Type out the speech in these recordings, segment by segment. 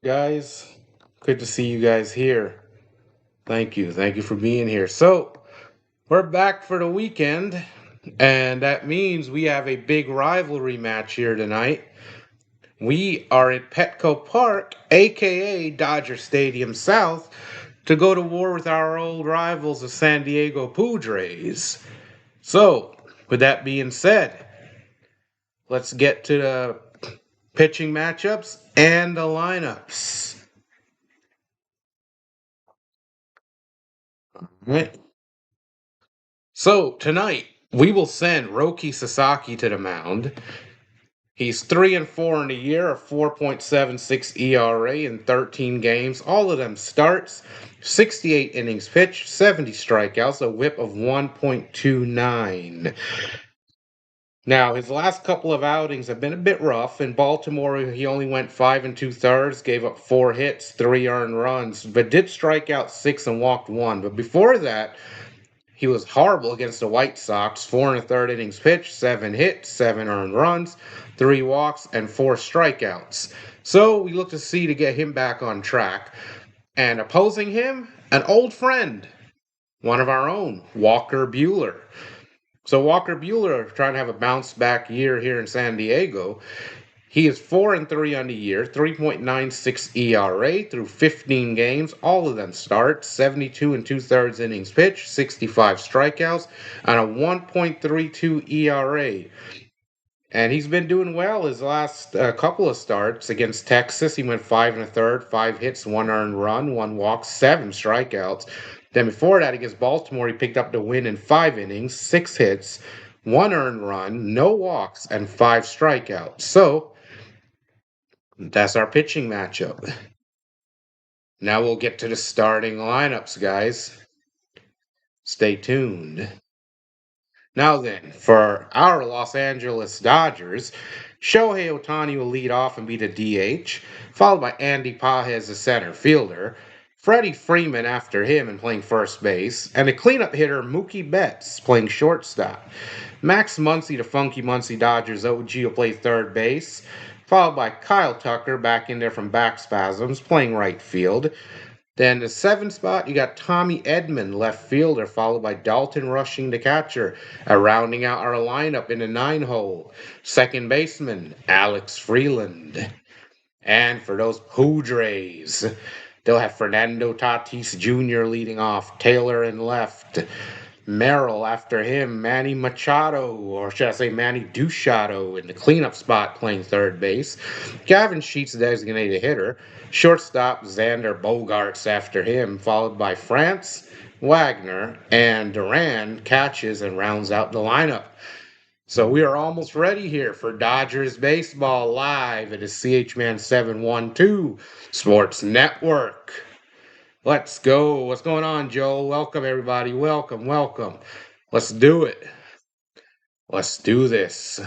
Guys, good to see you guys here. Thank you. Thank you for being here. So, we're back for the weekend, and that means we have a big rivalry match here tonight. We are at Petco Park, aka Dodger Stadium South, to go to war with our old rivals, the San Diego Padres. So, with that being said, let's get to the pitching matchups and the lineups. All right. So tonight we will send Roki Sasaki to the mound. He's 3-4 in the year, a 4.76 ERA in 13 games. All of them starts, 68 innings pitched, 70 strikeouts, a WHIP of 1.29. Now, his last couple of outings have been a bit rough. In Baltimore, he only went 5 2/3, gave up 4 hits, 3 earned runs, but did strike out 6 and walked 1. But before that, he was horrible against the White Sox. 4 1/3 innings pitched, 7 hits, 7 earned runs, 3 walks, and 4 strikeouts. So we look to see to get him back on track. And opposing him, an old friend, one of our own, Walker Buehler. So Walker Buehler trying to have a bounce back year here in San Diego. He is 4-3 on the year, 3.96 ERA through 15 games. All of them starts, 72 2/3 innings pitched, 65 strikeouts, and a 1.32 ERA. And he's been doing well his last couple of starts. Against Texas, he went 5 1/3, 5 hits, 1 earned run, 1 walk, 7 strikeouts. Then before that, against Baltimore, he picked up the win in 5 innings, 6 hits, 1 earned run, no walks, and 5 strikeouts. So that's our pitching matchup. Now we'll get to the starting lineups, guys. Stay tuned. Now then, for our Los Angeles Dodgers, Shohei Ohtani will lead off and be the DH, followed by Andy Pages, the center fielder, Freddie Freeman after him and playing first base, and the cleanup hitter Mookie Betts playing shortstop. Max Muncy, the Funky Muncy Dodgers OG, will play third base, followed by Kyle Tucker back in there from back spasms playing right field. Then the 7th spot, you got Tommy Edman, left fielder, followed by Dalton Rushing, the catcher, rounding out our lineup in the 9-hole. Second baseman, Alex Freeland. And for those Padres, they'll have Fernando Tatis Jr. leading off, Taylor in left, Merrill after him, Manny Machado, or should I say Manny Duchado, in the cleanup spot playing third base. Gavin Sheets, designated hitter. Shortstop, Xander Bogaerts after him, followed by France, Wagner, and Duran catches and rounds out the lineup. So we are almost ready here for Dodgers baseball live at the CHMAN 712 Sports Network. Let's go. What's going on, Joel? Welcome, everybody. Welcome, welcome. Let's do it. Let's do this.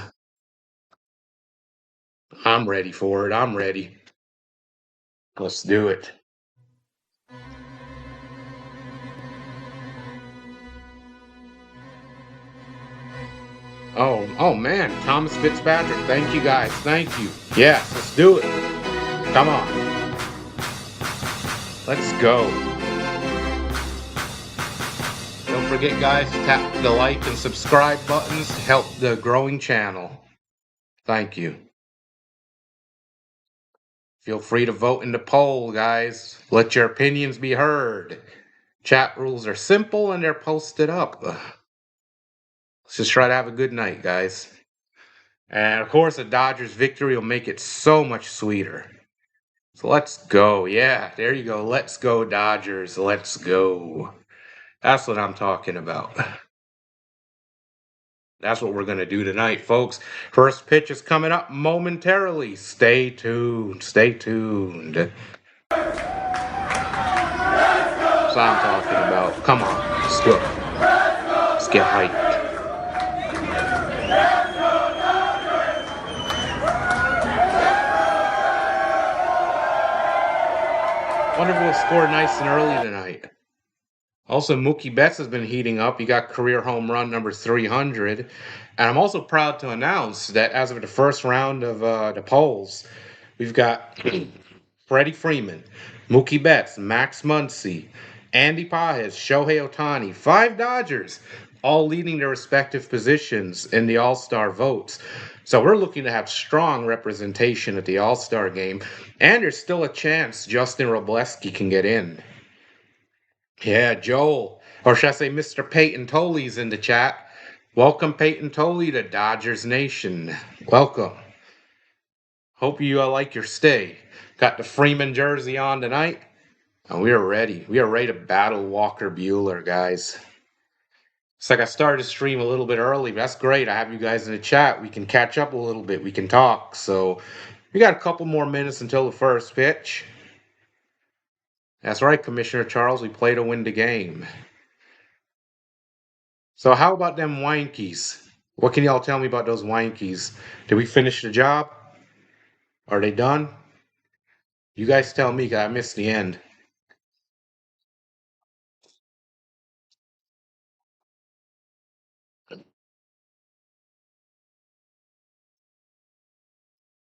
I'm ready for it. I'm ready. Let's do it. Oh man, Thomas Fitzpatrick. Thank you, guys. Thank you. Yes, let's do it. Come on. Let's go. Don't forget, guys, to tap the like and subscribe buttons to help the growing channel. Thank you. Feel free to vote in the poll, guys. Let your opinions be heard. Chat rules are simple and they're posted up. Let's just try to have a good night, guys. And of course, a Dodgers victory will make it so much sweeter. So let's go. Yeah, there you go. Let's go, Dodgers. Let's go. That's what I'm talking about. That's what we're going to do tonight, folks. First pitch is coming up momentarily. Stay tuned. Stay tuned. That's what I'm talking about. Come on. Let's go. Let's get hyped. Wonder if we'll score nice and early tonight. Also, Mookie Betts has been heating up. He got career home run number 300. And I'm also proud to announce that as of the first round of the polls, we've got Freddie Freeman, Mookie Betts, Max Muncy, Andy Pages, Shohei Ohtani, 5 Dodgers, all leading their respective positions in the All-Star votes. So we're looking to have strong representation at the All-Star game. And there's still a chance Justin Robleski can get in. Yeah, Joel, or should I say Mr. Peyton Tolley's in the chat. Welcome, Peyton Tolley, to Dodgers Nation. Welcome. Hope you like your stay. Got the Freeman jersey on tonight, and we are ready. We are ready to battle Walker Buehler, guys. It's like I started to stream a little bit early, but that's great. I have you guys in the chat. We can catch up a little bit. We can talk. So we got a couple more minutes until the first pitch. That's right, Commissioner Charles. We play to win the game. So how about them Wankies? What can y'all tell me about those Wankies? Did we finish the job? Are they done? You guys tell me, 'cause I missed the end.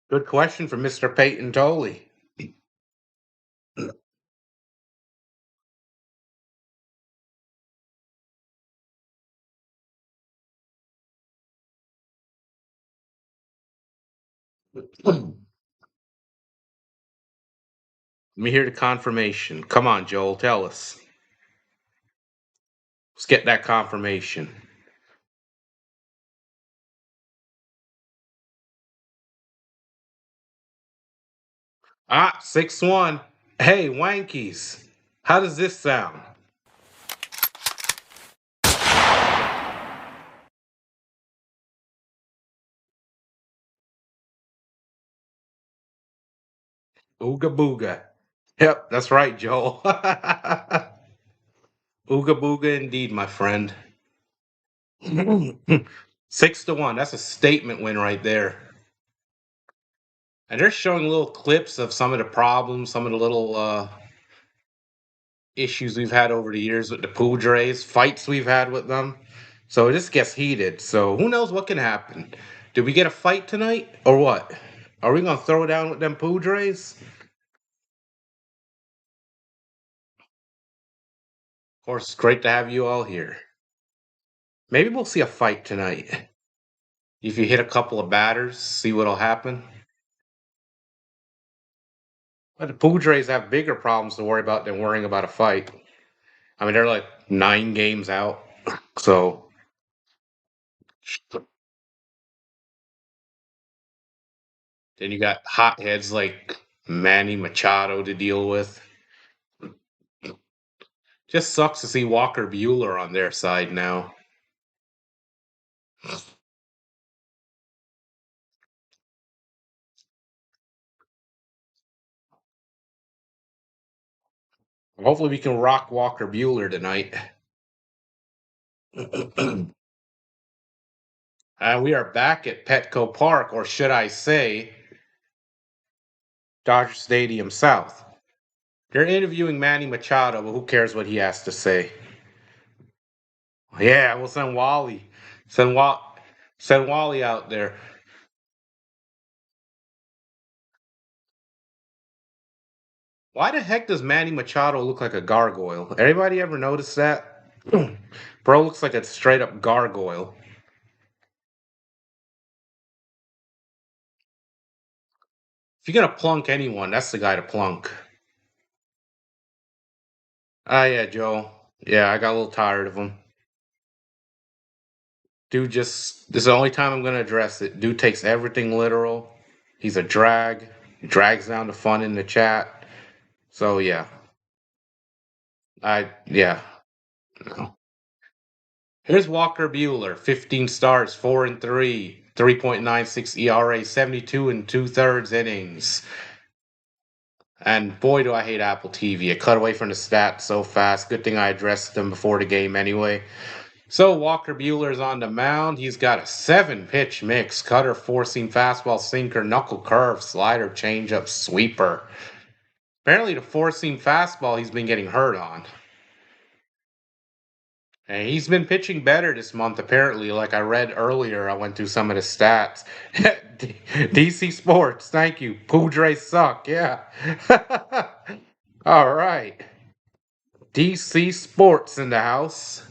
Good question from Mr. Peyton Tolley. Let me hear the confirmation. Come on, Joel, tell us. Let's get that confirmation. 6-1. Hey, Wankies. How does this sound? Ooga booga. Yep, that's right, Joel. Ooga booga indeed, my friend. 6-1. That's a statement win right there. And they're showing little clips of some of the problems, some of the little issues we've had over the years with the Padres, fights we've had with them. So this gets heated. So who knows what can happen? Did we get a fight tonight or what? Are we gonna throw down with them Padres? Of course, it's great to have you all here. Maybe we'll see a fight tonight. If you hit a couple of batters, see what'll happen. But the Padres have bigger problems to worry about than worrying about a fight. I mean, they're like 9 games out. So then you got hotheads like Manny Machado to deal with. Just sucks to see Walker Bueller on their side now. Hopefully, we can rock Walker Bueller tonight. And we are back at Petco Park, or should I say, Dodger Stadium South. They're interviewing Manny Machado, but who cares what he has to say? Yeah, we'll send Wally. Send, send Wally out there. Why the heck does Manny Machado look like a gargoyle? Anybody ever notice that? Bro looks like a straight up gargoyle. If you're gonna plunk anyone, that's the guy to plunk. Ah, yeah, Joe. Yeah, I got a little tired of him. Dude, just this is the only time I'm gonna address it. Dude takes everything literal. He's a drag. He drags down the fun in the chat. So yeah, yeah. No. Here's Walker Bueller, 15 starts, 4-3, 3.96 ERA, 72 and 2/3 innings. And boy, do I hate Apple TV. It cut away from the stats so fast. Good thing I addressed them before the game anyway. So Walker Bueller's on the mound. He's got a 7-pitch mix: cutter, four-seam fastball, sinker, knuckle curve, slider, changeup, sweeper. Apparently, the four-seam fastball he's been getting hurt on. And he's been pitching better this month, apparently. Like I read earlier, I went through some of the stats. DC Sports, thank you. Padres suck, yeah. All right. DC Sports in the house.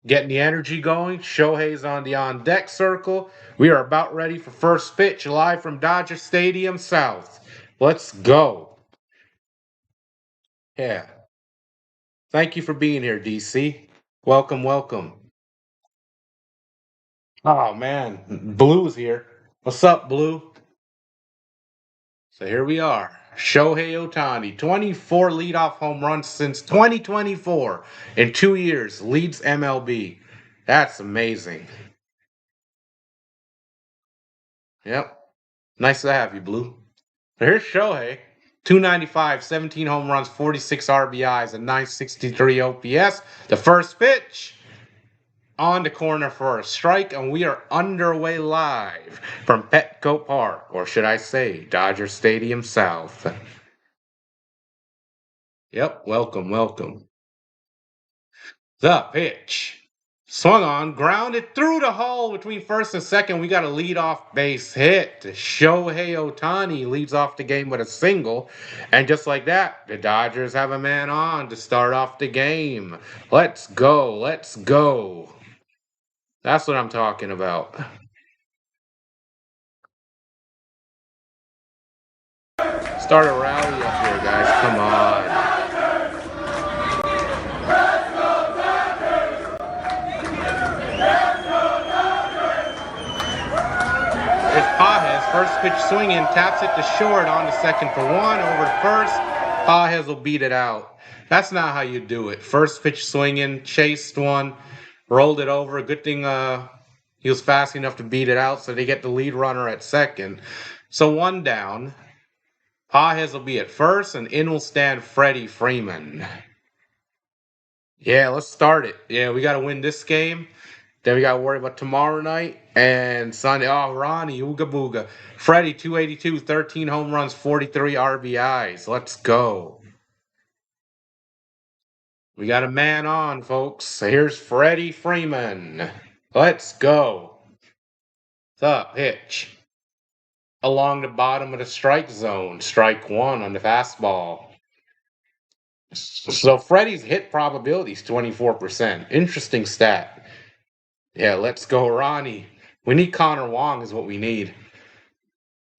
Getting the energy going. Shohei's on the on deck circle. We are about ready for first pitch live from Dodger Stadium South. Let's go. Yeah. Thank you for being here, DC. Welcome, welcome. Oh man, Blue's here. What's up, Blue? So here we are. Shohei Ohtani, 24 leadoff home runs since 2024. In 2 years, leads MLB. That's amazing. Yep. Nice to have you, Blue. So here's Shohei. 295, 17 home runs, 46 RBIs, and 963 OPS. The first pitch on the corner for a strike, and we are underway live from Petco Park, or should I say, Dodger Stadium South. Yep, welcome. The pitch. Swung on, grounded through the hole between first and second. We got a leadoff base hit. Shohei Ohtani leads off the game with a single. And just like that, the Dodgers have a man on to start off the game. Let's go. That's what I'm talking about. Start a rally up here, guys. Come on. First pitch swinging, taps it to short on the second for one, over to first. Pages will beat it out. That's not how you do it. First pitch swinging, chased one, rolled it over. Good thing he was fast enough to beat it out, so they get the lead runner at second. So one down. Pages will be at first, and in will stand Freddie Freeman. Yeah, let's start it. Yeah, we got to win this game. Then we got to worry about tomorrow night and Sunday. Oh, Ronnie, ooga booga. Freddie, 282, 13 home runs, 43 RBIs. Let's go. We got a man on, folks. So here's Freddie Freeman. Let's go. The pitch. Along the bottom of the strike zone. Strike one on the fastball. So Freddie's hit probability is 24%. Interesting stat. Yeah, let's go, Ronnie. We need Connor Wong is what we need.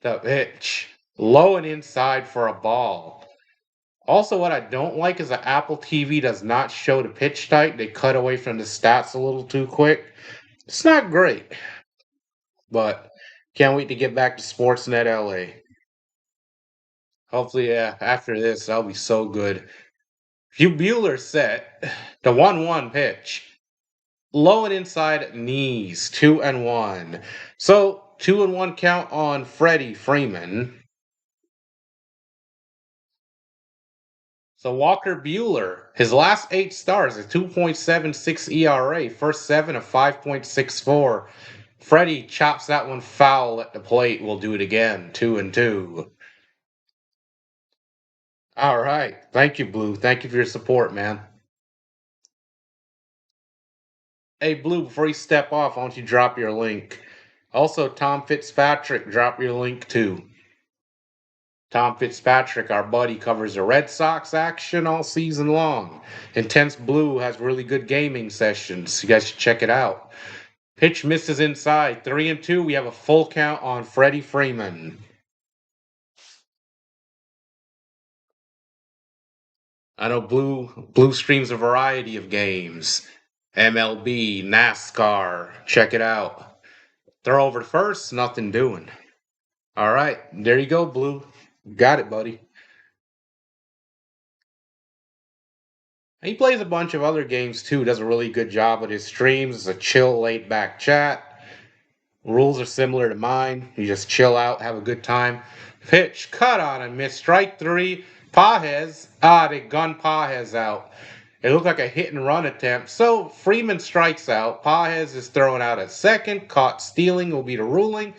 The pitch. Low and inside for a ball. Also, what I don't like is that Apple TV does not show the pitch type. They cut away from the stats a little too quick. It's not great. But can't wait to get back to Sportsnet LA. Hopefully, yeah, after this, that'll be so good. Hugh Bueller set. The 1-1 pitch. Low and inside knees, 2-1. So 2-1 count on Freddie Freeman. So Walker Bueller, his last 8 starts, a 2.76 ERA, first 7 of 5.64. Freddie chops that one foul at the plate. We'll do it again, 2-2. All right, thank you, Blue. Thank you for your support, man. Hey, Blue, before you step off, why don't you drop your link? Also, Tom Fitzpatrick, drop your link too. Tom Fitzpatrick, our buddy, covers the Red Sox action all season long. Intense Blue has really good gaming sessions. You guys should check it out. Pitch misses inside. 3-2. We have a full count on Freddie Freeman. I know Blue streams a variety of games. MLB, NASCAR. Check it out. Throw over first, nothing doing. All right, there you go, Blue. Got it, buddy. He plays a bunch of other games too. Does a really good job with his streams. It's a chill, laid back chat. Rules are similar to mine. You just chill out, have a good time. Pitch, cut on and miss. Strike 3. Pages. They gun Pages out. It looked like a hit and run attempt. So Freeman strikes out. Pages is thrown out at second. Caught stealing will be the ruling.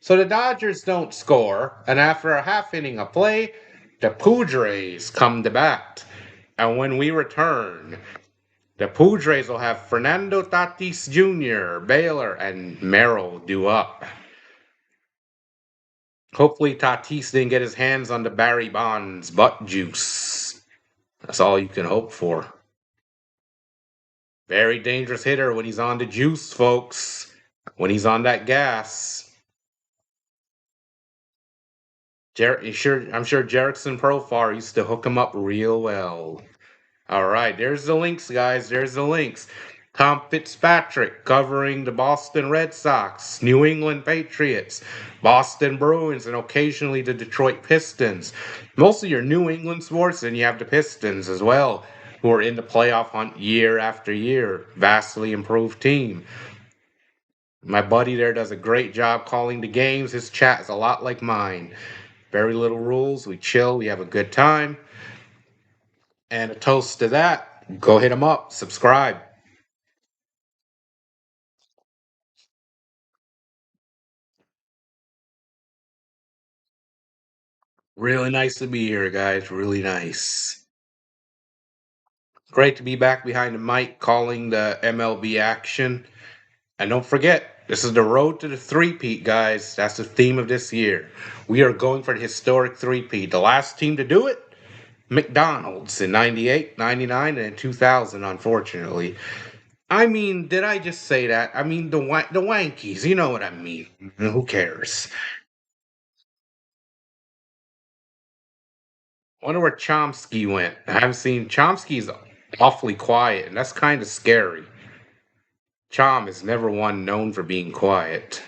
So the Dodgers don't score. And after a half inning of play, the Padres come to bat. And when we return, the Padres will have Fernando Tatis Jr., Baylor, and Merrill due up. Hopefully Tatis didn't get his hands on the Barry Bonds butt juice. That's all you can hope for. Very dangerous hitter when he's on the juice, folks. When he's on that gas. I'm sure Jerickson Profar used to hook him up real well. All right, there's the links, guys. There's the links. Tom Fitzpatrick covering the Boston Red Sox, New England Patriots, Boston Bruins, and occasionally the Detroit Pistons. Most of your New England sports, and you have the Pistons as well, who are in the playoff hunt year after year. Vastly improved team. My buddy there does a great job calling the games. His chat is a lot like mine. Very little rules. We chill. We have a good time. And a toast to that. Go hit him up. Subscribe. Really nice to be here, guys. Really nice. Great to be back behind the mic calling the MLB action. And don't forget, this is the road to the three-peat, guys. That's the theme of this year. We are going for the historic three-peat. The last team to do it, McDonald's in 98, 99, and 2000, unfortunately. I mean, did I just say that? I mean, the Wankies. You know what I mean. Who cares? Wonder where Chomsky went. I haven't seen Chomsky's awfully quiet, and that's kind of scary. Chom is never one known for being quiet.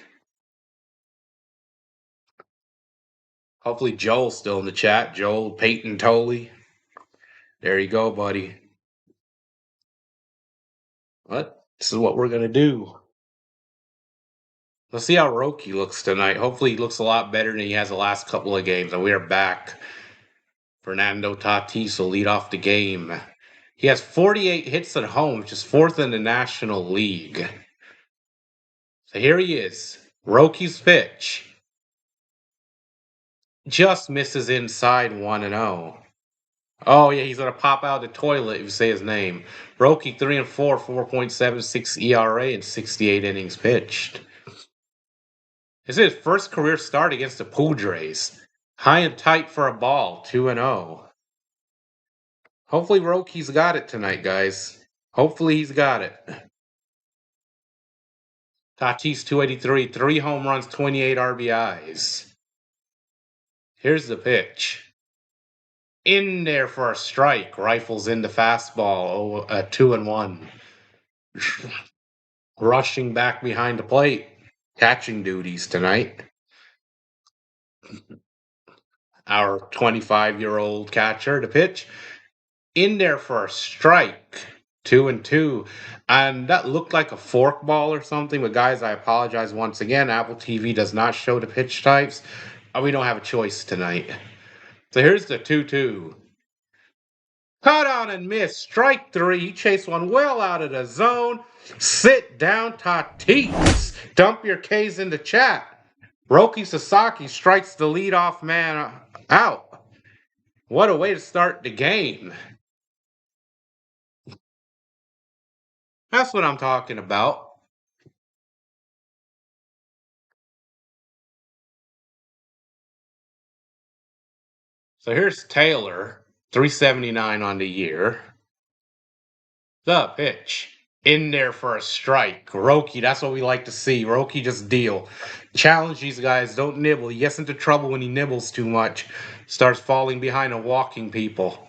Hopefully Joel's still in the chat. Joel Peyton Tolley. There you go, buddy. What? This is what we're gonna do. Let's see how Roki looks tonight. Hopefully he looks a lot better than he has the last couple of games. And we are back. Fernando Tatis will lead off the game. He has 48 hits at home, which is fourth in the National League. So here he is. Roki's pitch. Just misses inside 1-0. Oh yeah, he's gonna pop out the toilet if you say his name. Roki 3-4, 4.76 ERA and 68 innings pitched. This is his first career start against the Padres. High and tight for a ball, 2-0. Hopefully Roki's got it tonight, guys. Hopefully he's got it. Tatis 283, 3 home runs, 28 RBIs. Here's the pitch. In there for a strike. Rifles in the fastball. 2-1. Rushing back behind the plate. Catching duties tonight. Our 25-year-old catcher to pitch. In there for a strike. 2-2. And that looked like a fork ball or something. But guys, I apologize once again. Apple TV does not show the pitch types. We don't have a choice tonight. So here's the 2-2. Cut on and miss. Strike 3. He chased one well out of the zone. Sit down, Tatis. Dump your K's in the chat. Roki Sasaki strikes the leadoff man out. What a way to start the game. That's what I'm talking about. So here's Taylor, 379 on the year. The pitch. In there for a strike. Roki, that's what we like to see. Roki just deal. Challenge these guys. Don't nibble. He gets into trouble when he nibbles too much. Starts falling behind and walking people.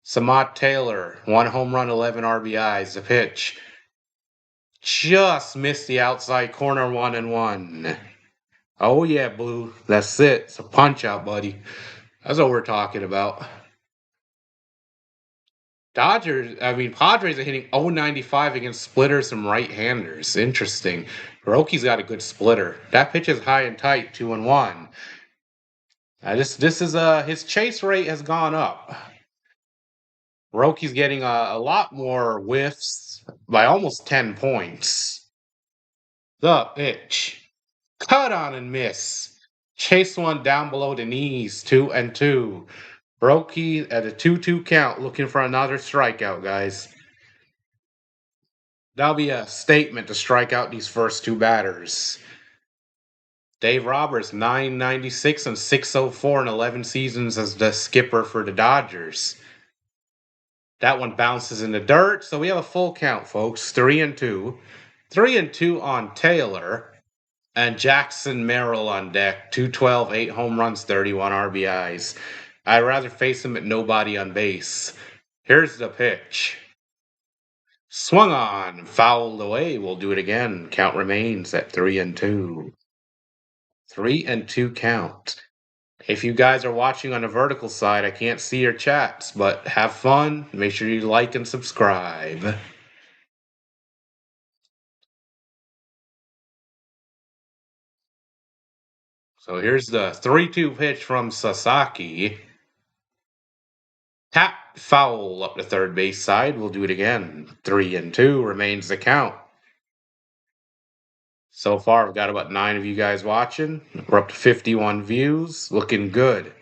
Samad Taylor, 1 home run, 11 RBIs. The pitch. Just missed the outside corner, 1-1. Oh yeah, Blue. That's it. It's a punch out, buddy. That's what we're talking about. Padres are hitting 0.95 against splitters and right-handers. Interesting. Roki's got a good splitter. That pitch is high and tight, 2-1. This is his chase rate has gone up. Roki's getting a lot more whiffs by almost 10 points. The pitch. Cut on and miss. Chase one down below the knees, 2-2. Roki at a 2-2 count, looking for another strikeout, guys. That'll be a statement to strike out these first two batters. Dave Roberts, 996 and 604 in 11 seasons as the skipper for the Dodgers. That one bounces in the dirt, so we have a full count, folks. 3-2. 3-2 on Taylor. And Jackson Merrill on deck. 212, 8 home runs, 31 RBIs. I'd rather face him at nobody on base. Here's the pitch. Swung on, fouled away. We'll do it again. Count remains at 3-2. 3-2 count. If you guys are watching on the vertical side, I can't see your chats, but have fun. Make sure you like and subscribe. So here's the 3-2 pitch from Sasaki. Tap, foul up the third base side. We'll do it again. 3-2 remains the count. So far, I've got about 9 of you guys watching. We're up to 51 views. Looking good.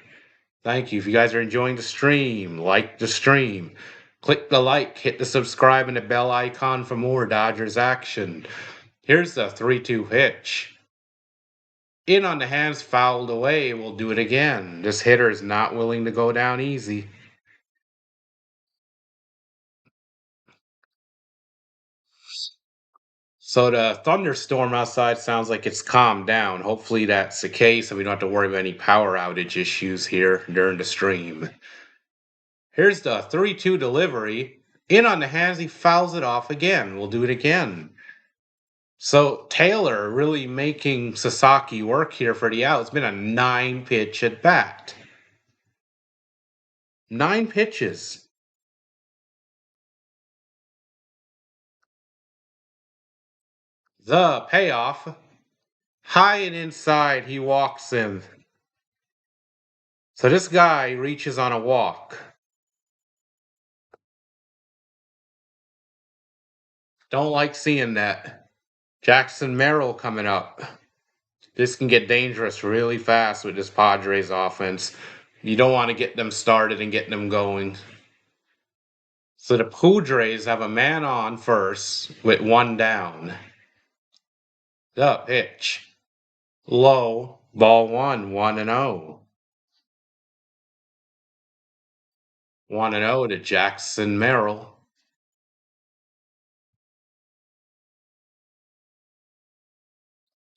Thank you. If you guys are enjoying the stream, like the stream. Click the like, hit the subscribe, and the bell icon for more Dodgers action. Here's the 3-2 pitch. In on the hands, fouled away. We'll do it again. This hitter is not willing to go down easy. So the thunderstorm outside sounds like it's calmed down. Hopefully that's the case and we don't have to worry about any power outage issues here during the stream. Here's the 3-2 delivery. In on the hands, he fouls it off again. We'll do it again. So Taylor really making Sasaki work here for the out. It's been a 9-pitch at bat. 9 pitches. The payoff. High and inside, he walks in. So this guy reaches on a walk. Don't like seeing that. Jackson Merrill coming up. This can get dangerous really fast with this Padres offense. You don't want to get them started and get them going. So the Padres have a man on first with 1 down. The pitch. Low. Ball 1. 1-0. 1-0 to Jackson Merrill.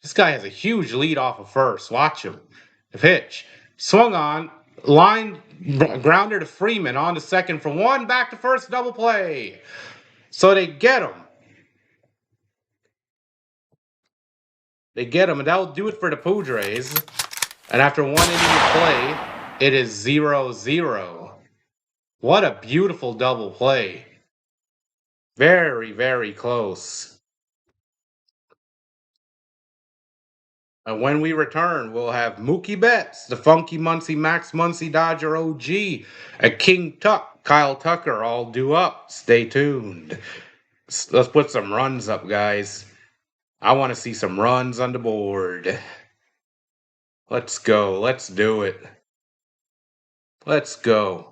This guy has a huge lead off of first. Watch him. The pitch. Swung on. Line grounder to Freeman on to second for 1. Back to first. Double play. So they get him. They get him, and that'll do it for the Padres. And after 1 inning of play, it is 0-0. What a beautiful double play. Very, very close. And when we return, we'll have Mookie Betts, the Funky Muncie Max Muncie Dodger OG, and King Tuck, Kyle Tucker, all due up. Stay tuned. Let's put some runs up, guys. I want to see some runs on the board. Let's go. Let's do it. Let's go.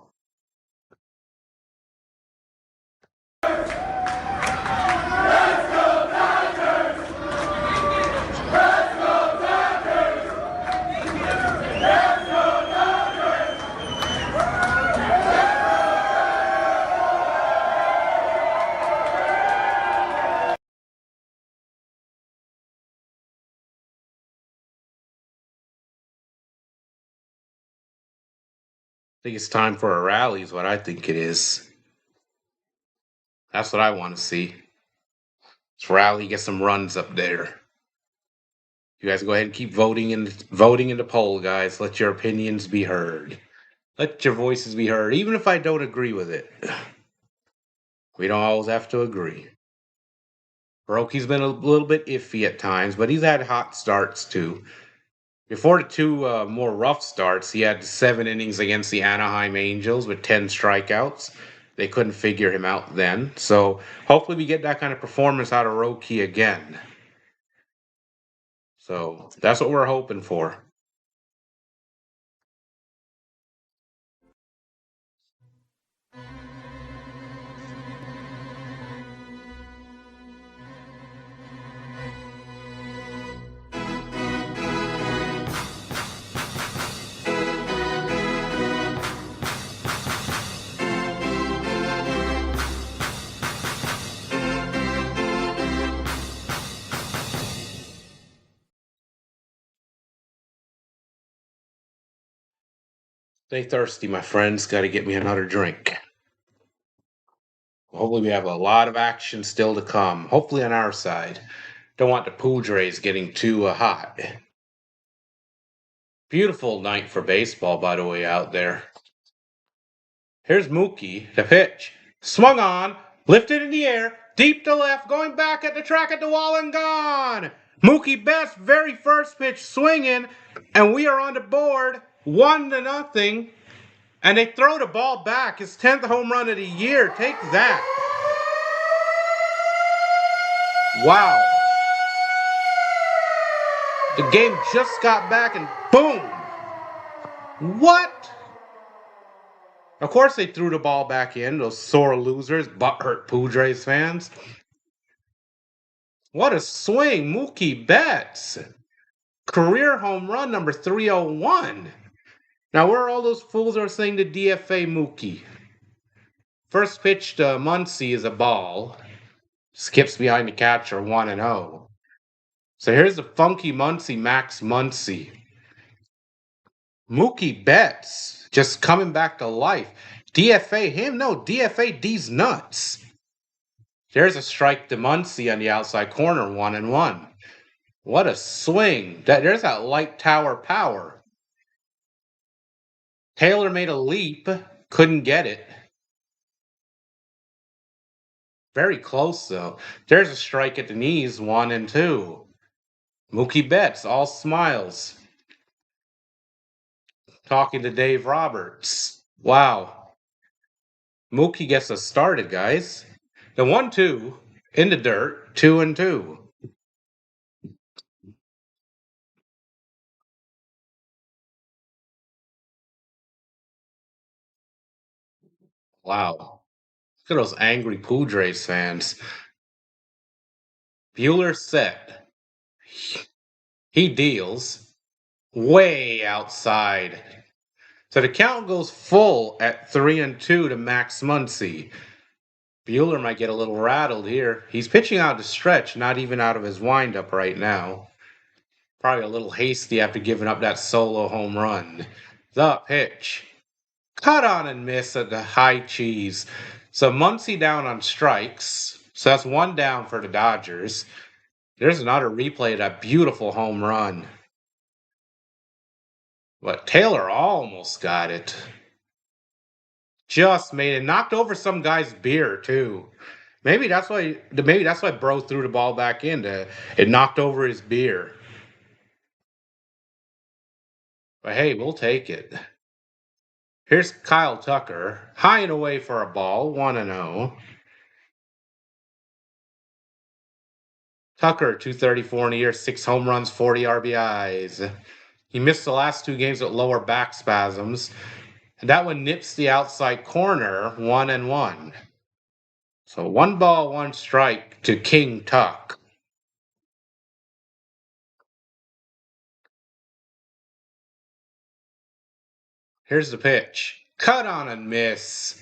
I think it's time for a rally is what I think it is. That's what I want to see. Let's rally, get some runs up there. You guys go ahead and keep voting in the poll, guys. Let your opinions be heard. Let your voices be heard, even if I don't agree with it. We don't always have to agree. Roki's been a little bit iffy at times, but he's had hot starts too. Before the 2 more rough starts, he had 7 innings against the Anaheim Angels with 10 strikeouts. They couldn't figure him out then. So hopefully we get that kind of performance out of Roki again. So that's what we're hoping for. Stay thirsty, my friends. Got to get me another drink. Hopefully we have a lot of action still to come. Hopefully on our side. Don't want the Padres getting too hot. Beautiful night for baseball, by the way, out there. Here's Mookie, the pitch. Swung on, lifted in the air, deep to left, going back at the track at the wall and gone. Mookie Betts' very first pitch swinging, and we are on the board, 1-0. And they throw the ball back. His 10th home run of the year. Take that. Wow. The game just got back and boom. What? Of course they threw the ball back in, those sore losers, butthurt Padres fans. What a swing, Mookie Betts. Career home run number 301. Now where are all those fools that are saying the DFA Mookie? First pitch to Muncy is a ball. Skips behind the catcher, 1-0. So here's the funky Muncy, Max Muncy. Mookie Betts just coming back to life. DFA him? No, DFA these nuts. There's a strike to Muncy on the outside corner, 1-1. What a swing. There's that light tower power. Taylor made a leap, couldn't get it. Very close, though. There's a strike at the knees, 1-2. Mookie Betts, all smiles. Talking to Dave Roberts. Wow. Mookie gets us started, guys. The 1-2 in the dirt, 2-2. Wow. Look at those angry Padres fans. Bueller set. He deals way outside. So the count goes full at 3-2 to Max Muncy. Bueller might get a little rattled here. He's pitching out the stretch, not even out of his windup right now. Probably a little hasty after giving up that solo home run. The pitch. Cut on and miss at the high cheese. So Muncy down on strikes. So that's one down for the Dodgers. There's another replay of that beautiful home run. But Taylor almost got it. Just made it. Knocked over some guy's beer, too. Maybe that's why Bro threw the ball back in. It knocked over his beer. But hey, we'll take it. Here's Kyle Tucker. High and away for a ball. 1-0. Tucker, 234 in a year, 6 home runs, 40 RBIs. He missed the last 2 games with lower back spasms. And that one nips the outside corner, 1-1. So 1 ball, 1 strike to King Tuck. Here's the pitch. Cut on and miss.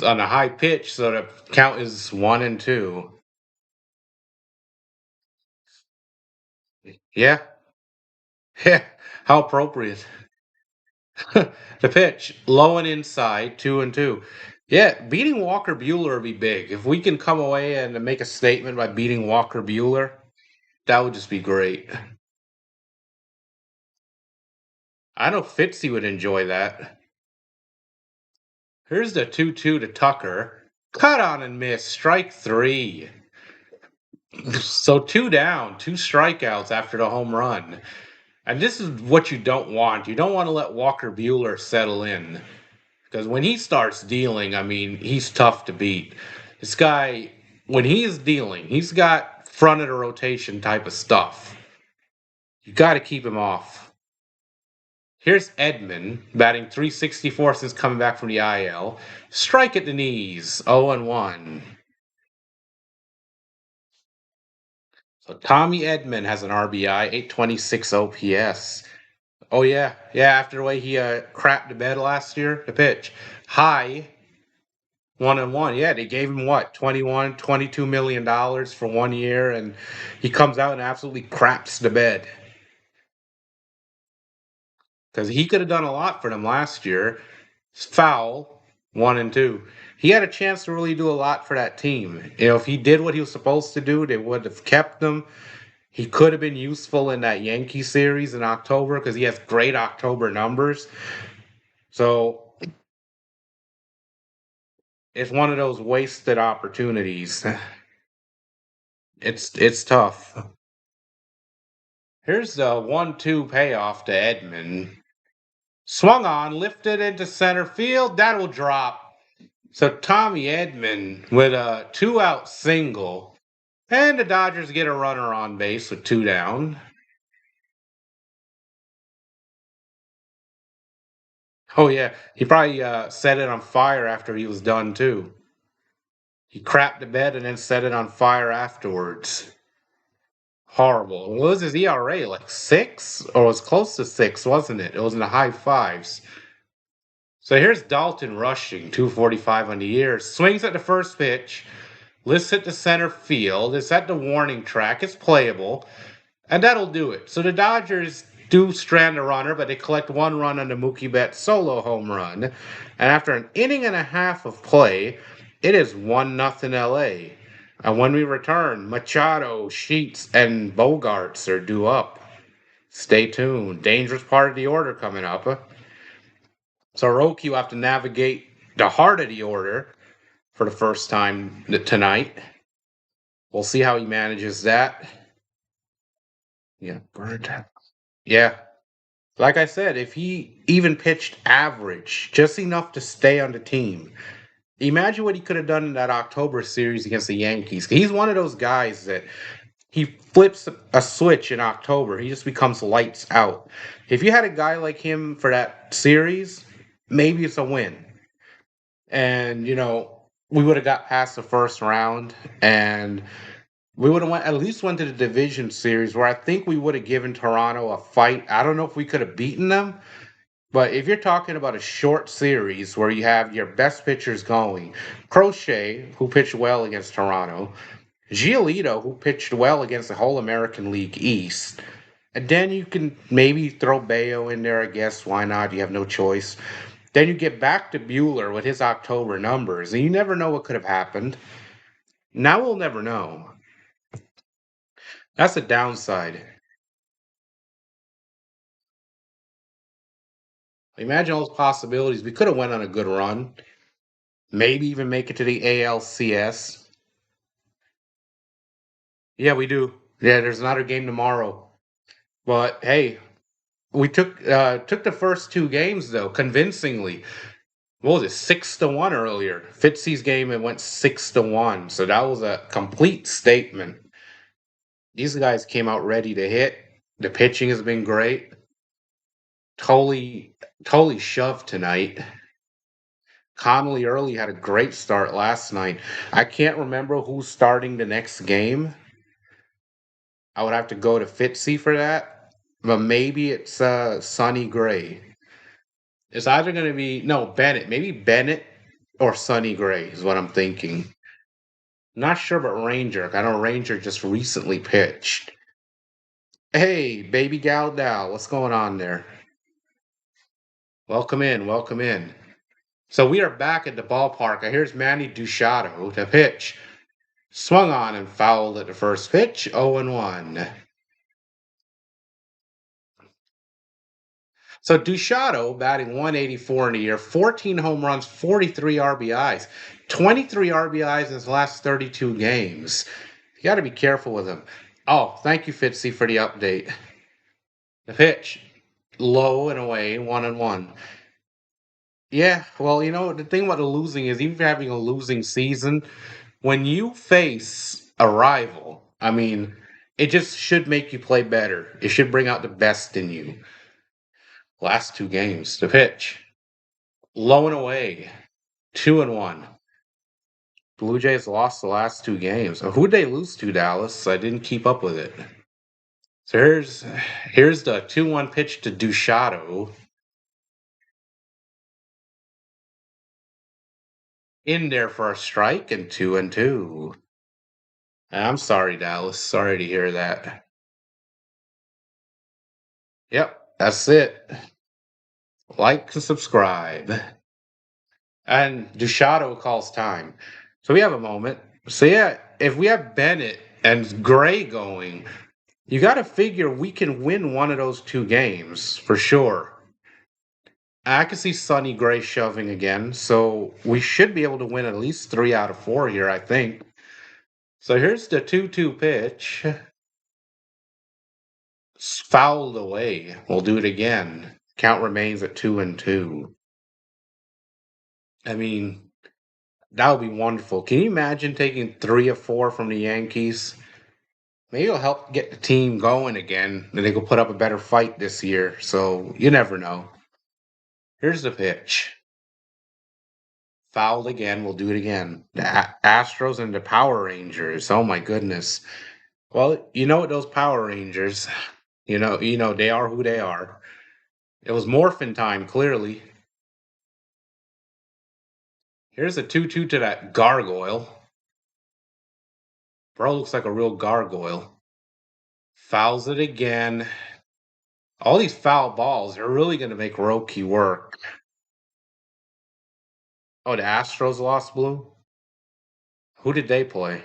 On a high pitch, so the count is 1-2. Yeah. Yeah. How appropriate. The pitch, low and inside, 2-2. Yeah, beating Walker Buehler would be big. If we can come away and make a statement by beating Walker Buehler, that would just be great. I know Fitzy would enjoy that. Here's the 2-2 to Tucker. Cut on and miss. Strike 3. So 2 down, 2 strikeouts after the home run. And this is what you don't want. You don't want to let Walker Buehler settle in. Because when he starts dealing, I mean, he's tough to beat. This guy, when he is dealing, he's got front of the rotation type of stuff. You got to keep him off. Here's Edman, batting .364 since coming back from the IL. Strike at the knees, 0-1. So Tommy Edman has an RBI, 826 OPS. Oh, yeah. Yeah, after the way he crapped the bed last year, the pitch. High, 1-1. Yeah, they gave him what, $22 million for 1 year, and he comes out and absolutely craps the bed. Because he could have done a lot for them last year. Foul. 1-2. He had a chance to really do a lot for that team. If he did what he was supposed to do, they would have kept him. He could have been useful in that Yankee series in October because he has great October numbers. So it's one of those wasted opportunities. It's tough. Here's the 1-2 payoff to Edman. Swung on, lifted into center field. That'll drop. So Tommy Edman with a 2-out single. And the Dodgers get a runner on base with 2 down. Oh, yeah. He probably set it on fire after he was done, too. He crapped the bed and then set it on fire afterwards. Horrible. What was his ERA? Like 6? Or it was close to 6, wasn't it? It was in the high 5s. So here's Dalton rushing, 245 on the year. Swings at the first pitch. Lifts it to center field. It's at the warning track. It's playable. And that'll do it. So the Dodgers do strand a runner, but they collect 1 run on the Mookie Betts solo home run. And after an inning and a half of play, it is 1-0 LA. And when we return, Machado, Sheets, and Bogaerts are due up. Stay tuned. Dangerous part of the order coming up. So Roki will have to navigate the heart of the order for the first time tonight. We'll see how he manages that. Yeah, bird. Yeah. Like I said, if he even pitched average, just enough to stay on the team, imagine what he could have done in that October series against the Yankees. He's one of those guys that he flips a switch in October. He just becomes lights out. If you had a guy like him for that series, maybe it's a win. And, we would have got past the first round and we would have at least went to the division series where I think we would have given Toronto a fight. I don't know if we could have beaten them, but if you're talking about a short series where you have your best pitchers going, Crochet, who pitched well against Toronto, Giolito, who pitched well against the whole American League East, and then you can maybe throw Bayo in there, I guess. Why not? You have no choice. Then you get back to Buehler with his October numbers, and you never know what could have happened. Now we'll never know. That's a downside. Imagine all those possibilities. We could have went on a good run. Maybe even make it to the ALCS. Yeah, we do. Yeah, there's another game tomorrow. But hey, we took the first 2 games though convincingly. What was it, 6-1 earlier? Fitzy's game it went 6-1, so that was a complete statement. These guys came out ready to hit. The pitching has been great. Totally shoved tonight. Connolly early had a great start last night. I can't remember who's starting the next game. I would have to go to Fitzy for that. But maybe it's Sonny Gray. It's either going to be, no, Bennett. Maybe Bennett or Sonny Gray is what I'm thinking. Not sure about Ranger. I know Ranger just recently pitched. Hey, baby gal Dal, what's going on there? Welcome in, welcome in. So we are back at the ballpark. Here's Manny Machado to pitch. Swung on and fouled at the first pitch, 0-1. So Machado batting 184 in a year, 14 home runs, 43 RBIs, 23 RBIs in his last 32 games. You got to be careful with him. Oh, thank you, Fitzy, for the update. The pitch, low and away, 1-1. Yeah, well, the thing about the losing is even having a losing season, when you face a rival, I mean, it just should make you play better. It should bring out the best in you. Last 2 games, the pitch, low and away, 2-1. Blue Jays lost the last 2 games. Who'd they lose to, Dallas? I didn't keep up with it. So here's the 2-1 pitch to Machado. In there for a strike and 2-2. I'm sorry, Dallas. Sorry to hear that. Yep, that's it. Like and subscribe. And Duchado calls time. So we have a moment. So yeah, if we have Bennett and Gray going, you got to figure we can win one of those two games for sure. I can see Sonny Gray shoving again, so we should be able to win at least 3 out of 4 here, I think. So here's the 2-2 pitch. Fouled away. We'll do it again. Count remains at 2-2. I mean, that would be wonderful. Can you imagine taking 3 of 4 from the Yankees? Maybe it'll help get the team going again, and they can put up a better fight this year. So you never know. Here's the pitch. Fouled again. We'll do it again. The Astros and the Power Rangers. Oh my goodness. Well, you know what those Power Rangers. You know they are who they are. It was morphin time, clearly. Here's a 2-2 to that gargoyle. Bro looks like a real gargoyle. Fouls it again. All these foul balls are really going to make Roki work. Oh, the Astros lost blue? Who did they play?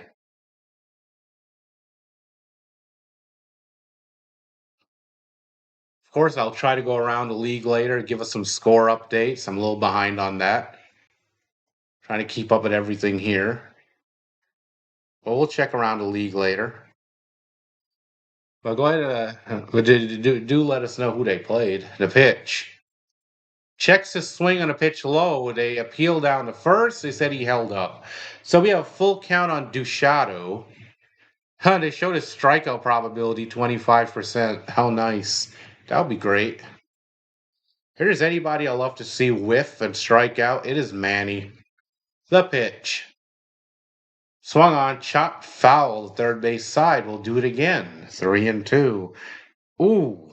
Of course, I'll try to go around the league later, give us some score updates. I'm a little behind on that. Trying to keep up with everything here. Well, we'll check around the league later. But go ahead, do let us know who they played. The pitch. Checks his swing on a pitch low. They appeal down to first. They said he held up. So we have a full count on Duchado. Huh, they showed his strikeout probability 25%. How nice. That would be great. Here's anybody I love to see whiff and strike out. It is Manny. The pitch. Swung on, chopped foul, third base side. We'll do it again. 3-2. Ooh.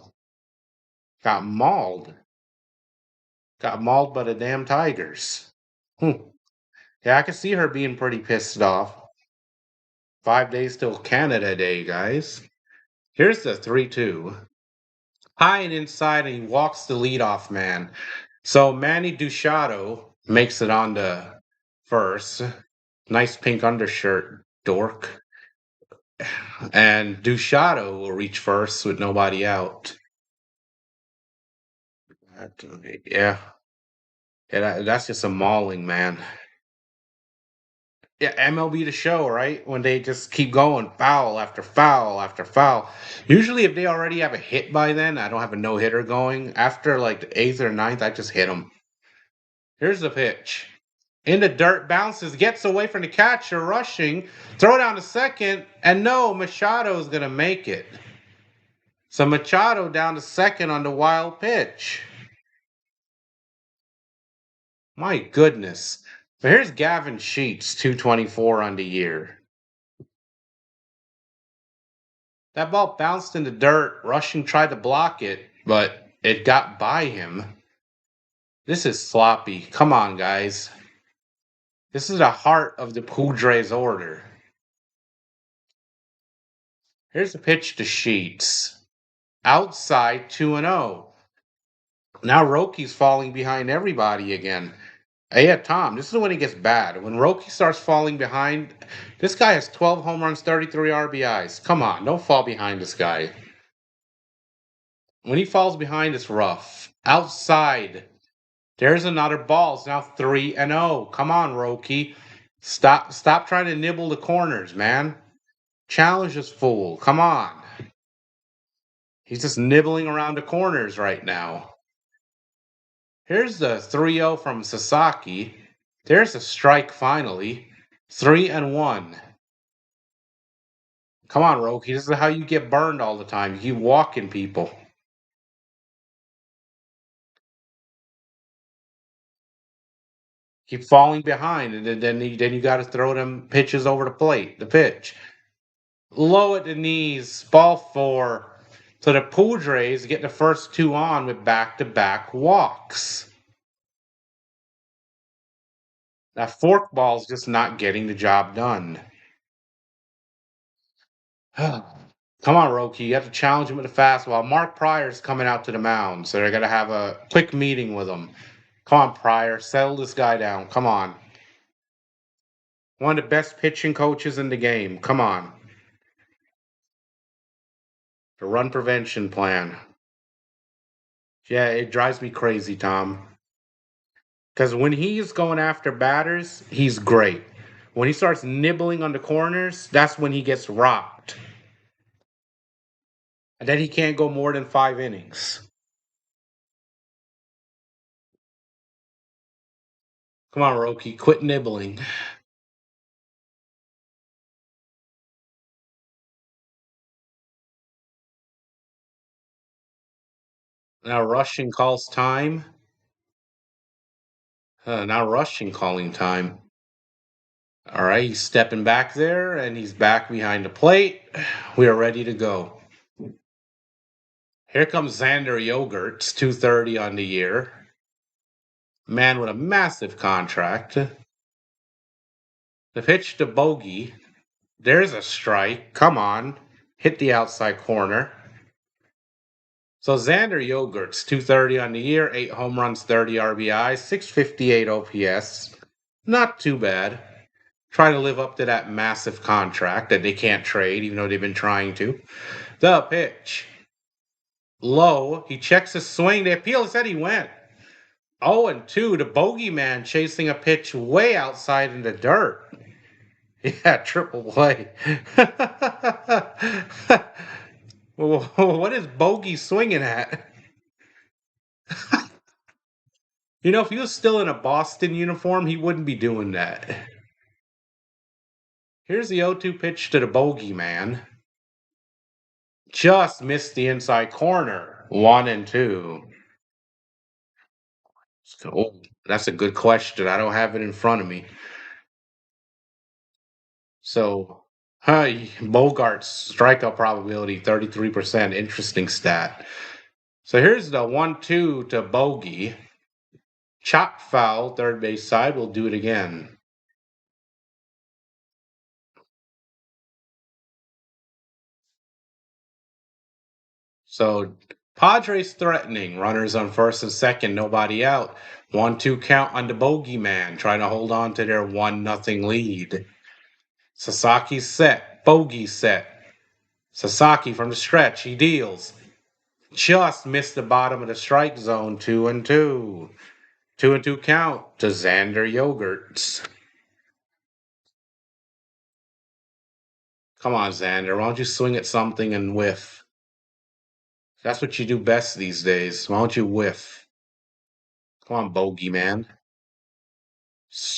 Got mauled. Got mauled by the damn Tigers. Hmm. Yeah, I can see her being pretty pissed off. 5 days till Canada Day, guys. Here's the 3-2. High and inside, and he walks the leadoff man. So Manny Duchado makes it on to first. Nice pink undershirt, dork. And Duchado will reach first with nobody out. Yeah. Yeah, that's just a mauling, man. Yeah, MLB The Show, right? When they just keep going foul after foul after foul. Usually, if they already have a hit by then, I don't have a no hitter going. After like the eighth or ninth, I just hit them. Here's the pitch. In the dirt, bounces, gets away from the catcher, rushing, throw down to second, and no, Machado is going to make it. So Machado down to second on the wild pitch. My goodness. But here's Gavin Sheets, 224 on the year. That ball bounced in the dirt. Rushing tried to block it, but it got by him. This is sloppy. Come on, guys. This is the heart of the Padres order. Here's a pitch to Sheets. Outside 2-0. Now Rocky's falling behind everybody again. Hey, yeah, Tom, this is when it gets bad. When Roki starts falling behind, this guy has 12 home runs, 33 RBIs. Come on, don't fall behind this guy. When he falls behind, it's rough. Outside, there's another ball. It's now 3-0. Come on, Roki. Stop trying to nibble the corners, man. Challenge this fool. Come on. He's just nibbling around the corners right now. Here's the 3-0 from Sasaki. There's a strike finally. 3-1. Come on, Roki. This is how you get burned all the time. You keep walking people. Keep falling behind, and then you got to throw them pitches over the plate. The pitch. Low at the knees. Ball four. So the Padres get the first two on with back-to-back walks. That fork ball's just not getting the job done. Come on, Roki. You have to challenge him with a fastball. Mark Pryor's coming out to the mound, so they're going to have a quick meeting with him. Come on, Pryor. Settle this guy down. Come on. One of the best pitching coaches in the game. Come on. The run prevention plan. Yeah, it drives me crazy, Tom. Because when he's going after batters, he's great. When he starts nibbling on the corners, that's when he gets rocked. And then he can't go more than 5 innings. Come on, Roki, quit nibbling. Now rushing calls time. Now rushing calling time. All right, he's stepping back there, and he's back behind the plate. We are ready to go. Here comes Xander Bogaerts, 230 on the year. Man with a massive contract. The pitch to Bogey. There's a strike. Come on. Hit the outside corner. So Xander Bogaerts, 230 on the year, 8 home runs, 30 RBI, 658 OPS. Not too bad. Trying to live up to that massive contract that they can't trade, even though they've been trying to. The pitch. Low. He checks his swing. The appeal said he went. 0-2. The bogeyman chasing a pitch way outside in the dirt. Yeah, triple play. What is Bogey swinging at? If he was still in a Boston uniform, he wouldn't be doing that. Here's the 0-2 pitch to the Bogeyman. Just missed the inside corner. 1-2. So, that's a good question. I don't have it in front of me. So, Bogart's strikeout probability 33%. Interesting stat. So here's the 1-2 to Bogey. Chop foul, third base side. We'll do it again. So Padres threatening. Runners on first and second. Nobody out. 1-2 count on the Bogeyman. Trying to hold on to their 1-0 lead. Sasaki's set. Bogey set. Sasaki from the stretch. He deals. Just missed the bottom of the strike zone. 2-2. 2-2 count to Xander Bogaerts. Come on, Xander. Why don't you swing at something and whiff? That's what you do best these days. Why don't you whiff? Come on, bogey man.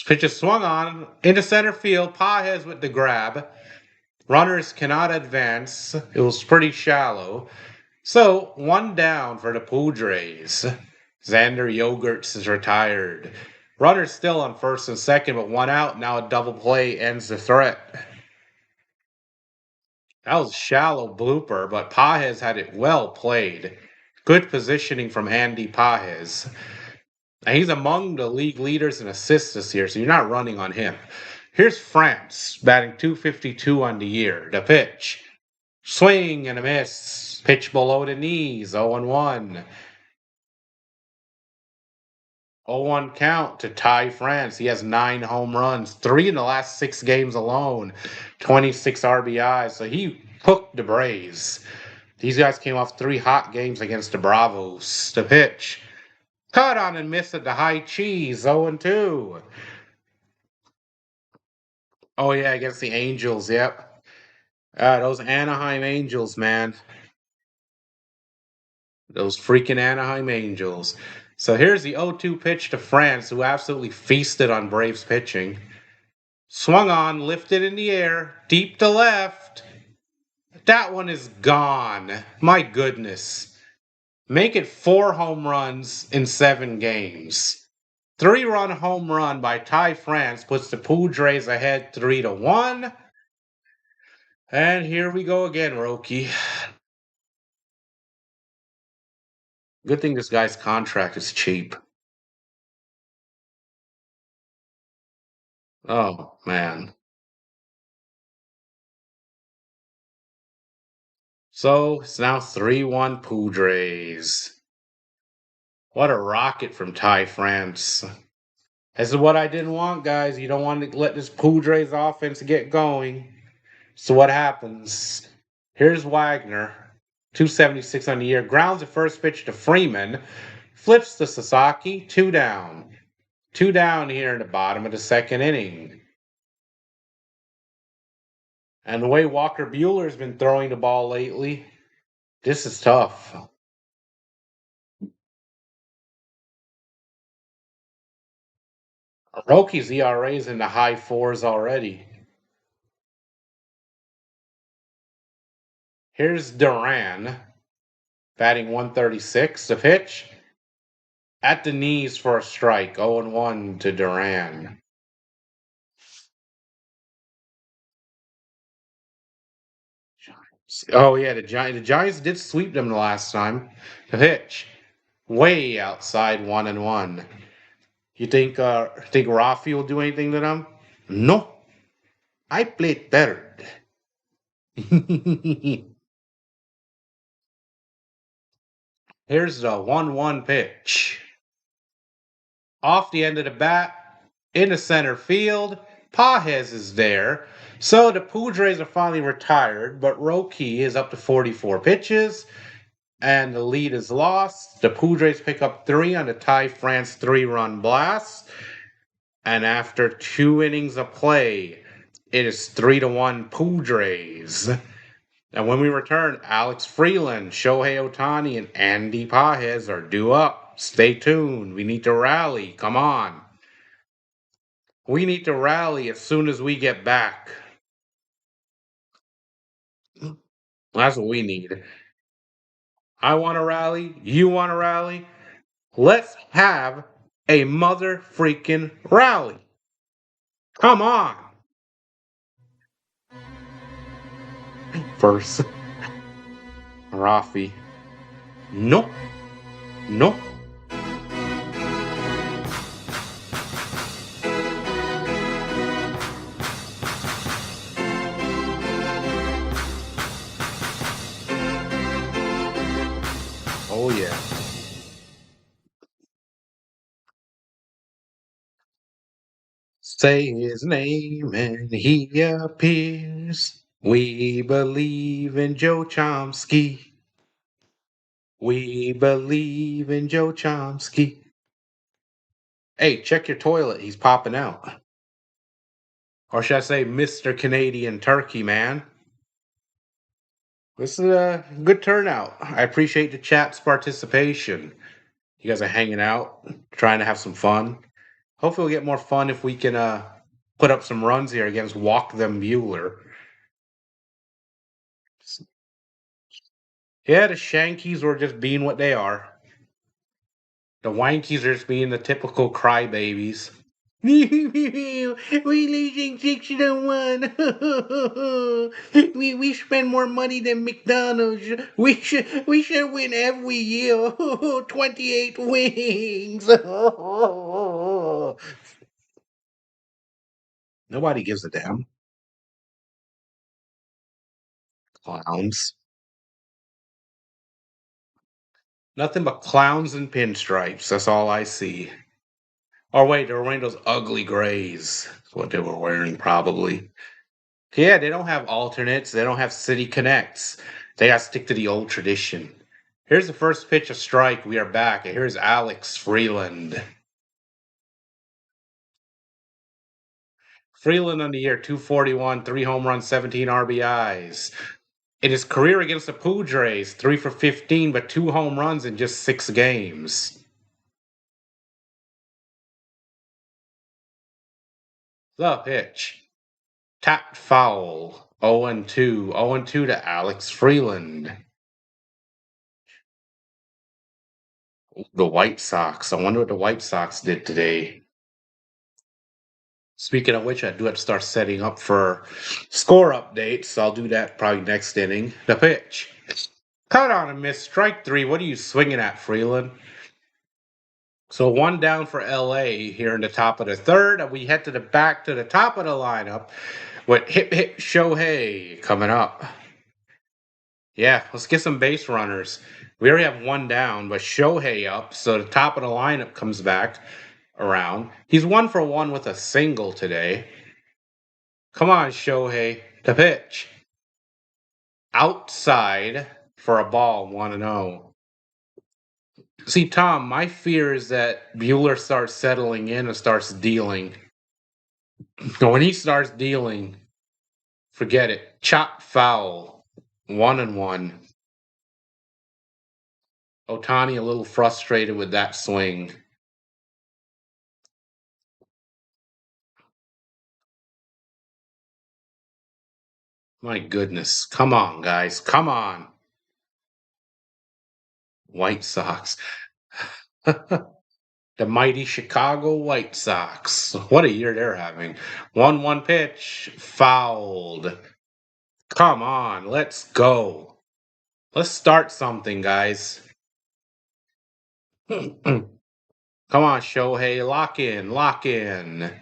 Pitch is swung on into center field. Pajes with the grab. Runners cannot advance. It was pretty shallow. So, one down for the Padres. Xander Bogaerts is retired. Runners still on first and second, but one out. Now a double play ends the threat. That was a shallow blooper, but Pajes had it well played. Good positioning from Andy Pajes. And he's among the league leaders in assists this year, so you're not running on him. Here's France, batting 252 on the year. The pitch. Swing and a miss. Pitch below the knees, 0-1. 0-1 count to Ty France. He has 9 home runs, 3 in the last 6 games alone, 26 RBIs. So he hooked the Braves. These guys came off 3 hot games against the Bravos. The pitch. Cut on and miss at the high cheese, 0-2. Oh, yeah, against the Angels, yep. Those Anaheim Angels, man. Those freaking Anaheim Angels. So here's the 0-2 pitch to France, who absolutely feasted on Braves pitching. Swung on, lifted in the air, deep to left. That one is gone. My goodness. Make it 4 home runs in 7 games. 3-run home run by Ty France puts the Padres ahead 3-1. And here we go again, Roki. Good thing this guy's contract is cheap. Oh, man. So it's now 3-1 Padres. What a rocket from Ty France. This is what I didn't want, guys. You don't want to let this Padres offense get going. So what happens? Here's Wagner, 276 on the year. Grounds the first pitch to Freeman. Flips to Sasaki, 2 down. 2 down here in the bottom of the second inning. And the way Walker Buehler's been throwing the ball lately, this is tough. Rocky's ERA is in the high fours already. Here's Duran, batting 136. The pitch at the knees for a strike. 0-1 to Duran. Oh yeah, the Giants did sweep them the last time. The pitch way outside 1-1. You think Rafi will do anything to them? No, I played third. Here's the 1-1 pitch. Off the end of the bat, into center field. Pages is there. So the Padres are finally retired, but Roki is up to 44 pitches, and the lead is lost. The Padres pick up 3 on the Ty France 3-run blast, and after 2 innings of play, it is 3-1 Padres. And when we return, Alex Freeland, Shohei Ohtani, and Andy Pages are due up. Stay tuned. We need to rally. Come on. We need to rally as soon as we get back. That's what we need. I want to rally. You want to rally. Let's have a mother freaking rally. Come on. First, Rafi. No. No. Oh, yeah. Say his name and he appears. We believe in Joe Chomsky. We believe in Joe Chomsky. Hey, check your toilet. He's popping out. Or should I say, Mr. Canadian Turkey, man? This is a good turnout. I appreciate the chat's participation. You guys are hanging out, trying to have some fun. Hopefully, we'll get more fun if we can put up some runs here against Walk Them Bueller. Yeah, the Shankies were just being what they are. The Wankies are just being the typical crybabies. We losing 6-1. We spend more money than McDonald's. We should win every year. 28 wings. Nobody gives a damn. Clowns. Nothing but clowns and pinstripes. That's all I see. Or wait, they were wearing those ugly grays. That's what they were wearing, probably. Yeah, they don't have alternates. They don't have city connects. They got to stick to the old tradition. Here's the first pitch of strike. We are back. And here's Alex Freeland. Freeland on the year, 241, 3 home runs, 17 RBIs. In his career against the Padres, 3 for 15, but 2 home runs in just 6 games. The pitch. Tapped foul. 0-2. 0-2 to Alex Freeland. The White Sox. I wonder what the White Sox did today. Speaking of which, I do have to start setting up for score updates. I'll do that probably next inning. The pitch. Cut on a miss. Strike 3. What are you swinging at, Freeland? So 1 down for LA here in the top of the third. And we head to the top of the lineup with Hip Hip Shohei coming up. Yeah, let's get some base runners. We already have one down, but Shohei up, so the top of the lineup comes back around. He's 1-for-1 with a single today. Come on, Shohei. The pitch. Outside for a ball, 1-0. See, Tom, my fear is that Buehler starts settling in and starts dealing. When he starts dealing, forget it. Chop foul. 1-1. Ohtani a little frustrated with that swing. My goodness. Come on, guys. Come on. White Sox. The mighty Chicago White Sox. What a year they're having. 1-1 pitch. Fouled. Come on. Let's go. Let's start something, guys. Come on, Shohei. Lock in. Lock in.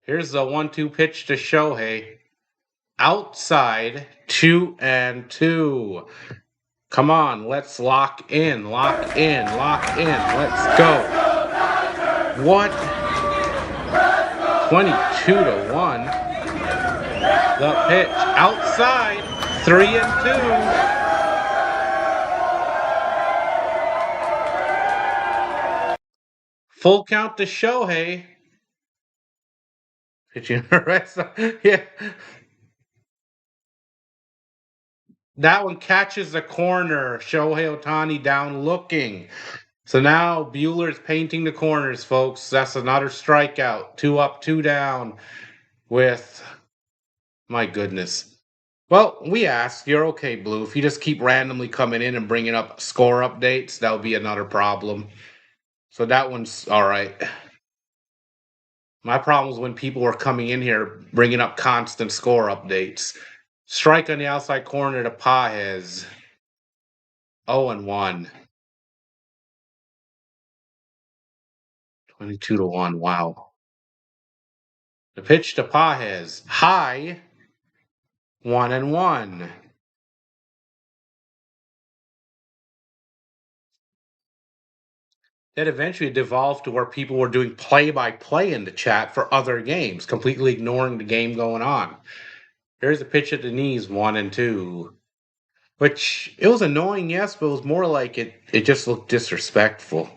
Here's the 1-2 pitch to Shohei. Outside. 2-2. Come on, let's lock in, lock in, lock in. Let's go. What? 22-1. The pitch outside. 3-2. Full count to Shohei. Pitching the rest. Yeah. That one catches the corner. Shohei Ohtani down looking. So now Buehler's painting the corners, folks. That's another strikeout. 2 up, 2 down with, my goodness. Well, we asked. You're okay, Blue. If you just keep randomly coming in and bringing up score updates, that would be another problem. So that one's all right. My problem is when people were coming in here bringing up constant score updates. Strike on the outside corner to Paez. 0-1. 22-1. Wow. The pitch to Paez. High. 1-1. That eventually devolved to where people were doing play-by-play in the chat for other games, completely ignoring the game going on. Here's a pitch at the knees, 1-2. Which, it was annoying, yes, but it was more like it just looked disrespectful.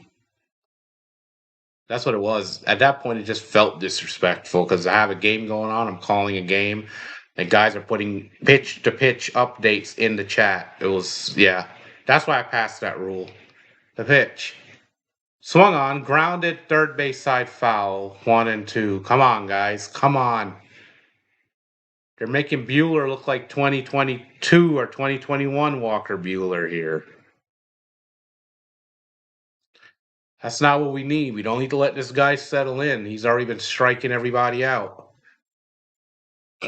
That's what it was. At that point, it just felt disrespectful because I have a game going on. I'm calling a game, and guys are putting pitch-to-pitch updates in the chat. It was, yeah. That's why I passed that rule. The pitch. Swung on, grounded, third base side foul, 1-2. Come on, guys, come on. They're making Buehler look like 2022 or 2021 Walker Buehler here. That's not what we need. We don't need to let this guy settle in. He's already been striking everybody out.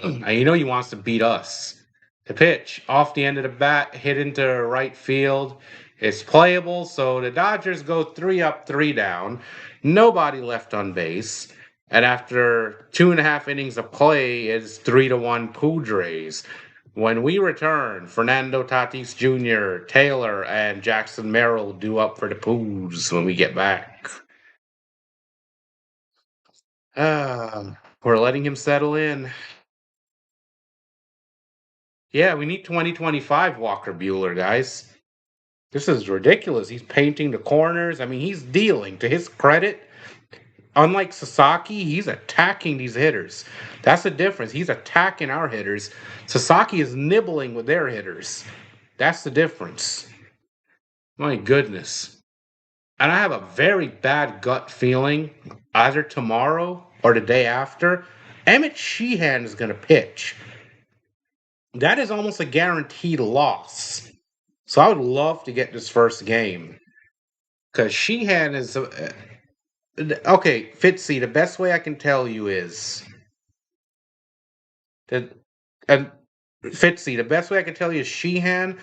And you know he wants to beat us. The pitch, off the end of the bat, hit into right field. It's playable, so the Dodgers go 3 up, 3 down. Nobody left on base. And after 2.5 innings of play, it's 3-1 Padres. When we return, Fernando Tatis Jr., Taylor, and Jackson Merrill do up for the Poos when we get back. We're letting him settle in. Yeah, we need 2025 Walker Buehler, guys. This is ridiculous. He's painting the corners. I mean, he's dealing. To his credit, unlike Sasaki, he's attacking these hitters. That's the difference. He's attacking our hitters. Sasaki is nibbling with their hitters. That's the difference. My goodness. And I have a very bad gut feeling, either tomorrow or the day after, Emmett Sheehan is going to pitch. That is almost a guaranteed loss. So I would love to get this first game. Because Sheehan is... okay, Fitzy, the best way I can tell you is... and Fitzy, the best way I can tell you is Sheehan,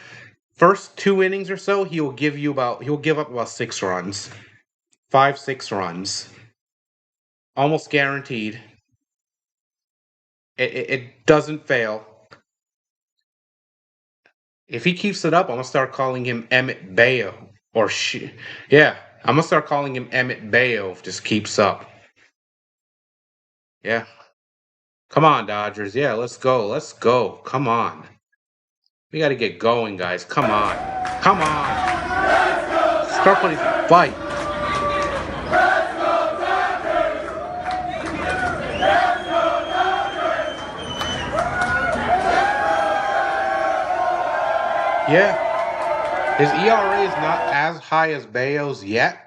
first 2 innings or so, he'll give up about 6 runs. 5-6 runs. Almost guaranteed. It doesn't fail. If he keeps it up, I'm gonna start calling him Emmett Bayo Yeah, I'm gonna start calling him Emmett Bayo if this keeps up. Yeah, come on, Dodgers. Yeah, let's go. Let's go. Come on. We got to get going, guys. Come on. Come on. Start putting some fight. Yeah. His ERA is not as high as Bayo's yet.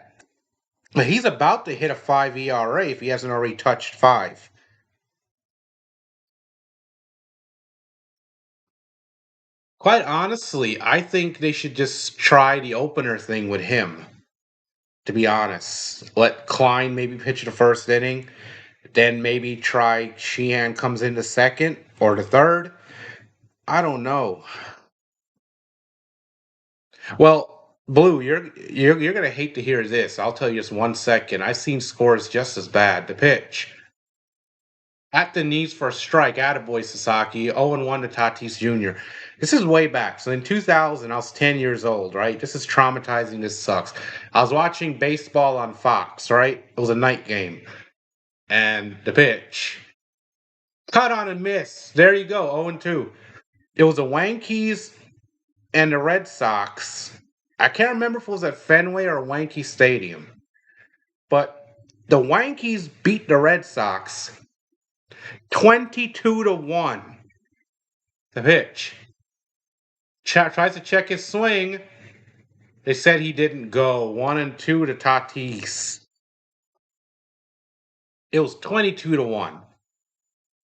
But he's about to hit a 5 ERA if he hasn't already touched 5. Quite honestly, I think they should just try the opener thing with him, to be honest. Let Klein maybe pitch the first inning, then maybe try Sheehan comes in the second or the third. I don't know. Well, Blue, you're gonna hate to hear this. I'll tell you just 1 second. I've seen scores just as bad. The pitch at the knees for a strike. Attaboy Sasaki. 0-1 to Tatis Jr. This is way back. So in 2000, I was 10 years old. Right. This is traumatizing. This sucks. I was watching baseball on Fox. Right. It was a night game, and the pitch cut on and miss. There you go. 0-2. It was the Yankees and the Red Sox. I can't remember if it was at Fenway or Yankee Stadium, but the Yankees beat the Red Sox 22-1. The pitch. Tries to check his swing. They said he didn't go. 1-2 to Tatis. It was 22-1.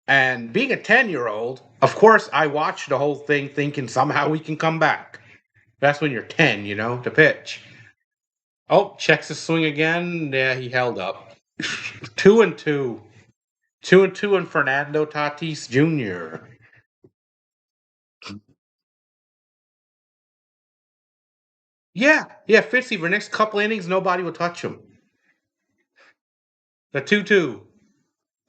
And being a 10-year-old, of course, I watched the whole thing thinking somehow we can come back. That's when you're 10, the pitch. Oh, checks his swing again. Yeah, he held up. 2-2. 2-2 and Fernando Tatis Jr. Yeah, Fitzy, for the next couple innings, nobody will touch him. The 2-2.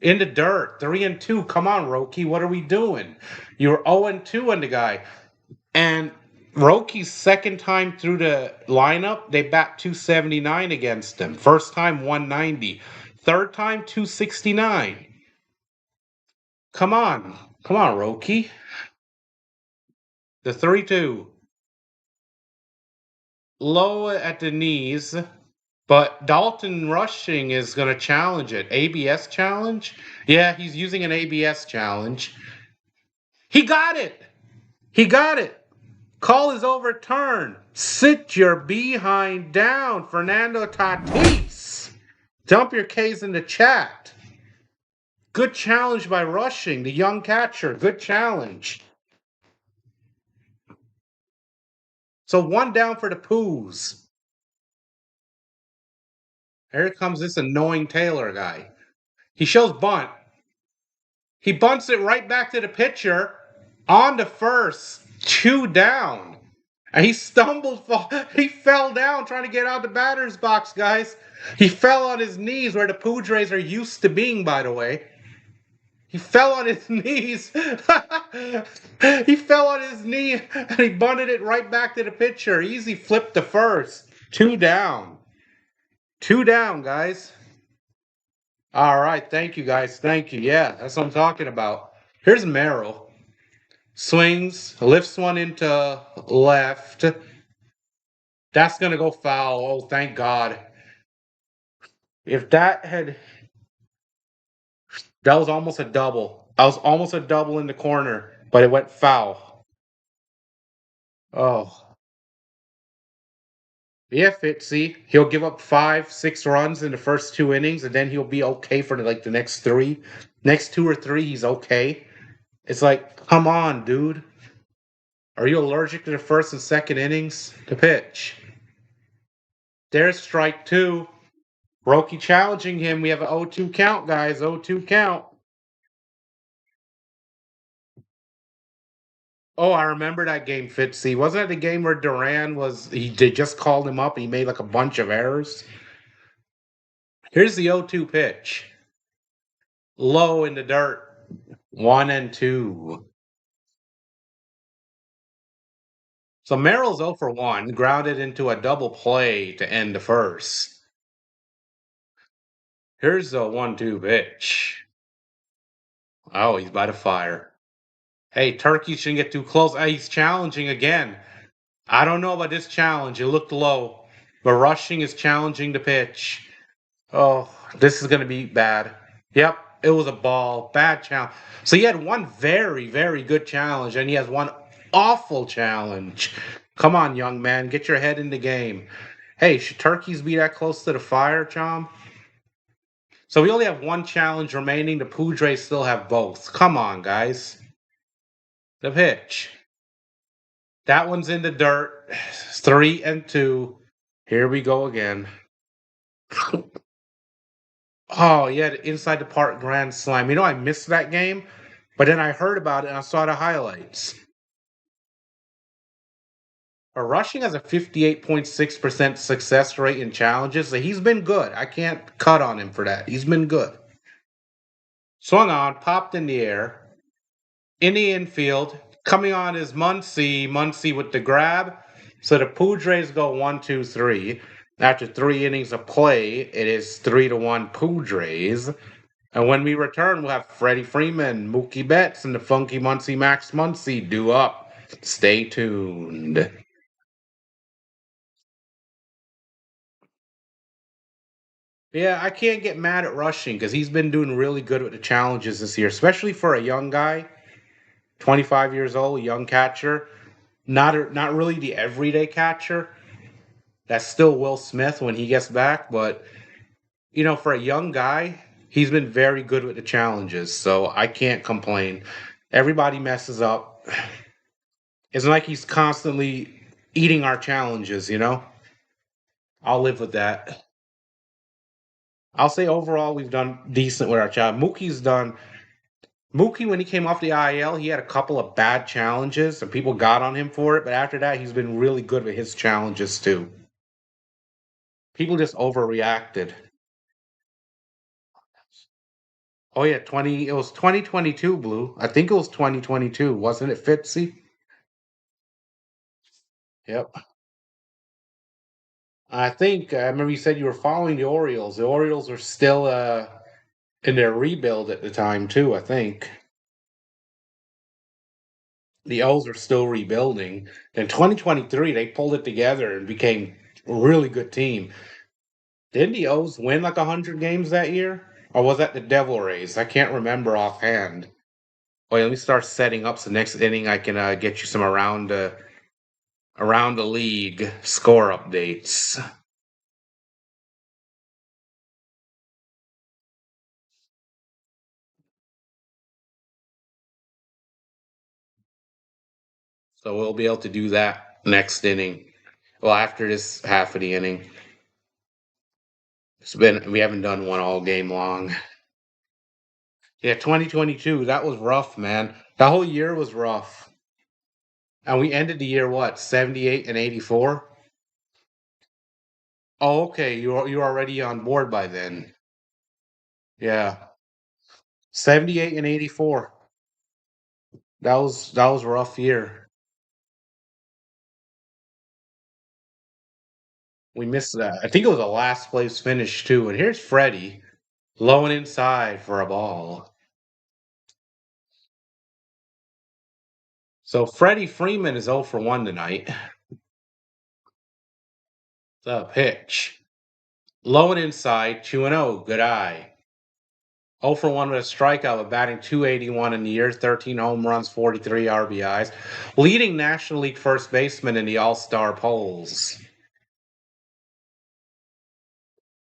In the dirt. 3-2. Come on, Roki. What are we doing? You're 0-2 on the guy. And Roki's second time through the lineup, they bat 279 against him. First time 190. Third time 269. Come on. Come on, Roki. The 3-2. Low at the knees. But Dalton Rushing is going to challenge it. ABS challenge? Yeah, he's using an ABS challenge. He got it! He got it! Call is overturned. Sit your behind down, Fernando Tatis. Dump your K's in the chat. Good challenge by Rushing, the young catcher. Good challenge. So 1 down for the Poos. Here comes this annoying Taylor guy. He shows bunt. He bunts it right back to the pitcher on the first. 2 down. And he stumbled. He fell down trying to get out of the batter's box, guys. He fell on his knees where the Padres are used to being, by the way. He fell on his knees. He fell on his knee and he bunted it right back to the pitcher. Easy flip to first. 2 down. 2 down, guys. All right. Thank you, guys. Thank you. Yeah, that's what I'm talking about. Here's Merrill. Swings, lifts one into left. That's going to go foul. Oh, thank God. If that was almost a double. I was almost a double in the corner, but it went foul. Oh. Yeah, Fitzy. He'll give up 5, 6 runs in the first 2 innings, and then he'll be okay for the next 3. Next 2 or 3, he's okay. It's like, come on, dude. Are you allergic to the first and second innings? The pitch. There's strike 2. Roki challenging him. We have an 0-2 count, guys. 0-2 count. Oh, I remember that game, Fitzy. Wasn't that the game where Duran they just called him up and he made like a bunch of errors? Here's the 0-2 pitch. Low in the dirt. 1-2. So Merrill's 0 for 1, grounded into a double play to end the first. Here's the 1-2 pitch. Oh, he's by the fire. Hey, Turkey shouldn't get too close. He's challenging again. I don't know about this challenge. It looked low. But rushing is challenging the pitch. Oh, this is going to be bad. Yep, it was a ball. Bad challenge. So he had one very, very good challenge, and he has one awful challenge. Come on, young man. Get your head in the game. Hey, should turkeys be that close to the fire, Chom? So we only have one challenge remaining. The Padres still have both. Come on, guys. The pitch. That one's in the dirt. 3-2. Here we go again. Oh, yeah, the inside the park grand slam. You know, I missed that game, but then I heard about it and I saw the highlights. Rushing has a 58.6% success rate in challenges, so he's been good. I can't cut on him for that. He's been good. Swung on, popped in the air, in the infield. Coming on is Muncy. Muncy with the grab. So the Padres go 1-2-3. After 3 innings of play, it is 3-1 Padres. And when we return, we'll have Freddie Freeman, Mookie Betts, and the funky Muncy Max Muncy due up. Stay tuned. Yeah, I can't get mad at rushing because he's been doing really good with the challenges this year, especially for a young guy, 25 years old, young catcher. Not really the everyday catcher. That's still Will Smith when he gets back, but for a young guy, he's been very good with the challenges, so I can't complain. Everybody messes up. It's like he's constantly eating our challenges. I'll live with that. I'll say overall we've done decent with our challenge. Mookie, when he came off the IL, he had a couple of bad challenges and people got on him for it, but after that he's been really good with his challenges too. People just overreacted. Oh yeah, it was 2022, Blue. I think it was 2022, wasn't it, Fitzy? Yep. I remember you said you were following the Orioles. The Orioles were still in their rebuild at the time too, I think. The O's are still rebuilding. In 2023, they pulled it together and became a really good team. Didn't the O's win like 100 games that year? Or was that the Devil Rays? I can't remember offhand. Wait, let me start setting up so next inning I can get you some around the league score updates. So we'll be able to do that next inning. Well, after this half of the inning. We haven't done one all game long. Yeah, 2022, that was rough, man. The whole year was rough. And we ended the year what, 78 and 84? Oh, okay. You're already on board by then. Yeah. 78 and 84. That was a rough year. We missed that. I think it was a last place finish too. And here's Freddie, low and inside for a ball. So Freddie Freeman is 0 for 1 tonight. The pitch. Low and inside, 2-0. Good eye. 0 for 1 with a strikeout, with batting 281 in the year, 13 home runs, 43 RBIs. Leading National League first baseman in the All-Star polls.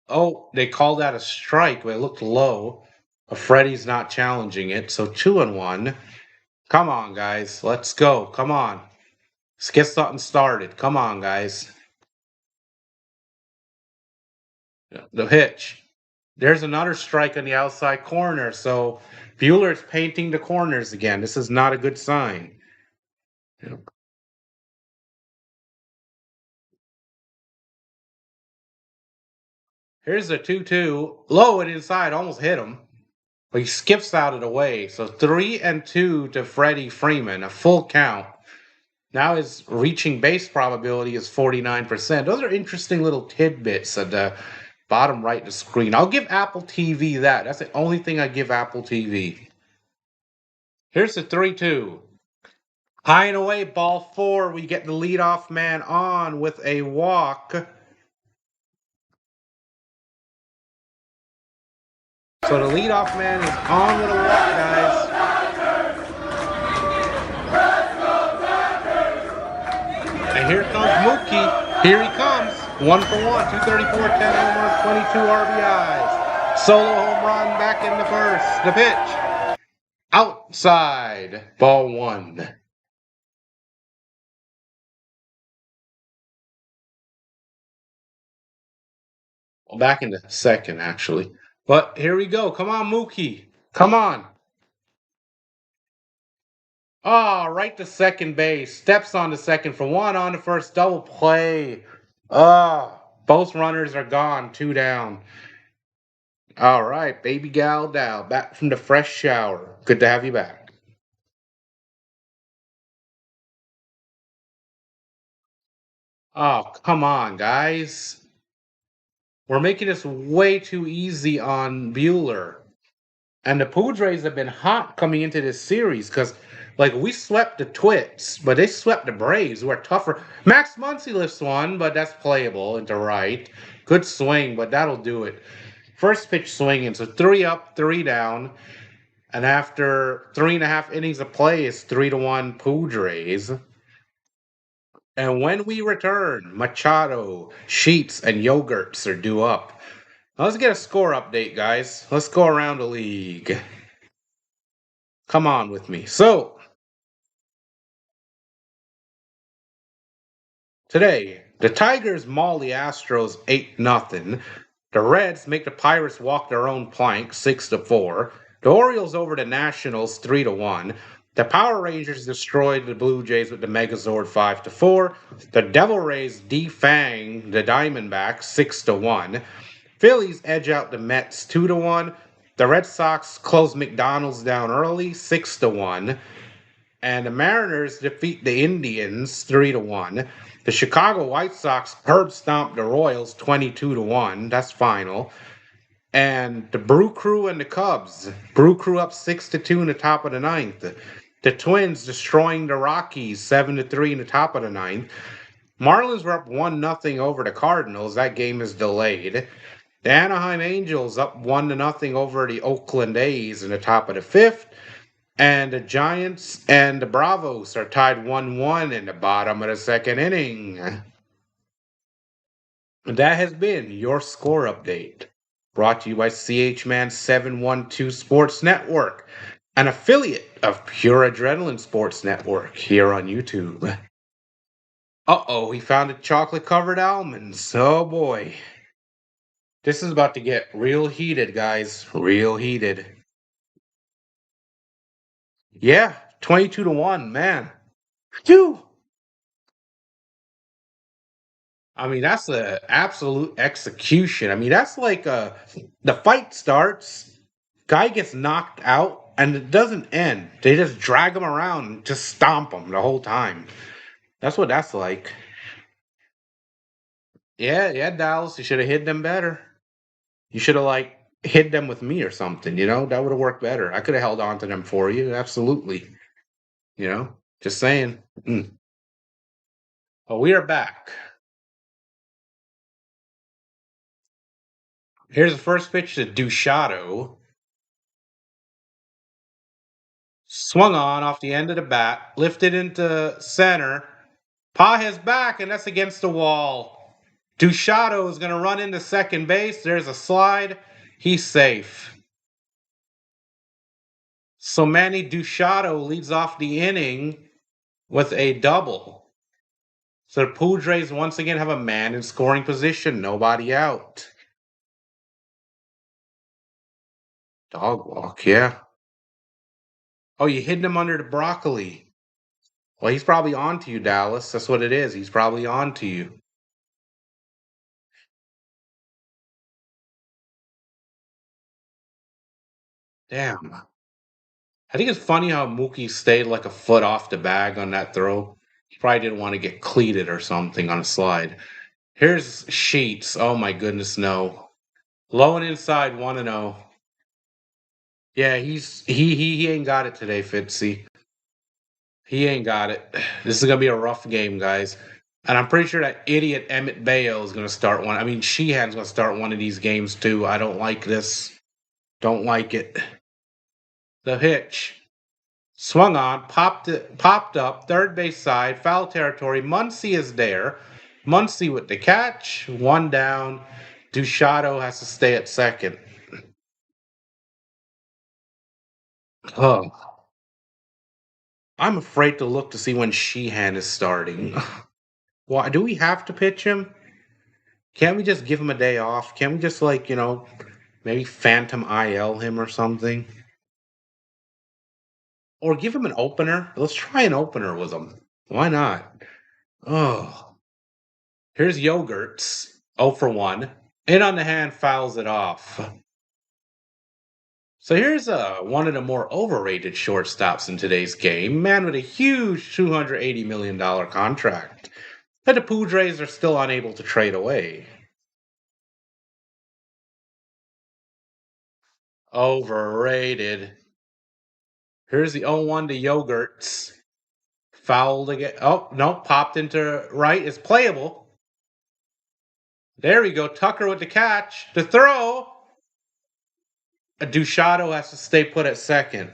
Oh, they called that a strike, but it looked low. But Freddie's not challenging it, so 2-1. Come on, guys. Let's go. Come on. Let's get something started. Come on, guys. The pitch. There's another strike on the outside corner, so Bueller's painting the corners again. This is not a good sign. Here's a 2-2. Low and inside, almost hit him. He skips out of the way. So 3-2 to Freddie Freeman, a full count. Now his reaching base probability is 49%. Those are interesting little tidbits at the bottom right of the screen. I'll give Apple TV that. That's the only thing I give Apple TV. Here's the 3-2. High and away, ball 4. We get the leadoff man on with a walk. So the leadoff man is on with a walk, guys. And here comes Mookie. Here he comes. 1 for 1. 234, 10 homers, 22 RBIs. Solo home run back in the first. The pitch. Outside. Ball 1. Well, back in the second, actually. But here we go. Come on, Mookie. Come on. Ah, right to second base. Steps on the second for 1 on the first double play. Ah, both runners are gone. 2 down. All right, baby gal Dow, back from the fresh shower. Good to have you back. Oh, come on, guys. We're making this way too easy on Bueller. And the Padres have been hot coming into this series because, like, we swept the Twits, but they swept the Braves, who are tougher. Max Muncy lifts one, but that's playable into right. Good swing, but that'll do it. First pitch swinging, so 3 up, 3 down. And after 3.5 innings of play, it's 3-1 Padres. And when we return, Machado, Sheets, and Yogurts are due up. Now let's get a score update, guys. Let's go around the league. Come on with me. So, today, the Tigers maul the Astros 8-0. The Reds make the Pirates walk their own plank 6-4. The Orioles over the Nationals 3-1. The Power Rangers destroyed the Blue Jays with the Megazord 5-4. The Devil Rays defang the Diamondbacks 6-1. Phillies edge out the Mets 2-1. The Red Sox close McDonald's down early 6-1. And the Mariners defeat the Indians 3-1. The Chicago White Sox curb stomp the Royals 22-1. That's final. And the Brew Crew and the Cubs. Brew Crew up 6-2 in the top of the ninth. The Twins destroying the Rockies 7-3 in the top of the ninth. Marlins were up 1-0 over the Cardinals. That game is delayed. The Anaheim Angels up 1-0 over the Oakland A's in the top of the fifth. And the Giants and the Bravos are tied 1-1 in the bottom of the second inning. And that has been your score update. Brought to you by CHMan 712 Sports Network, an affiliate of Pure Adrenaline Sports Network here on YouTube. Uh-oh, he found a chocolate-covered almonds. Oh, boy. This is about to get real heated, guys. Real heated. Yeah, 22-1, man. Phew! I mean, that's the absolute execution. I mean, that's like the fight starts, guy gets knocked out, and it doesn't end. They just drag him around and just stomp him the whole time. That's what that's like. Yeah, yeah, Dallas, you should have hid them better. You should have like hid them with me or something, you know? That would have worked better. I could have held on to them for you, absolutely. You know? Just saying. Oh, we are back. Here's the first pitch to Duchado. Swung on off the end of the bat, lifted into center. Pages back, and that's against the wall. Duchado is going to run into second base. There's a slide. He's safe. So Manny Machado leads off the inning with a double. So the Padres once again have a man in scoring position. Nobody out. Dog walk, yeah. Oh, you hid him under the broccoli. Well, he's probably on to you, Dallas. That's what it is. He's probably on to you. Damn. I think it's funny how Mookie stayed like a foot off the bag on that throw. He probably didn't want to get cleated or something on a slide. Here's Sheets. Oh my goodness, no. Low and inside, 1-0. Yeah, he ain't got it today, Fitzy. He ain't got it. This is gonna be a rough game, guys. And I'm pretty sure that idiot Emmett Bayo is gonna start one. I mean, Sheehan's gonna start one of these games too. I don't like this. Don't like it. The pitch. Swung on, popped up, third base side, foul territory. Muncy is there. Muncy with the catch, one down. Duchado has to stay at second. Oh, I'm afraid to look to see when Sheehan is starting. Why do we have to pitch him? Can't we just give him a day off? Can't we just maybe phantom IL him or something? Or give him an opener? Let's try an opener with him. Why not? Oh. Here's Yogurts. 0 for 1. In on the hand, fouls it off. So here's one of the more overrated shortstops in today's game. Man with a huge $280 million contract that the Padres are still unable to trade away. Overrated. Here's the 0-1 to Yogurts. Fouled again. Oh, no, popped into right. It's playable. There we go. Tucker with the catch. The throw. Duchado has to stay put at second.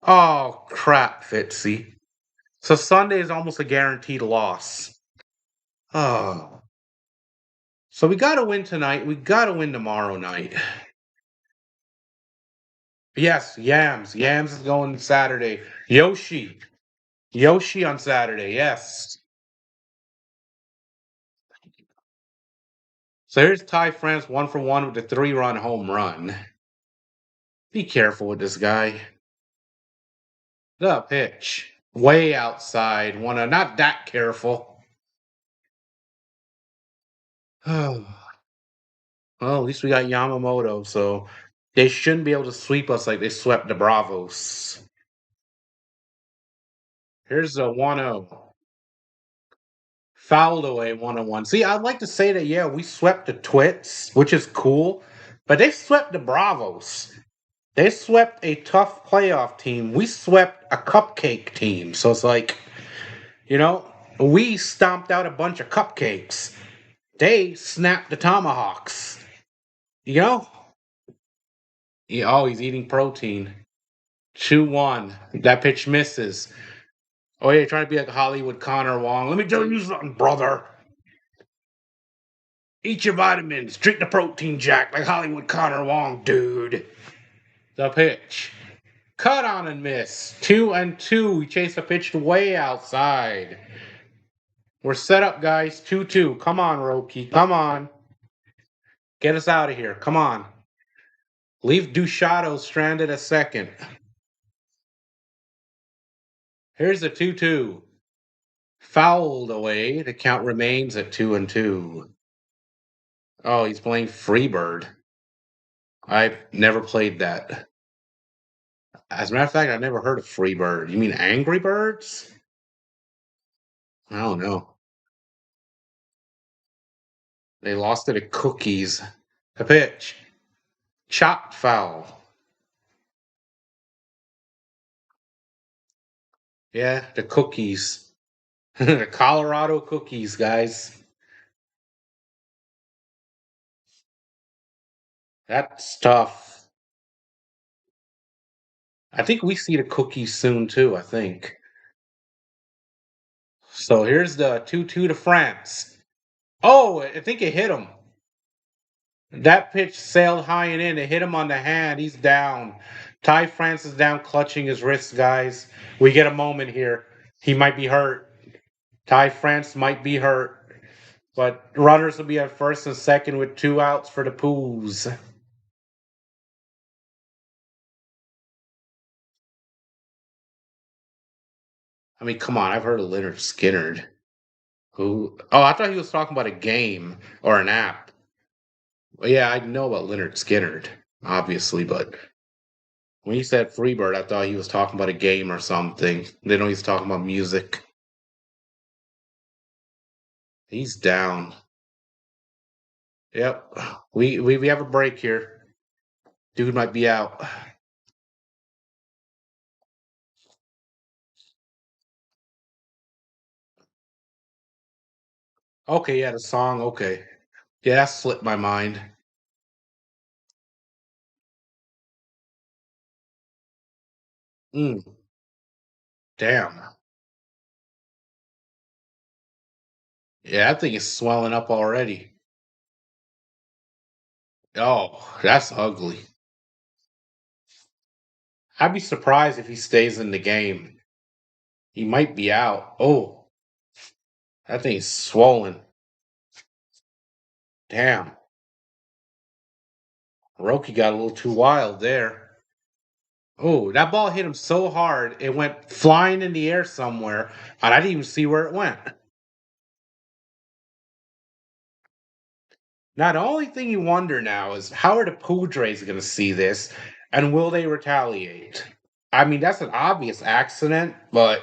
Oh, crap, Fitzy. So Sunday is almost a guaranteed loss. Oh. So we got to win tonight. We got to win tomorrow night. Yes, Yams. Yams is going Saturday. Yoshi. Yoshi on Saturday. Yes. So here's Ty France 1 for 1 with a 3-run home run. Be careful with this guy. The pitch. Way outside. Wanna not that careful. Well, at least we got Yamamoto, so they shouldn't be able to sweep us like they swept the Bravos. Here's a 1-0. Fouled away 1-1. See, I'd like to say that, yeah, we swept the Twits, which is cool, but they swept the Bravos. They swept a tough playoff team. We swept a cupcake team. So it's like, we stomped out a bunch of cupcakes. They snapped the tomahawks. You know? Yeah, oh, he's eating protein. 2-1. That pitch misses. Oh, yeah, trying to be like Hollywood Connor Wong. Let me tell you something, brother. Eat your vitamins. Drink the protein jack like Hollywood Connor Wong, dude. The pitch. Cut on and miss. 2-2. We chase a pitch way outside. We're set up, guys. 2-2. Come on, Roki. Come on. Get us out of here. Come on. Leave Duchado stranded at second. Here's the 2-2. Fouled away. The count remains at 2-2. Oh, he's playing Freebird. I've never played that. As a matter of fact, I've never heard of Freebird. You mean Angry Birds? I don't know. They lost it at Cookies. The pitch. Chopped foul. Yeah, the Cookies. The Colorado Cookies, guys. That's tough. I think we see the Cookies soon, too, I think. So here's the 2-2 to France. Oh, I think it hit him. That pitch sailed high and in. It hit him on the hand. He's down. Ty France is down, clutching his wrists, guys. We get a moment here. He might be hurt. Ty France might be hurt. But runners will be at first and second with 2 outs for the Poos. I mean, come on. I've heard of Leonard Skinner. Who? Oh, I thought he was talking about a game or an app. Well, yeah, I know about Leonard Skinner, obviously, but When he said Freebird, I thought he was talking about a game or something. They know he's talking about music. He's down. Yep. We have a break here. Dude might be out. Okay, yeah, the song. Okay. Yeah, that slipped my mind. Mm, damn. Yeah, that thing is swelling up already. Oh, that's ugly. I'd be surprised if he stays in the game. He might be out. Oh, that thing's swollen. Damn. Roki got a little too wild there. Oh, that ball hit him so hard, it went flying in the air somewhere, and I didn't even see where it went. Now, the only thing you wonder now is how are the Padres going to see this, and will they retaliate? I mean, that's an obvious accident, but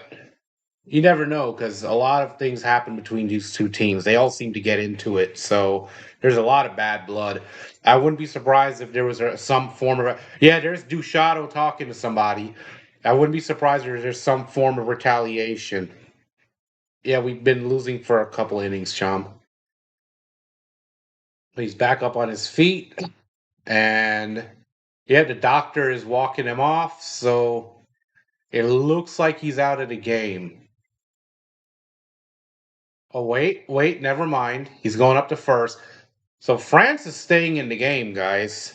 you never know because a lot of things happen between these two teams. They all seem to get into it, so there's a lot of bad blood. I wouldn't be surprised if there was some form of yeah. There's Duchado talking to somebody. I wouldn't be surprised if there's some form of retaliation. Yeah, we've been losing for a couple innings, chum. He's back up on his feet, and yeah, the doctor is walking him off, so it looks like he's out of the game. Oh, wait, never mind. He's going up to first. So France is staying in the game, guys.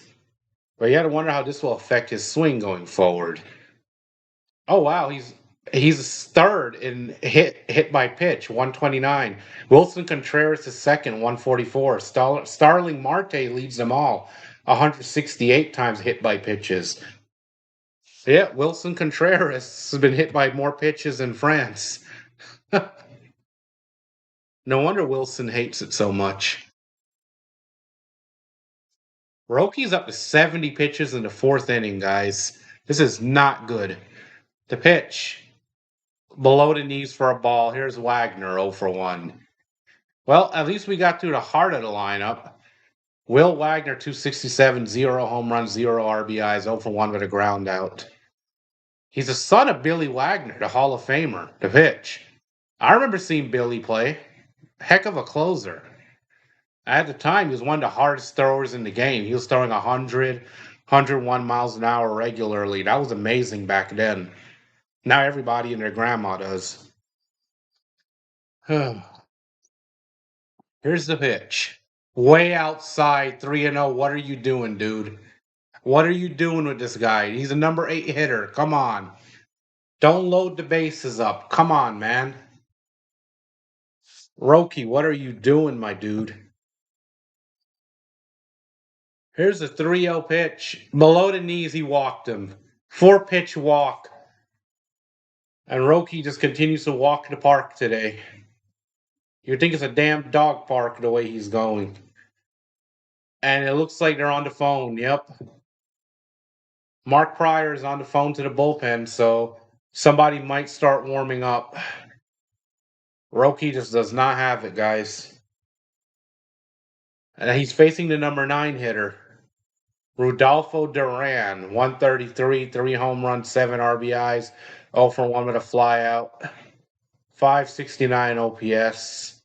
But you got to wonder how this will affect his swing going forward. Oh wow, he's third in hit by pitch, 129. Wilson Contreras is second, 144. Starling Marte leads them all, 168 times hit by pitches. Yeah, Wilson Contreras has been hit by more pitches in France. No wonder Wilson hates it so much. Roki's up to 70 pitches in the fourth inning, guys. This is not good. The pitch. Below the knees for a ball. Here's Wagner, 0 for 1. Well, at least we got through the heart of the lineup. Will Wagner, 267, 0 home runs, 0 RBIs, 0 for 1 with a ground out. He's the son of Billy Wagner, the Hall of Famer, the pitch. I remember seeing Billy play. Heck of a closer. At the time, he was one of the hardest throwers in the game. He was throwing 100, 101 miles an hour regularly. That was amazing back then. Now everybody and their grandma does. Here's the pitch. Way outside, 3-0. What are you doing, dude? What are you doing with this guy? He's a number 8 hitter. Come on. Don't load the bases up. Come on, man. Roki, what are you doing, my dude? Here's a 3-0 pitch. Below the knees, he walked him. 4-pitch walk. And Roki just continues to walk the park today. You'd think it's a damn dog park the way he's going. And it looks like they're on the phone. Yep. Mark Pryor is on the phone to the bullpen, so somebody might start warming up. Roki just does not have it, guys. And he's facing the number 9 hitter, Rudolfo Duran, 133, 3 home runs, 7 RBIs, 0 for 1 with a flyout, 569 OPS.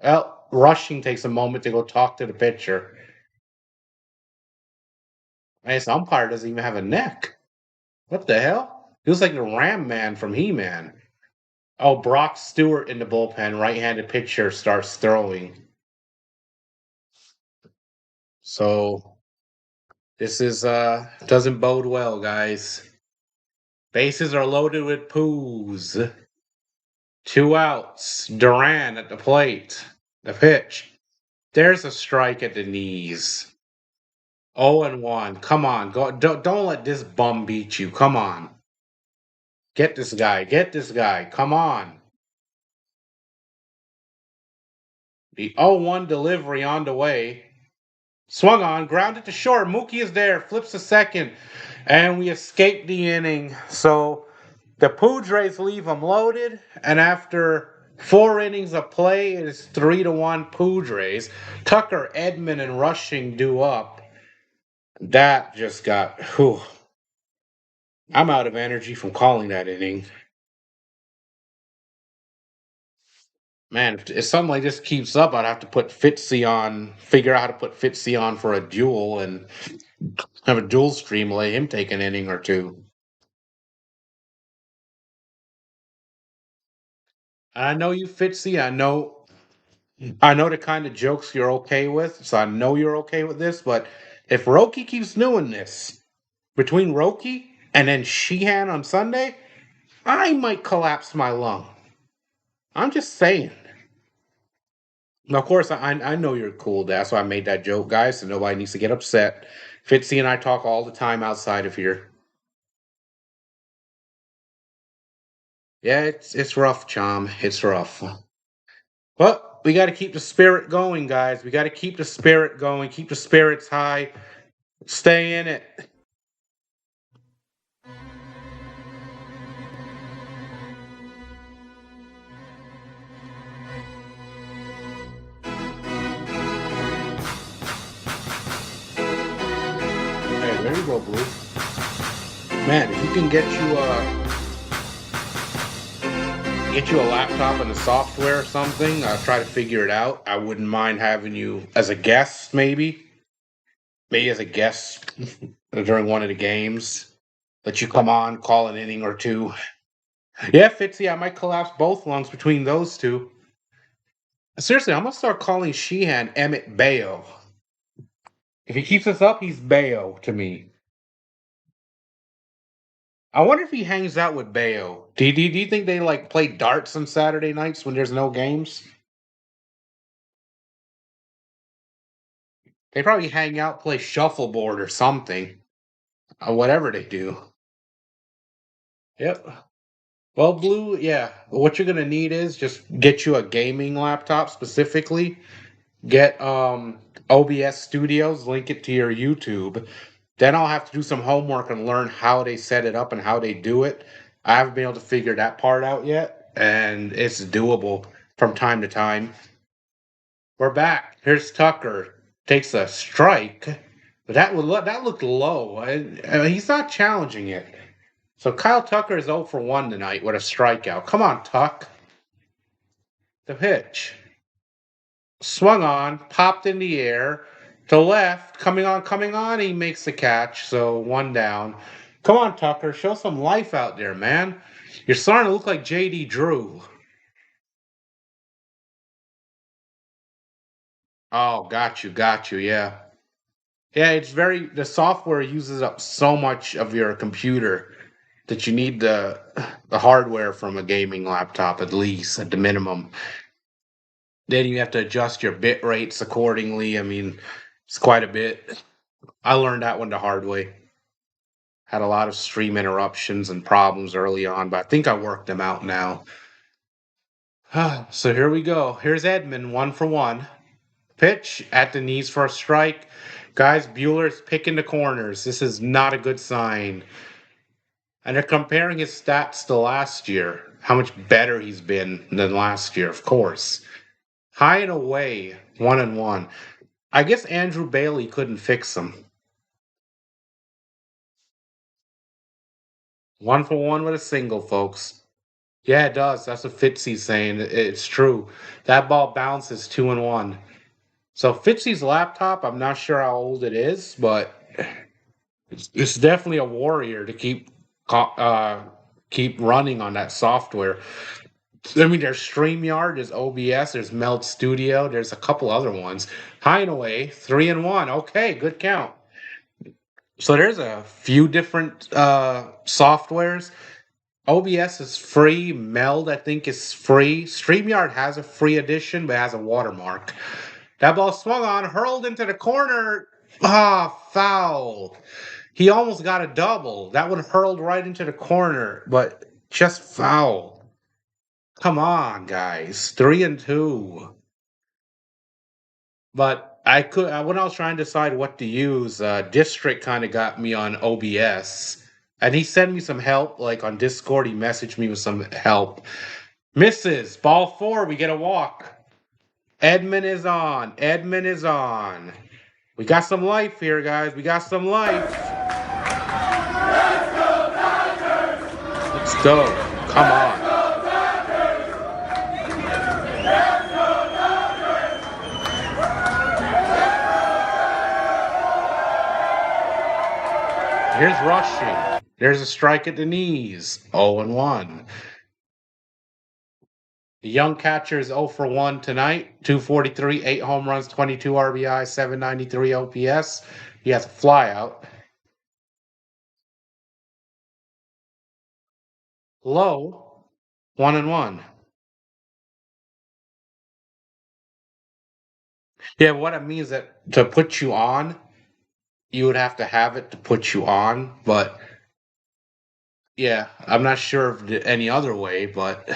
Well, Rushing takes a moment to go talk to the pitcher. And his umpire doesn't even have a neck. What the hell? He looks like the Ram Man from He-Man. Oh, Brock Stewart in the bullpen, right-handed pitcher, starts throwing. So this is doesn't bode well, guys. Bases are loaded with poos. 2 outs. Duran at the plate. The pitch. There's a strike at the knees. 0 and 1. Come on, go. Don't let this bum beat you. Come on. Get this guy. Get this guy. Come on. The 0-1 delivery on the way. Swung on, grounded to short. Mookie is there, flips to second, and we escape the inning. So the Padres leave them loaded, and after 4 innings of play, it is 3-1 Padres. Tucker, Edman, and Rushing due up. That just got. Whew, I'm out of energy from calling that inning. Man, if something like this keeps up, I'd have to put Fitzy on, figure out how to put Fitzy on for a duel and have a dual stream, let him take an inning or two. I know you, Fitzy. I know the kind of jokes you're okay with, so I know you're okay with this. But if Roki keeps doing this between Roki and then Sheehan on Sunday, I might collapse my lung. I'm just saying. Of course, I know you're cool. That's why I made that joke, guys. So nobody needs to get upset. Fitzy and I talk all the time outside of here. Yeah, it's rough, Chom. It's rough. But we got to keep the spirit going, guys. We got to keep the spirit going. Keep the spirits high. Stay in it. Hey, there you go, Blue. Man, if you can get you a laptop and a software or something, try to figure it out. I wouldn't mind having you as a guest, maybe as a guest during one of the games. Let you come on, call an inning or two. Yeah, Fitzy, I might collapse both lungs between those two. Seriously, I'm gonna start calling Sheehan Emmett Bayo. If he keeps this up, he's Bayo to me. I wonder if he hangs out with Bayo. Do you think they like play darts on Saturday nights when there's no games? They probably hang out, play shuffleboard or something. Whatever they do. Yep. Well, Blue, yeah. What you're gonna need is just get you a gaming laptop specifically. Get OBS Studios, link it to your YouTube. Then I'll have to do some homework and learn how they set it up and how they do it. I haven't been able to figure that part out yet, and it's doable from time to time. We're back. Here's Tucker. Takes a strike. But that looked low. He's not challenging it. So Kyle Tucker is 0 for 1 tonight with a strikeout. Come on, Tuck. The pitch. Swung on, popped in the air. To left, coming on. He makes the catch. So 1 down. Come on, Tucker. Show some life out there, man. You're starting to look like J.D. Drew. Oh, got you. Yeah. Yeah, the software uses up so much of your computer that you need the hardware from a gaming laptop at least at the minimum. Then you have to adjust your bit rates accordingly. I mean, it's quite a bit. I learned that one the hard way. Had a lot of stream interruptions and problems early on, but I think I worked them out now. So here we go. Here's Edman, 1 for 1. Pitch at the knees for a strike. Guys, Bueller's picking the corners. This is not a good sign. And they're comparing his stats to last year. How much better he's been than last year, of course. High and away, 1-1. I guess Andrew Bailey couldn't fix him. 1 for 1 with a single, folks. Yeah, it does. That's what Fitzy's saying. It's true. That ball bounces 2-1. So Fitzy's laptop, I'm not sure how old it is, but it's definitely a warrior to keep running on that software. I mean, there's StreamYard, there's OBS, there's Meld Studio, there's a couple other ones. High and away, 3-1. Okay, good count. So there's a few different softwares. OBS is free. Meld, I think, is free. StreamYard has a free edition, but it has a watermark. That ball swung on, hurled into the corner. Foul. He almost got a double. That one hurled right into the corner, but just foul. Come on, guys. 3-2. But when I was trying to decide what to use, District kind of got me on OBS, and he sent me some help. Like on Discord, he messaged me with some help. Misses ball 4. We get a walk. Edman is on. Edman is on. We got some life here, guys. We got some life. Let's go. Come on. Here's rushing. There's a strike at the knees. 0-1. The young catcher is 0 for 1 tonight. 243, 8 home runs, 22 RBI, 793 OPS. He has a flyout. Low, 1-1. Yeah, what it means that to put you on, you would have to have it to put you on. But yeah, I'm not sure of any other way, but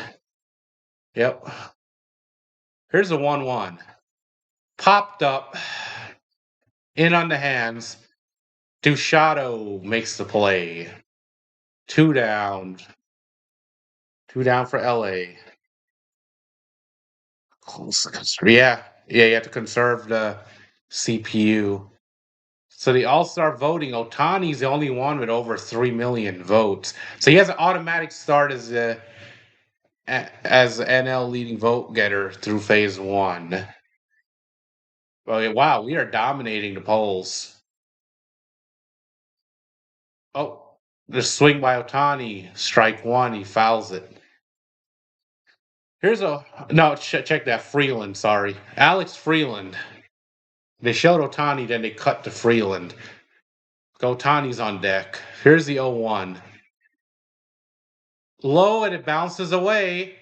yep. Here's a 1-1. Popped up, in on the hands. Duchado makes the play. 2 down. 2 down for LA. Yeah, you have to conserve the CPU. So the All-Star voting, Otani's the only one with over 3 million votes. So he has an automatic start as NL leading vote getter through phase 1. Well, wow, we are dominating the polls. Oh, the swing by Ohtani, strike 1, he fouls it. Here's a no. Check that Freeland. Sorry, Alex Freeland. They showed Ohtani, then they cut to Freeland. Ohtani's on deck. Here's the 0-1. Low, and it bounces away.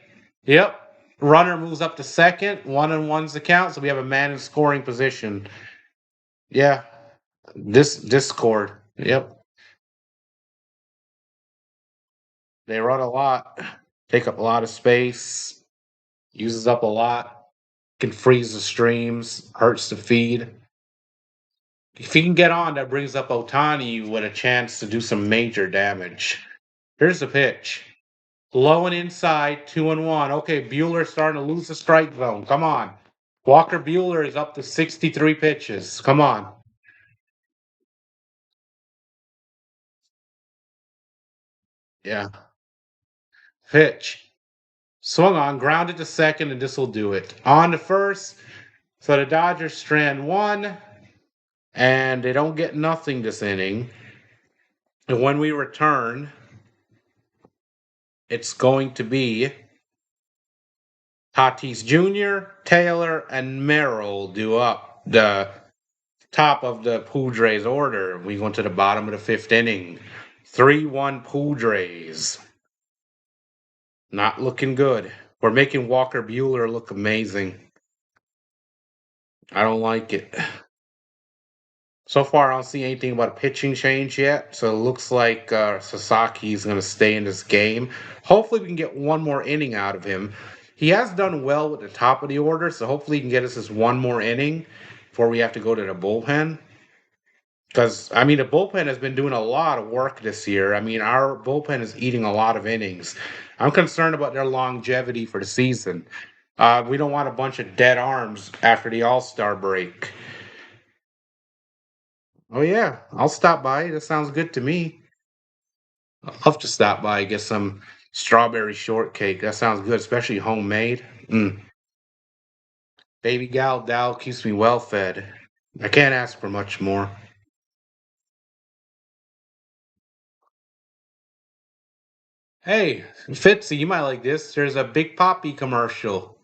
Yep. Runner moves up to second. 1-1's the count, so we have a man in scoring position. Yeah. This scored. Yep. They run a lot, take up a lot of space, uses up a lot, can freeze the streams, hurts the feed. If he can get on, that brings up Ohtani with a chance to do some major damage. Here's the pitch. Low and inside, 2-1. Okay, Buehler's starting to lose the strike zone. Come on. Walker Buehler is up to 63 pitches. Come on. Yeah. Pitch. Swung on, grounded to second, and this will do it. On to first. So the Dodgers strand 1, and they don't get nothing this inning. And when we return, it's going to be Tatis Jr., Taylor, and Merrill do up the top of the Padres order. We go to the bottom of the 5th inning. 3-1 Padres. Not looking good. We're making Walker Buehler look amazing. I don't like it. So far, I don't see anything about a pitching change yet. So it looks like Sasaki is going to stay in this game. Hopefully, we can get one more inning out of him. He has done well with the top of the order, so hopefully he can get us this one more inning before we have to go to the bullpen. Because, I mean, the bullpen has been doing a lot of work this year. I mean, our bullpen is eating a lot of innings. I'm concerned about their longevity for the season. We don't want a bunch of dead arms after the All-Star break. Oh, yeah, I'll stop by. That sounds good to me. I'll have to stop by and get some strawberry shortcake. That sounds good, especially homemade. Baby gal Dow keeps me well fed. I can't ask for much more. Hey, Fitzy, you might like this. There's a Big Poppy commercial.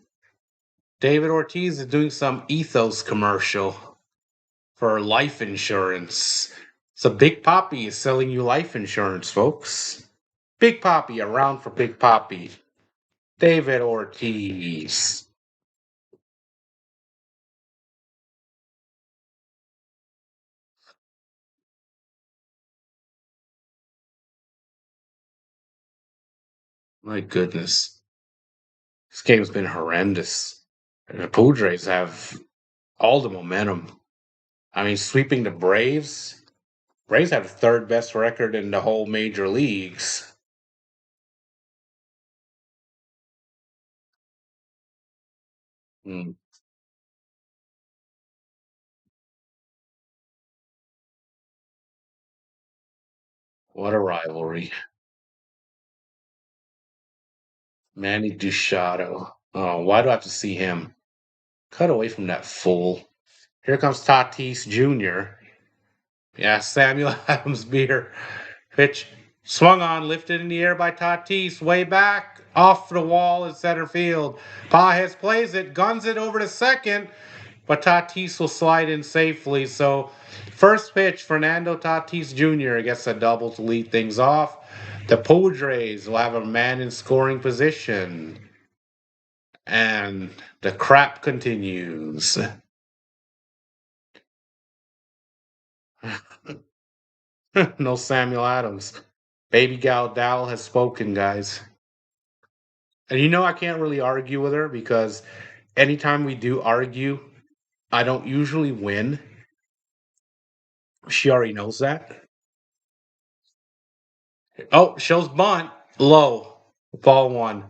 David Ortiz is doing some Ethos commercial for life insurance. So Big Poppy is selling you life insurance, folks. Big Poppy, around for Big Poppy. David Ortiz. My goodness. This game's been horrendous. The Padres have All the momentum. I mean, sweeping the Braves. Braves have the third best record in the whole major leagues. Hmm, what a rivalry. Manny Machado. Oh, why do I have to see him? Cut away from that fool. Here comes Tatis Jr. Yeah, Samuel Adams beer. Pitch swung on, lifted in the air by Tatis, way back, off the wall in center field. Pages plays it, guns it over to second, but Tatis will slide in safely. So, first pitch, Fernando Tatis Jr. gets a double to lead things off. The Padres will have a man in scoring position. And the crap continues. No Samuel Adams. Baby Gal Dow has spoken, guys. And I can't really argue with her because anytime we do argue, I don't usually win. She already knows that. Oh, shows bunt. Low. Ball one.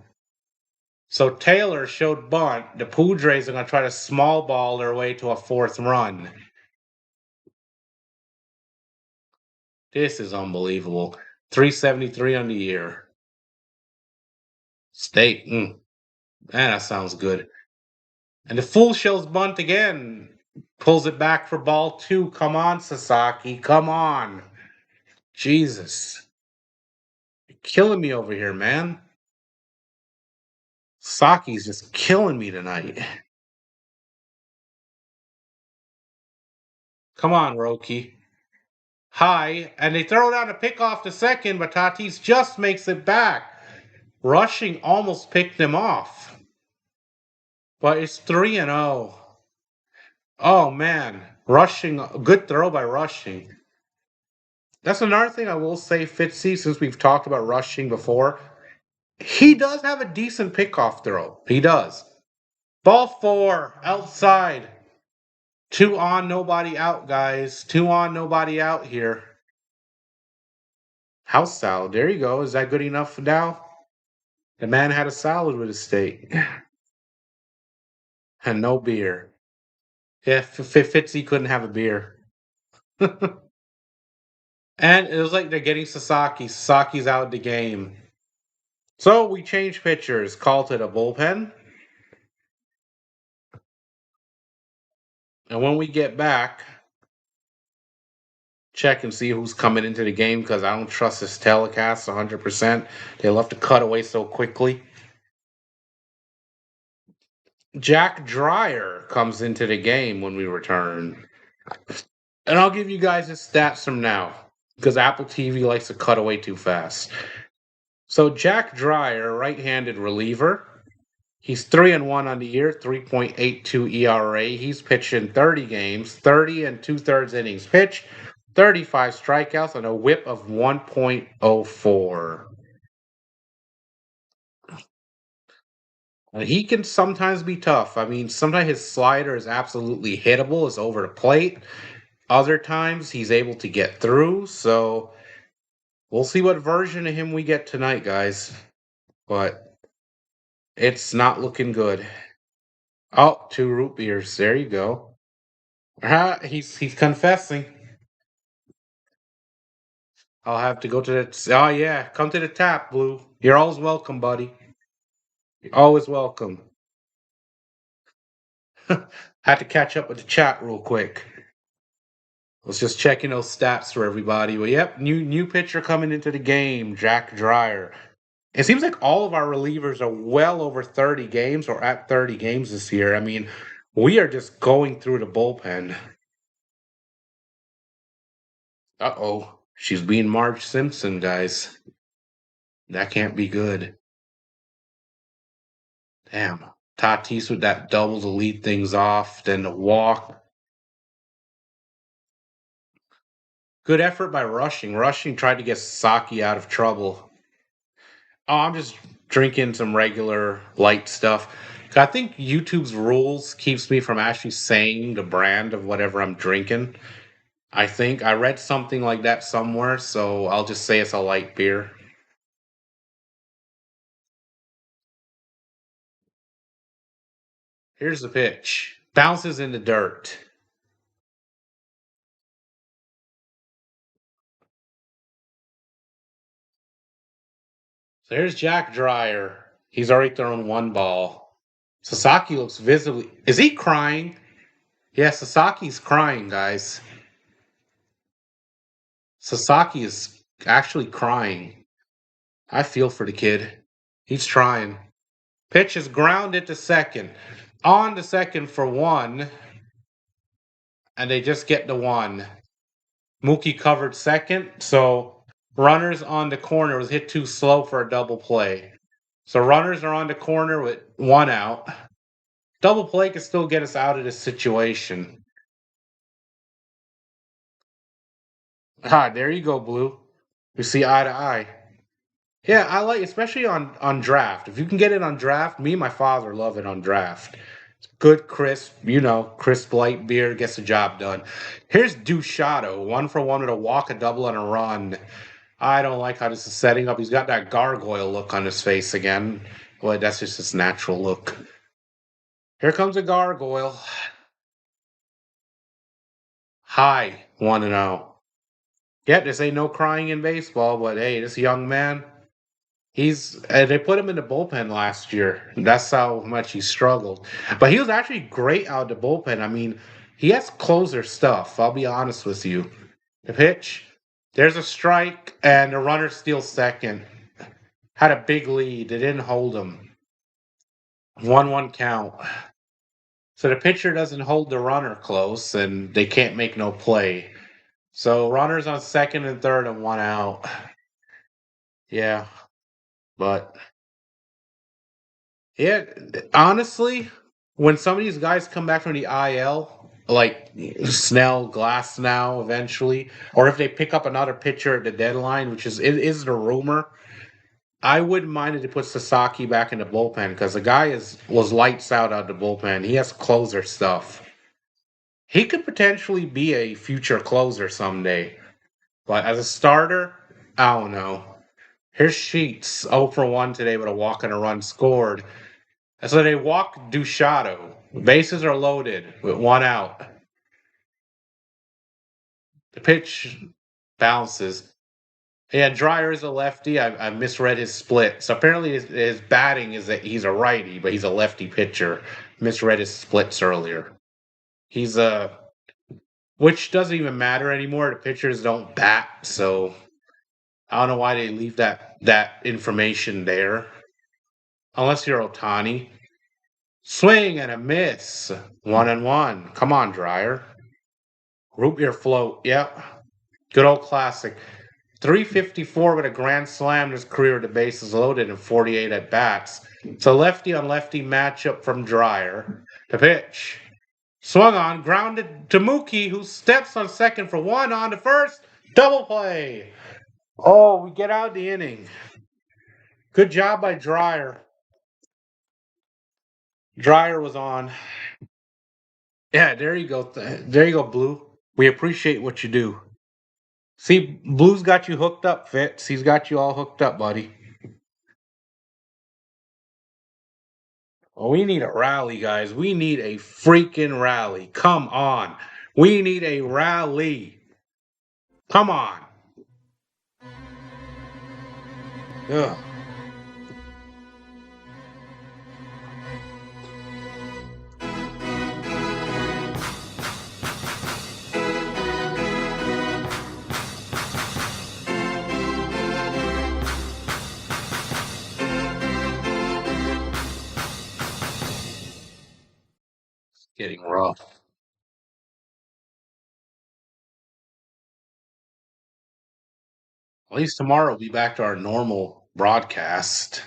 So Taylor showed bunt. The Padres are going to try to small ball their way to a fourth run. This is unbelievable. 373 on the year. State. Man, that sounds good. And the fool shows bunt again. Pulls it back for ball two. Come on, Sasaki. Come on. Jesus. You're killing me over here, man. Saki's just killing me tonight. Come on, Roki. High, and they throw down a pick off the second, but Tatis just makes it back. Rushing almost picked him off. But it's 3-0. Oh, man. Rushing, good throw by Rushing. That's another thing I will say, Fitzy, since we've talked about Rushing before. He does have a decent pickoff throw. He does. Ball four, outside. Two on, nobody out, guys. Two on, nobody out here. House salad. There you go. Is that good enough now? The man had a salad with his steak. And no beer. Yeah, Fitzy couldn't have a beer. And it was like they're getting Sasaki. Sasaki's out of the game. So we changed pitchers. Called to the bullpen. And when we get back, check and see who's coming into the game because I don't trust this telecast 100%. They love to cut away so quickly. Jack Dreyer comes into the game when we return. And I'll give you guys his stats from now because Apple TV likes to cut away too fast. So Jack Dreyer, right-handed reliever. He's 3-1 on the year, 3.82 ERA. He's pitched in 30 games, 30 and two-thirds innings pitched, 35 strikeouts, and a whip of 1.04. He can sometimes be tough. I mean, sometimes his slider is absolutely hittable, it's over the plate. Other times he's able to get through. So we'll see what version of him we get tonight, guys. But it's not looking good. Oh, two root beers. There you go. He's confessing. I'll have to go to the. Oh yeah, come to the tap, Blue. You're always welcome, buddy. You're always welcome. Had to catch up with the chat real quick. I was just checking those stats for everybody. Well, yep, new pitcher coming into the game, Jack Dreyer. It seems like all of our relievers are well over 30 games or at 30 games this year. I mean, we are just going through the bullpen. Uh-oh. She's being Marge Simpson, guys. That can't be good. Damn. Tatis with that double to lead things off, then the walk. Good effort by Rushing. Rushing tried to get Saki out of trouble. Oh, I'm just drinking some regular light stuff. I think YouTube's rules keeps me from actually saying the brand of whatever I'm drinking. I think I read something like that somewhere, so I'll just say it's a light beer. Here's the pitch. Bounces in the dirt. So here's Jack Dreyer. He's already thrown one ball. Sasaki looks visibly. Is he crying? Yeah, Sasaki's crying, guys. Sasaki is actually crying. I feel for the kid. He's trying. Pitch is grounded to second. On to second for one, and they just get the one. Mookie covered second, so runners on the corner was hit too slow for a double play. So runners are on the corner with one out. Double play can still get us out of this situation. Ah, there you go, Blue. We see eye to eye. Yeah, I like, especially on draft. If you can get it on draft, me and my father love it on draft. It's good, crisp, crisp light beer gets the job done. Here's Duchado, 1 for 1 with a walk, a double, and a run. I don't like how this is setting up. He's got that gargoyle look on his face again. Well, that's just his natural look. Here comes a gargoyle. High, 1-0. Yeah, this ain't no crying in baseball, but hey, this young man, they put him in the bullpen last year. That's how much he struggled. But he was actually great out of the bullpen. I mean, he has closer stuff. I'll be honest with you. The pitch, there's a strike, and the runner steals second. Had a big lead. They didn't hold him. 1-1 count. So the pitcher doesn't hold the runner close, and they can't make no play. So runners on second and third and one out. Yeah, but yeah, honestly, when some of these guys come back from the IL, like Snell, Glass now eventually, or if they pick up another pitcher at the deadline, which is the rumor, I wouldn't mind if they put Sasaki back in the bullpen because the guy was lights out of the bullpen. He has closer stuff. He could potentially be a future closer someday, but as a starter, I don't know. Here's Sheets, 0 for 1 today with a walk and a run scored. And so they walk Duchado. Bases are loaded with one out. The pitch bounces. Yeah, Dreyer is a lefty. I misread his split. So apparently his batting is that he's a righty, but he's a lefty pitcher. Misread his splits earlier. He's a which doesn't even matter anymore. The pitchers don't bat, so I don't know why they leave that information there. Unless you're Ohtani. Swing and a miss. 1-1. Come on, Dreyer. Root beer float. Yep. Good old classic. 354 with a grand slam in his career. The bases loaded and 48 at bats. It's a lefty on lefty matchup from Dreyer. The pitch. Swung on, grounded to Mookie, who steps on second for one on to first. Double play. Oh, we get out the inning. Good job by Dreyer. Dreyer was on. Yeah, there you go. There you go, Blue. We appreciate what you do. See, Blue's got you hooked up, Fitz. He's got you all hooked up, buddy. Well, we need a rally, guys. We need a freaking rally. Come on. We need a rally. Come on. Ugh. It's getting rough. At least tomorrow we'll be back to our normal broadcast.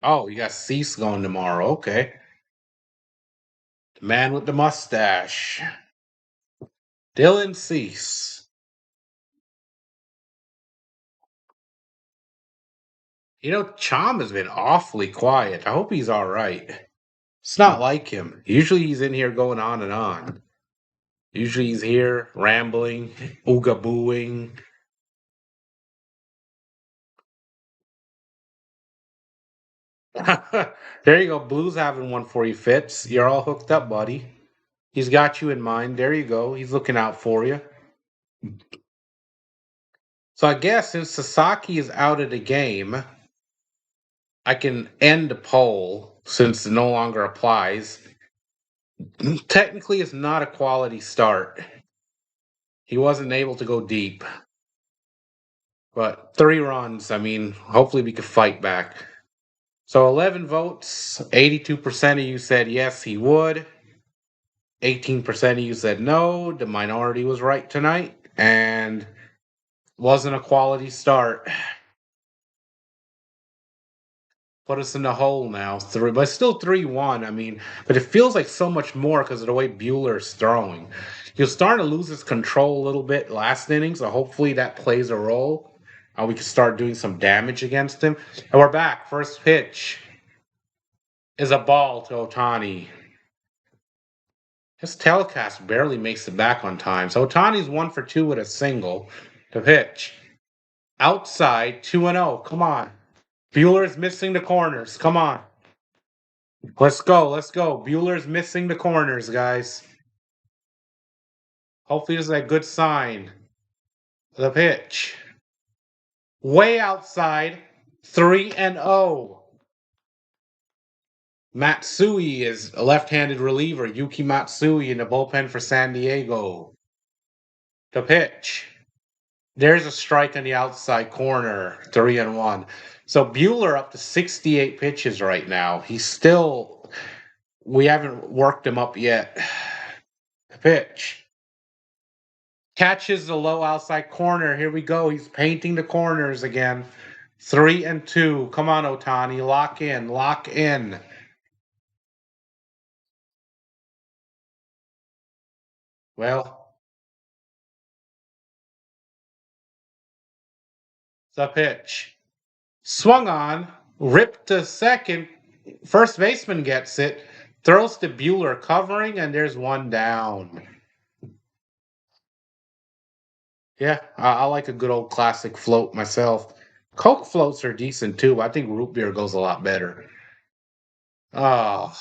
Oh, you got Cease going tomorrow. Okay. The man with the mustache. Dylan Cease. You know, Chom has been awfully quiet. I hope he's all right. It's not like him. Usually he's in here going on and on. Usually he's here rambling, ooga booing. There you go. Blue's having one for you, Fitz. You're all hooked up, buddy. He's got you in mind. There you go. He's looking out for you. So I guess since Sasaki is out of the game, I can end the poll since it no longer applies. Technically, it's not a quality start. He wasn't able to go deep. But 3 runs, I mean, hopefully we could fight back. So 11 votes, 82% of you said yes, he would. 18% of you said no. The minority was right tonight. And wasn't a quality start. Put us in the hole now. But still 3-1. I mean, but it feels like so much more because of the way Buehler's throwing. He was starting to lose his control a little bit last inning, so hopefully that plays a role. We can start doing some damage against him. And we're back. First pitch is a ball to Ohtani. His telecast barely makes it back on time. So Ohtani's 1 for 2 with a single to pitch. Outside, 2-0. Come on. Buehler's missing the corners. Come on. Let's go. Let's go. Buehler's missing the corners, guys. Hopefully this is a good sign. The pitch. Way outside. 3-0. Matsui is a left-handed reliever. Yuki Matsui in the bullpen for San Diego. The pitch. There's a strike on the outside corner. 3-1. So Buehler up to 68 pitches right now. We haven't worked him up yet. The pitch. Catches the low outside corner. Here we go. He's painting the corners again. 3-2. Come on, Ohtani. Lock in. Lock in. Well, the pitch. Swung on. Ripped to second. First baseman gets it. Throws to Buehler covering, and there's one down. Yeah, I like a good old classic float myself. Coke floats are decent too, but I think root beer goes a lot better. Oh,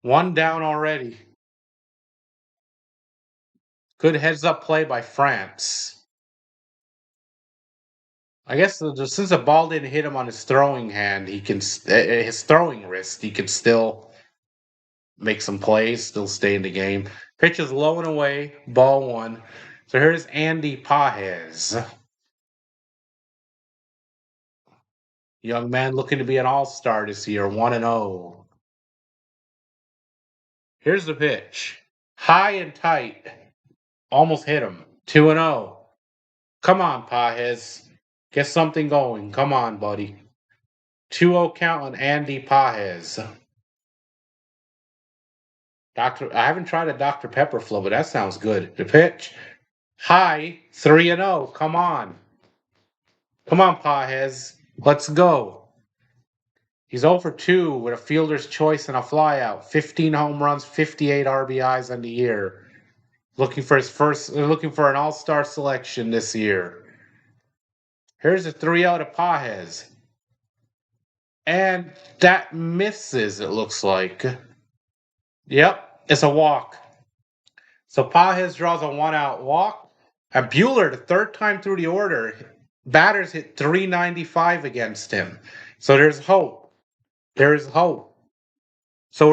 one down already. Good heads up play by France. I guess since the ball didn't hit him on his throwing hand, his throwing wrist, he can still make some plays, still stay in the game. Pitch is low and away, ball one. So here's Andy Pages. Young man looking to be an all-star this year, 1-0. Here's the pitch. High and tight. Almost hit him. 2-0. Come on, Pages. Get something going. Come on, buddy. 2-0 count on Andy Pages. I haven't tried a Dr. Pepper flow, but that sounds good. The pitch. High. 3-0. Come on. Come on, Pages. Let's go. He's 0 for 2 with a fielder's choice and a flyout. 15 home runs, 58 RBIs on the year. Looking for an all-star selection this year. Here's a 3-0 to Pages. And that misses, it looks like. Yep, it's a walk. So Pages draws a 1-out walk. And Buehler, the third time through the order, batters hit 395 against him. So there's hope. There is hope. So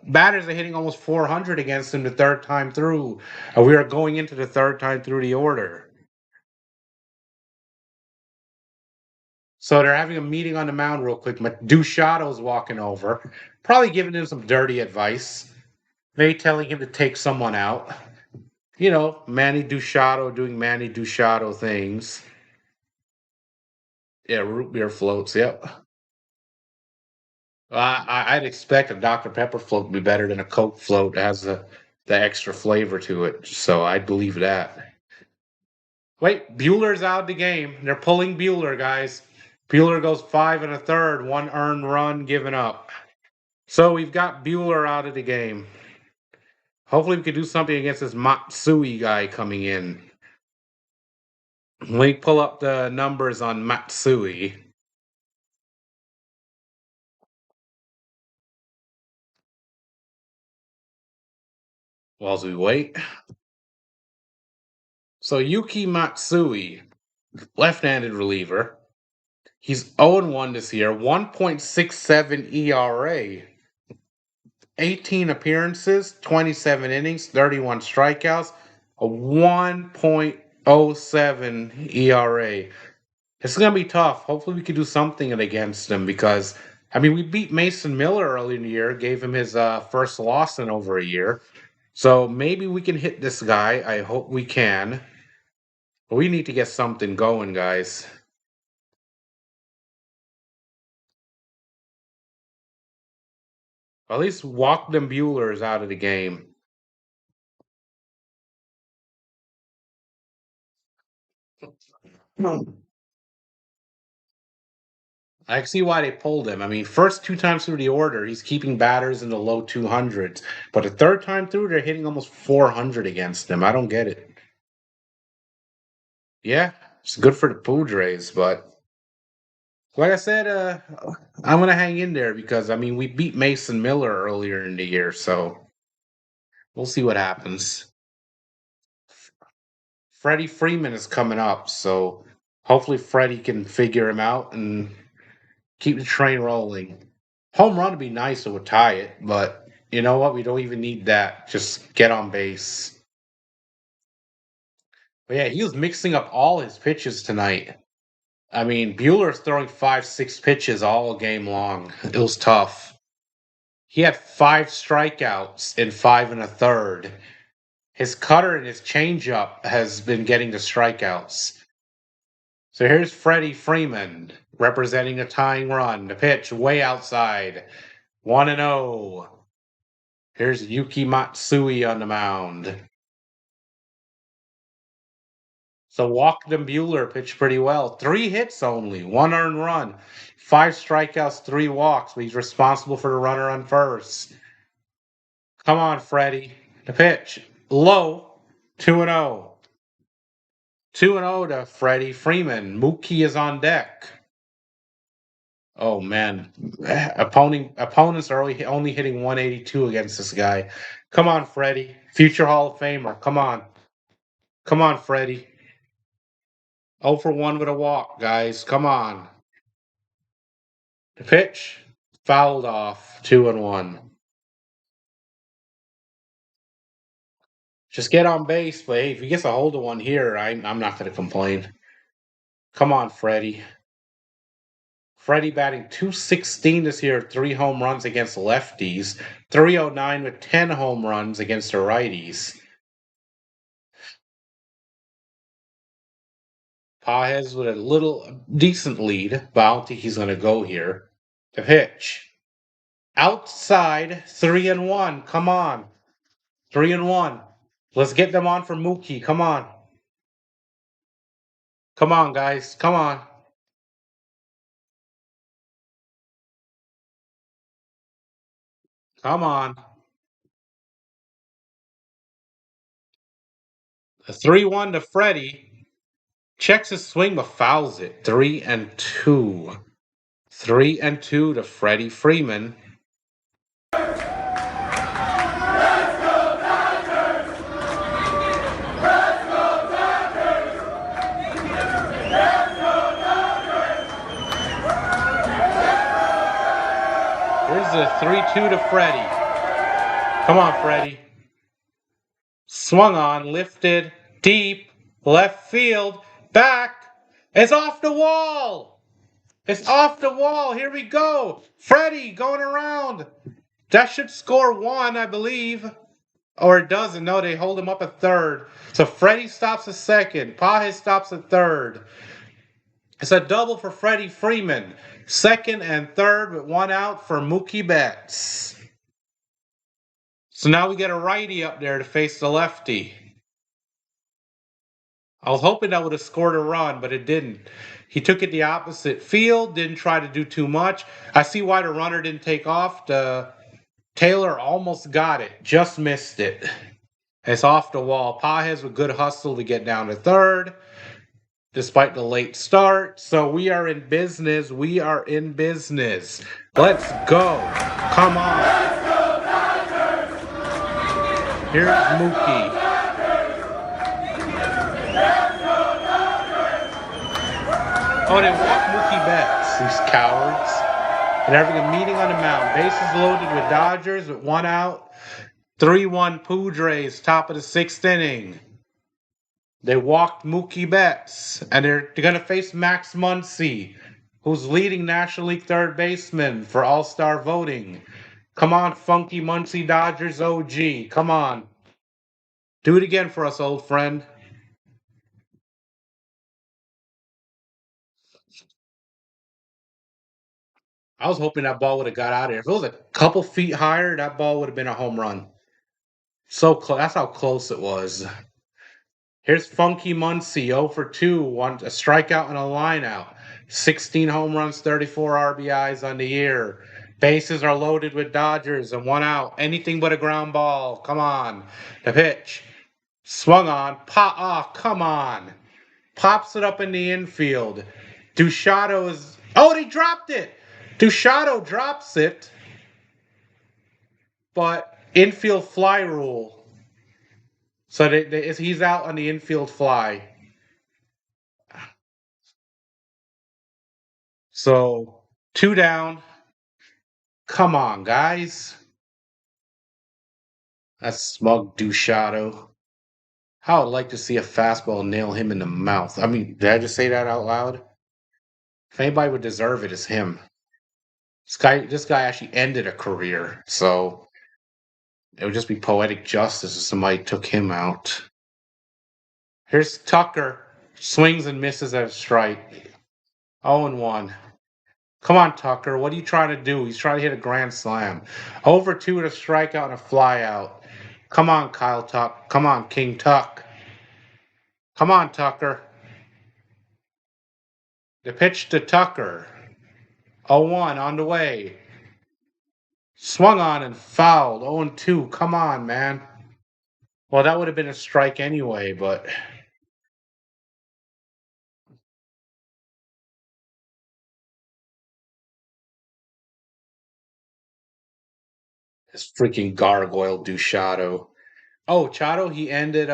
batters are hitting almost 400 against him the third time through. And we are going into the third time through the order. So they're having a meeting on the mound real quick. Duchado's walking over, probably giving him some dirty advice. Maybe telling him to take someone out. You know, Manny Machado doing Manny Machado things. Yeah, root beer floats, yep. I'd expect a Dr. Pepper float to be better than a Coke float. It has the extra flavor to it. So I'd believe that. Wait, Bueller's out of the game. They're pulling Buehler, guys. Buehler goes 5 1/3, 1 earned run given up. So we've got Buehler out of the game. Hopefully we can do something against this Matsui guy coming in. Let me pull up the numbers on Matsui. While we wait. So Yuki Matsui, left-handed reliever. He's 0-1 this year, 1.67 ERA. 18 appearances, 27 innings, 31 strikeouts, a 1.07 ERA. It's going to be tough. Hopefully, we can do something against him because, I mean, we beat Mason Miller early in the year, gave him his first loss in over a year. So maybe we can hit this guy. I hope we can. But we need to get something going, guys. At least walk them Buellers out of the game. I can see why they pulled him. I mean, first 2 times through the order, he's keeping batters in the low 200s. But the third time through, they're hitting almost 400 against him. I don't get it. Yeah, it's good for the Padres, but like I said, I'm going to hang in there because, I mean, we beat Mason Miller earlier in the year, so we'll see what happens. Freddie Freeman is coming up, so hopefully Freddie can figure him out and keep the train rolling. Home run would be nice, it would tie it, but you know what? We don't even need that. Just get on base. But yeah, he was mixing up all his pitches tonight. I mean, Bueller's throwing 5, 6 pitches all game long. It was tough. He had 5 strikeouts in 5 1/3. His cutter and his changeup has been getting the strikeouts. So here's Freddie Freeman representing a tying run. The pitch way outside. 1-0. Here's Yuki Matsui on the mound. So Walkden Buehler pitched pretty well. 3 hits only, 1 earned run, 5 strikeouts, 3 walks, but he's responsible for the runner on first. Come on, Freddie. The pitch. Low. 2-0. 2-0 to Freddie Freeman. Mookie is on deck. Oh man. Opponents are only hitting 182 against this guy. Come on, Freddie. Future Hall of Famer. Come on. Come on, Freddie. 0 for 1 with a walk, guys. Come on. The pitch fouled off. 2-1. Just get on base, but hey, if he gets a hold of one here, I'm not going to complain. Come on, Freddie. Freddie batting 216 this year, 3 home runs against lefties, 309 with 10 home runs against the righties. Paez with a little decent lead, but I don't think he's going to go here. The pitch. Outside, 3-1. Come on. 3-1. Let's get them on for Mookie. Come on. Come on, guys. Come on. Come on. A 3-1 to Freddie. Checks his swing but fouls it. 3-2. 3-2 to Freddie Freeman. Here's a 3-2 to Freddie. Come on, Freddie. Swung on, lifted, deep, left field, back. It's off the wall. It's off the wall. Here we go. Freddie going around. That should score 1, I believe. Or it doesn't. No, they hold him up at third. So Freddie stops at second. Paez stops at third. It's a double for Freddie Freeman. Second and third with 1 out for Mookie Betts. So now we get a righty up there to face the lefty. I was hoping that would have scored a run, but it didn't. He took it the opposite field, didn't try to do too much. I see why the runner didn't take off. Taylor almost got it, just missed it. It's off the wall. Pages with good hustle to get down to third, despite the late start. So we are in business. We are in business. Let's go. Come on. Here's Mookie. Oh, they walked Mookie Betts, these cowards. And having a meeting on the mound. Bases loaded with Dodgers with 1 out. 3-1 Padres, top of the 6th inning. They walked Mookie Betts, and they're going to face Max Muncy, who's leading National League third baseman for All-Star voting. Come on, funky Muncy Dodgers OG. Come on. Do it again for us, old friend. I was hoping that ball would have got out of there. If it was a couple feet higher, that ball would have been a home run. So close. That's how close it was. Here's Funky Muncy, 0 for 2, a strikeout and a lineout. 16 home runs, 34 RBIs on the year. Bases are loaded with Dodgers and 1 out. Anything but a ground ball. Come on. The pitch. Swung on. Come on. Pops it up in the infield. Duchado is... Oh, he dropped it. Duchado drops it. But infield fly rule. So he's out on the infield fly. So 2 down. Come on, guys. That's smug Duchado. How I'd like to see a fastball nail him in the mouth. I mean, did I just say that out loud? If anybody would deserve it, it's him. This guy actually ended a career, so it would just be poetic justice if somebody took him out. Here's Tucker. Swings and misses at a strike. 0-1. Come on, Tucker. What are you trying to do? He's trying to hit a grand slam. Over 2 with a strikeout and a flyout. Come on, Kyle Tuck. Come on, King Tuck. Come on, Tucker. The pitch to Tucker. 0-1 on the way. Swung on and fouled. 0-2. Come on, man. Well, that would have been a strike anyway, but... This freaking gargoyle Duchado. Oh, Chado, he ended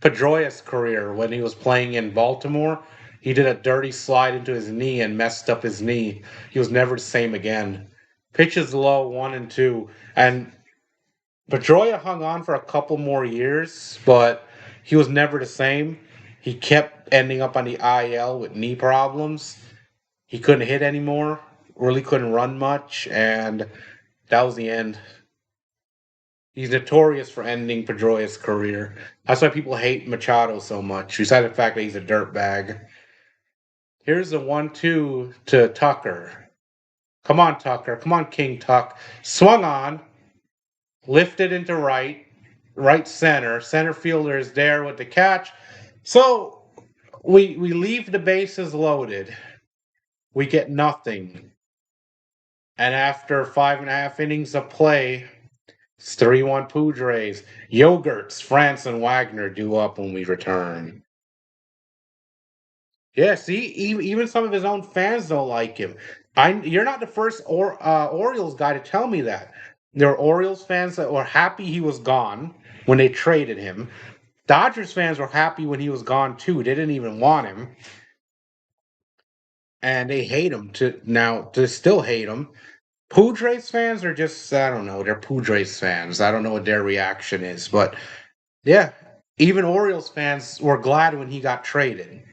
Pedroia's career when he was playing in Baltimore. He did a dirty slide into his knee and messed up his knee. He was never the same again. Pitches low, 1-2. And Pedroia hung on for a couple more years, but he was never the same. He kept ending up on the IL with knee problems. He couldn't hit anymore, really couldn't run much, and that was the end. He's notorious for ending Pedroia's career. That's why people hate Machado so much, besides the fact that he's a dirtbag. Here's the 1-2 to Tucker. Come on, Tucker. Come on, King Tuck. Swung on. Lifted into right center. Center fielder is there with the catch. So we leave the bases loaded. We get nothing. And after 5.5 innings of play, it's 3-1 Padres. Yogurts, France, and Wagner due up when we return. Yeah, see, even some of his own fans don't like him. You're not the first Orioles guy to tell me that. There were Orioles fans that were happy he was gone when they traded him. Dodgers fans were happy when he was gone too. They didn't even want him, and they hate him to still hate him. Padres fans are just, I don't know, they're Padres fans. I don't know what their reaction is, but yeah, even Orioles fans were glad when he got traded.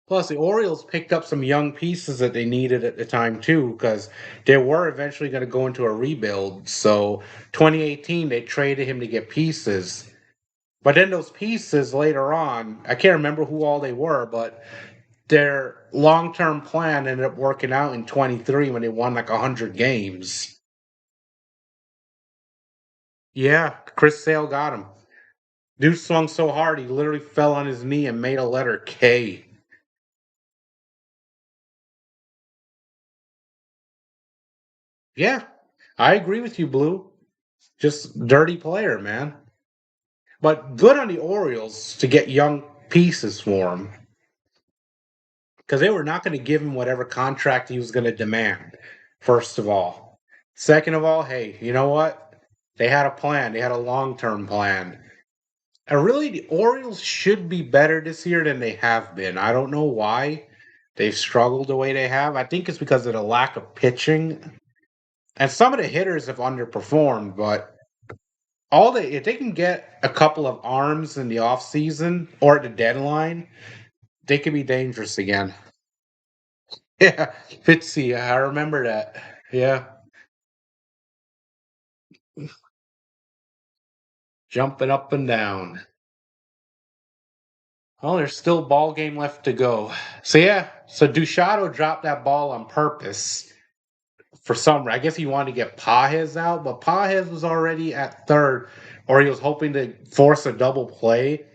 Plus, the Orioles picked up some young pieces that they needed at the time, too, because they were eventually going to go into a rebuild. So, 2018, they traded him to get pieces. But then those pieces later on, I can't remember who all they were, but their long-term plan ended up working out in 23 when they won like 100 games. Yeah, Chris Sale got him. Dude swung so hard he literally fell on his knee and made a letter K. Yeah, I agree with you, Blue. Just dirty player, man. But good on the Orioles to get young pieces for him because they were not going to give him whatever contract he was going to demand, first of all. Second of all, hey, you know what? They had a plan, they had a long term plan. And really, the Orioles should be better this year than they have been. I don't know why they've struggled the way they have. I think it's because of the lack of pitching. And some of the hitters have underperformed, but if they can get a couple of arms in the offseason or at the deadline, they could be dangerous again. Yeah, Fitzy, I remember that. Yeah, jumping up and down. Well, there's still ball game left to go. So yeah, so Duchado dropped that ball on purpose for some. I guess he wanted to get Pajes out, but Pajes was already at third, or he was hoping to force a double play.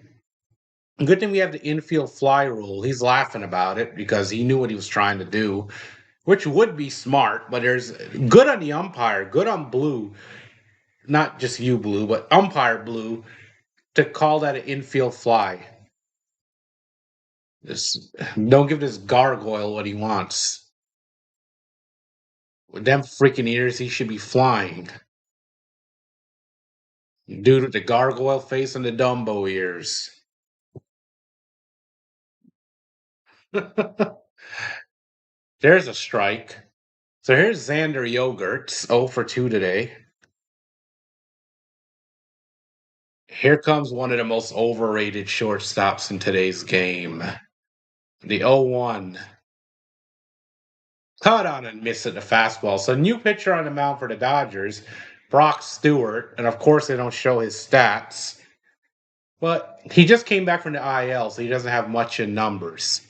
Good thing we have the infield fly rule. He's laughing about it because he knew what he was trying to do, which would be smart. But there's good on the umpire, good on Blue, not just you, Blue, but umpire Blue, to call that an infield fly. Just don't give this gargoyle what he wants. With them freaking ears, he should be flying. Dude with the gargoyle face and the Dumbo ears. There's a strike. So here's Xander Yogurts, 0 for 2 today. Here comes one of the most overrated shortstops in today's game. The 0-1. Cut on and miss at the fastball. So new pitcher on the mound for the Dodgers, Brock Stewart, and of course they don't show his stats. But he just came back from the IL, so he doesn't have much in numbers.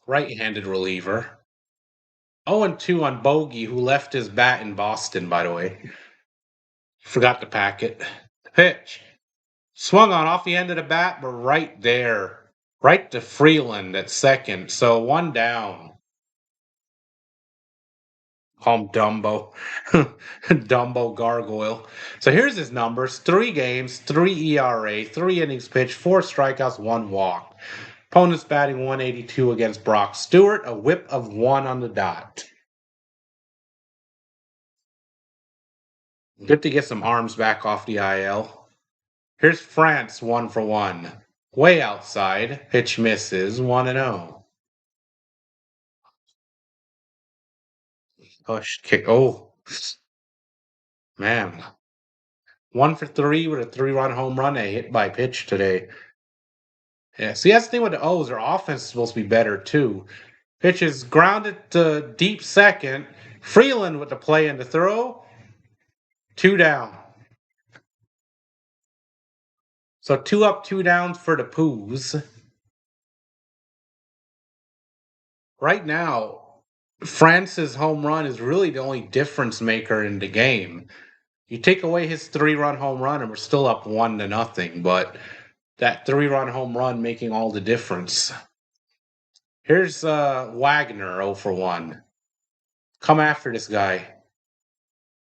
Right-handed reliever. 0-2 on Bogey, who left his bat in Boston, by the way. Forgot to pack it. Pitch. Swung on off the end of the bat, but right there. Right to Freeland at second. So one down. Home Dumbo. Dumbo Gargoyle. So here's his numbers. 3 games, 3 ERA, 3 innings pitched, 4 strikeouts, 1 walk. Opponent's batting 182 against Brock Stewart, a whip of 1 on the dot. Good to get some arms back off the IL. Here's France 1 for 1. Way outside. Pitch misses 1-0. Push kick. Oh, man. 1 for 3 with a 3-run home run. A hit by pitch today. Yeah, see, that's the thing with the O's. Their offense is supposed to be better, too. Pitch is grounded to deep second. Freeland with the play and the throw. 2 down. So 2 up, 2 downs for the Poos. Right now, France's home run is really the only difference maker in the game. You take away his 3-run home run, and we're still up 1-0. But that 3-run home run making all the difference. Here's Wagner 0 for 1. Come after this guy.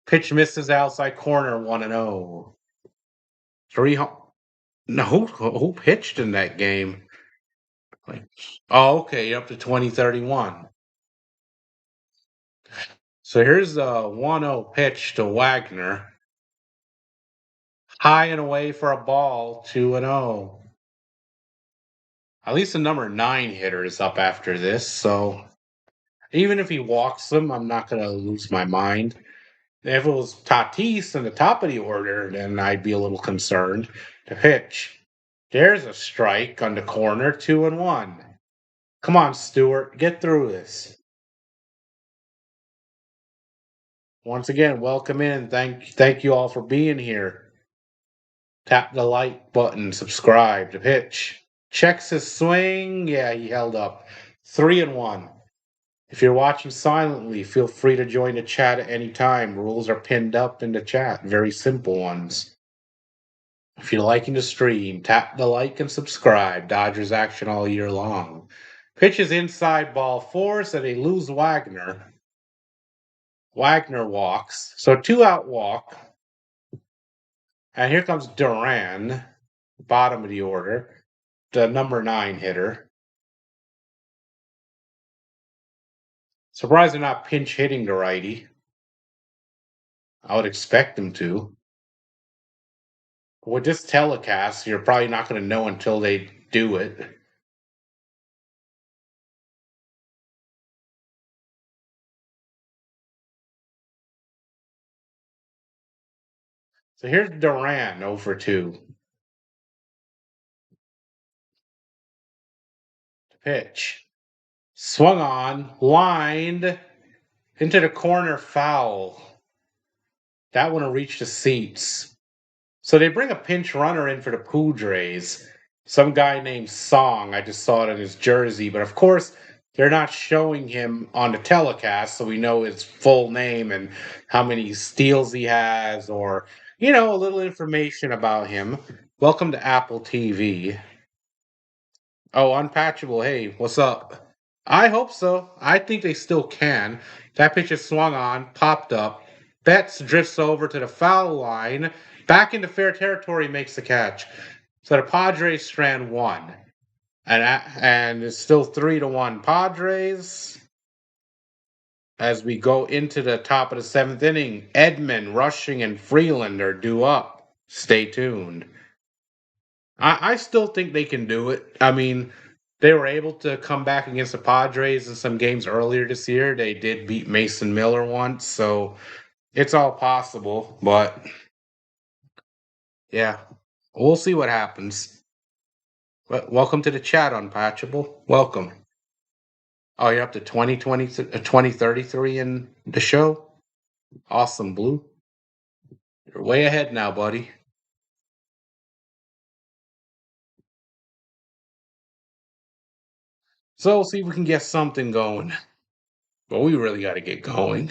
Pitch misses outside corner 1-0. 3 home. No, who pitched in that game? Like, oh, okay, up to 2031. So here's a 1-0 pitch to Wagner. High and away for a ball, 2-0. At least the number 9 hitter is up after this, so even if he walks them, I'm not going to lose my mind. If it was Tatis in the top of the order, then I'd be a little concerned. To pitch. There's a strike on the corner, 2-1. Come on, Stewart, get through this. Once again, welcome in. Thank you all for being here. Tap the like button, subscribe. To pitch. Checks his swing. Yeah, he held up. 3-1. If you're watching silently, feel free to join the chat at any time. Rules are pinned up in the chat, very simple ones. If you're liking the stream, tap the like and subscribe. Dodgers action all year long. Pitches inside ball four, so they lose Wagner. Wagner walks, so 2-out walk. And here comes Duran, bottom of the order, the number 9 hitter. Surprised they're not pinch hitting the righty. I would expect them to. With this telecast, you're probably not going to know until they do it. So here's Duran over 2. Pitch. Swung on, lined into the corner, foul. That one will reach the seats. So they bring a pinch runner in for the Padres. Some guy named Song. I just saw it on his jersey. But of course, they're not showing him on the telecast, so we know his full name and how many steals he has, or, a little information about him. Welcome to Apple TV. Oh, Unpatchable. Hey, what's up? I hope so. I think they still can. That pitch is swung on, popped up. Betts drifts over to the foul line. Back into fair territory, makes the catch. So the Padres strand 1. And it's still 3-1 Padres. As we go into the top of the 7th inning, Edman, Rushing, and Freeland are due up. Stay tuned. I still think they can do it. I mean, they were able to come back against the Padres in some games earlier this year. They did beat Mason Miller once, so it's all possible. But, yeah, we'll see what happens. But welcome to the chat, Unpatchable. Welcome. Oh, you're up to 2033 in the show? Awesome, Blue. You're way ahead now, buddy. So we'll see if we can get something going. But we really got to get going.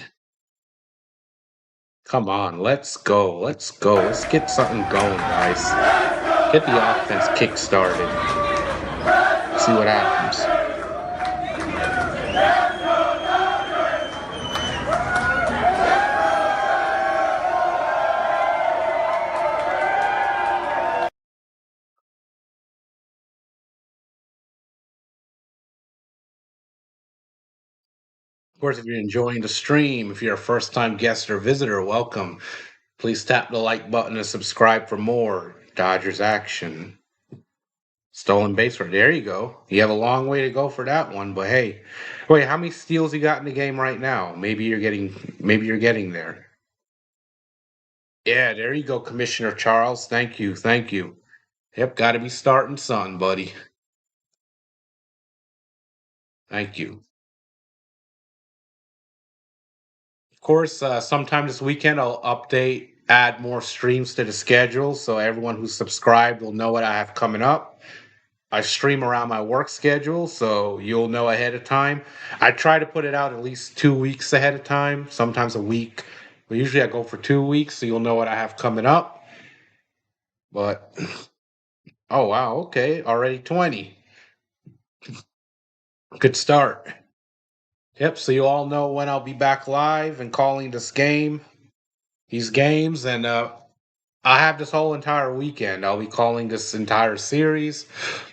Come on, let's go. Let's go. Let's get something going, guys. Get the offense kick-started. See what happens. Of course, if you're enjoying the stream, if you're a first-time guest or visitor, welcome. Please tap the like button and subscribe for more Dodgers action. Stolen base runner. There you go. You have a long way to go for that one, but hey. Wait, how many steals you got in the game right now? Maybe you're getting there. Yeah, there you go, Commissioner Charles. Thank you. Thank you. Yep, gotta be starting something, buddy. Thank you. Of course, sometime this weekend I'll add more streams to the schedule, so everyone who's subscribed will know what I have coming up. I stream around my work schedule, so you'll know ahead of time. I try to put it out at least 2 weeks ahead of time, sometimes a week. But usually I go for 2 weeks, so you'll know what I have coming up. But, oh wow, okay, already 20. Good start. Yep, so you all know when I'll be back live and calling these games, and I have this whole entire weekend. I'll be calling this entire series.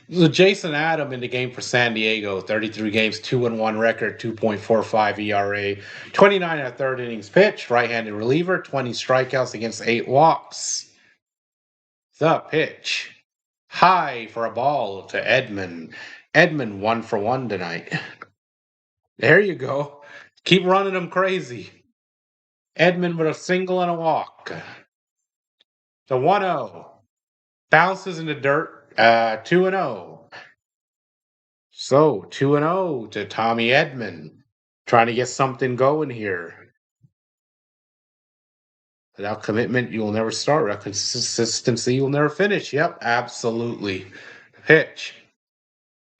So Jason Adam in the game for San Diego, 33 games, 2-1 record, 2.45 ERA, 29 and a third innings pitch, right-handed reliever, 20 strikeouts against 8 walks. The pitch. High for a ball to Edman. Edman 1 for 1 tonight. There you go. Keep running them crazy. Edman with a single and a walk. The 1-0. Bounces in the dirt. 2-0. So 2-0 to Tommy Edman. Trying to get something going here. Without commitment, you will never start. Without consistency, you'll never finish. Yep, absolutely. Pitch.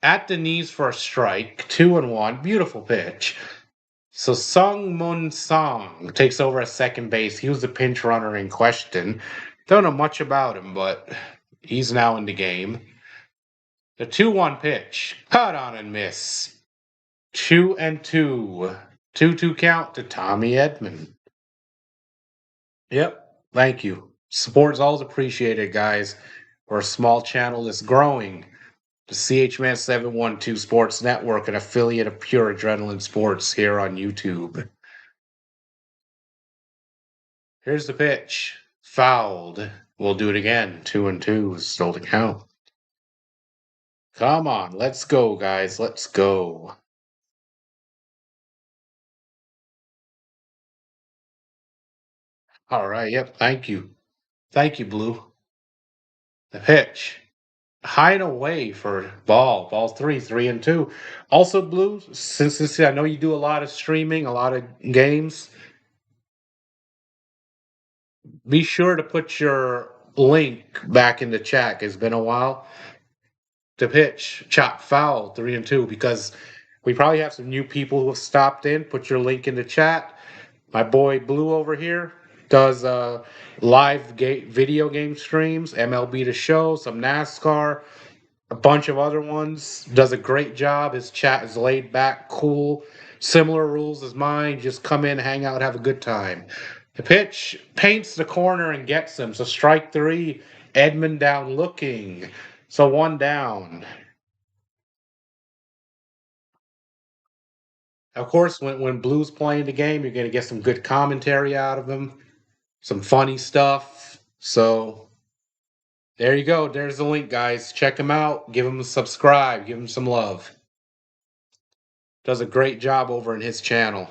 At the knees for a strike. 2-1. Beautiful pitch. So Sung Mun Song takes over at second base. He was the pinch runner in question. Don't know much about him, but he's now in the game. The 2-1 pitch. Cut on and miss. 2-2. 2-2 count to Tommy Edman. Yep. Thank you. Support's always appreciated, guys. We're a small channel that's growing. The CHMan 712 Sports Network, an affiliate of Pure Adrenaline Sports here on YouTube. Here's the pitch. Fouled. We'll do it again. 2-2 is still to count. Come on, let's go, guys. Let's go. All right. Yep. Thank you. Thank you, Blue. The pitch. High and away for ball. Ball three, 3-2. Also, Blue, since this, I know you do a lot of streaming, a lot of games. Be sure to put your link back in the chat. It's been a while. The pitch, chop foul, 3-2, because we probably have some new people who have stopped in. Put your link in the chat. My boy Blue over here does live video game streams, MLB The Show, some NASCAR, a bunch of other ones. Does a great job. His chat is laid back, cool, similar rules as mine. Just come in, hang out, have a good time. The pitch paints the corner and gets him. So strike three, Edmund down looking. So one down. Of course, when Blue's playing the game, you're going to get some good commentary out of him, some funny stuff. So there you go. There's the link, guys. Check him out. Give him a subscribe. Give him some love. Does a great job over in his channel.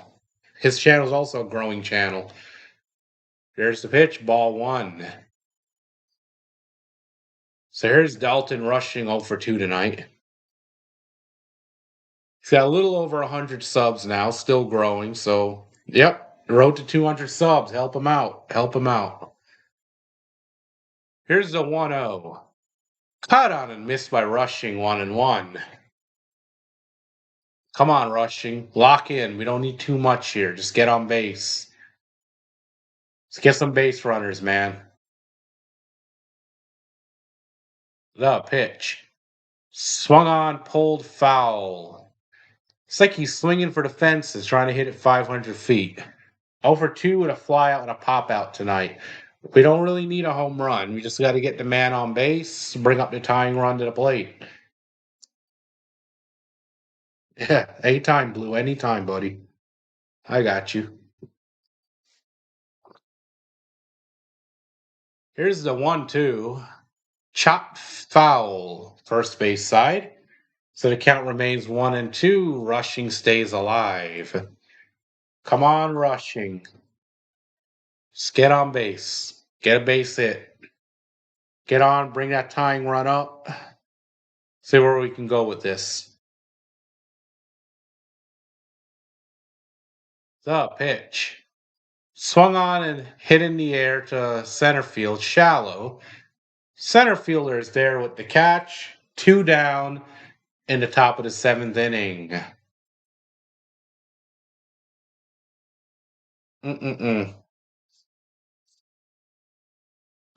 His channel is also a growing channel. There's the pitch, ball one. So here's Dalton rushing 0 for 2 tonight. He's got a little over 100 subs now, still growing. So, yep, road to 200 subs. Help him out. Help him out. Here's the 1-0. Caught on and missed by rushing 1-1. Come on, rushing. Lock in. We don't need too much here. Just get on base. Let's get some base runners, man. The pitch. Swung on, pulled foul. It's like he's swinging for the fences, trying to hit it 500 feet. 0 for 2 with a fly out and a pop out tonight. We don't really need a home run. We just got to get the man on base, bring up the tying run to the plate. Yeah, anytime, Blue. Anytime, buddy. I got you. Here's the 1-2. Chop foul. First base side. So the count remains 1-2. Rushing stays alive. Come on, rushing. Just get on base. Get a base hit. Get on, bring that tying run up. See where we can go with this. The pitch. Swung on and hit in the air to center field, shallow. Center fielder is there with the catch. 2 down in the top of the 7th inning. Mm-mm-mm.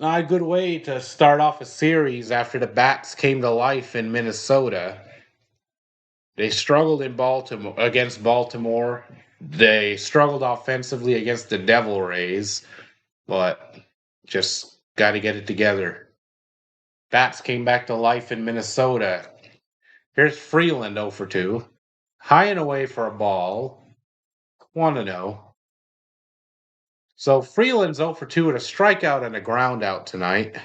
Not a good way to start off a series after the bats came to life in Minnesota. They struggled in Baltimore against Baltimore. They struggled offensively against the Devil Rays, but just got to get it together. Bats came back to life in Minnesota. Here's Freeland 0 for 2. High and away for a ball. 1-0. So Freeland's 0 for 2 with a strikeout and a ground out tonight.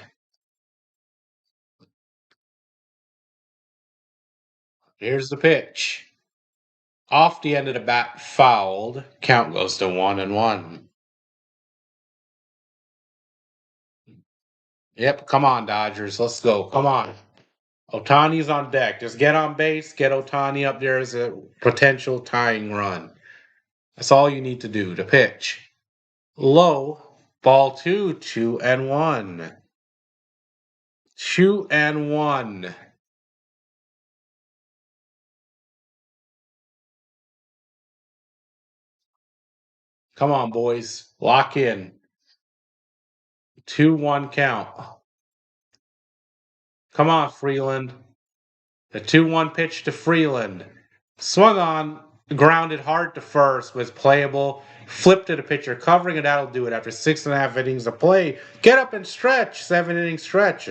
Here's the pitch. Off the end of the bat, fouled. Count goes to 1-1. Yep, come on, Dodgers. Let's go. Come on. Ohtani's on deck. Just get on base, get Ohtani up there as a potential tying run. That's all you need to do. The pitch. Low. Ball 2, 2-1. 2-1. Come on, boys. Lock in. 2-1 count. Come on, Freeland. The 2-1 pitch to Freeland. Swung on, grounded hard to first, was playable. Flipped to the pitcher, covering it. That'll do it after 6.5 innings of play. Get up and stretch. 7-inning stretch.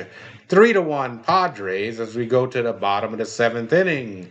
3-1 Padres as we go to the bottom of the 7th inning.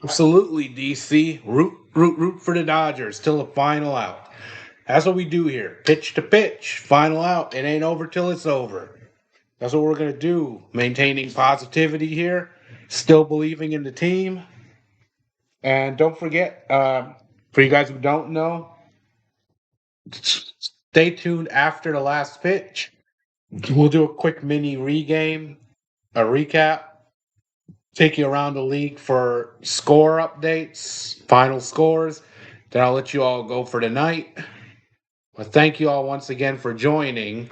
Absolutely, DC. Root for the Dodgers till the final out. That's what we do here. Pitch to pitch, final out. It ain't over till it's over. That's what we're going to do. Maintaining positivity here, still believing in the team. And don't forget, for you guys who don't know, stay tuned after the last pitch. We'll do a quick mini regame, a recap, take you around the league for score updates, final scores. Then I'll let you all go for the night. But thank you all once again for joining.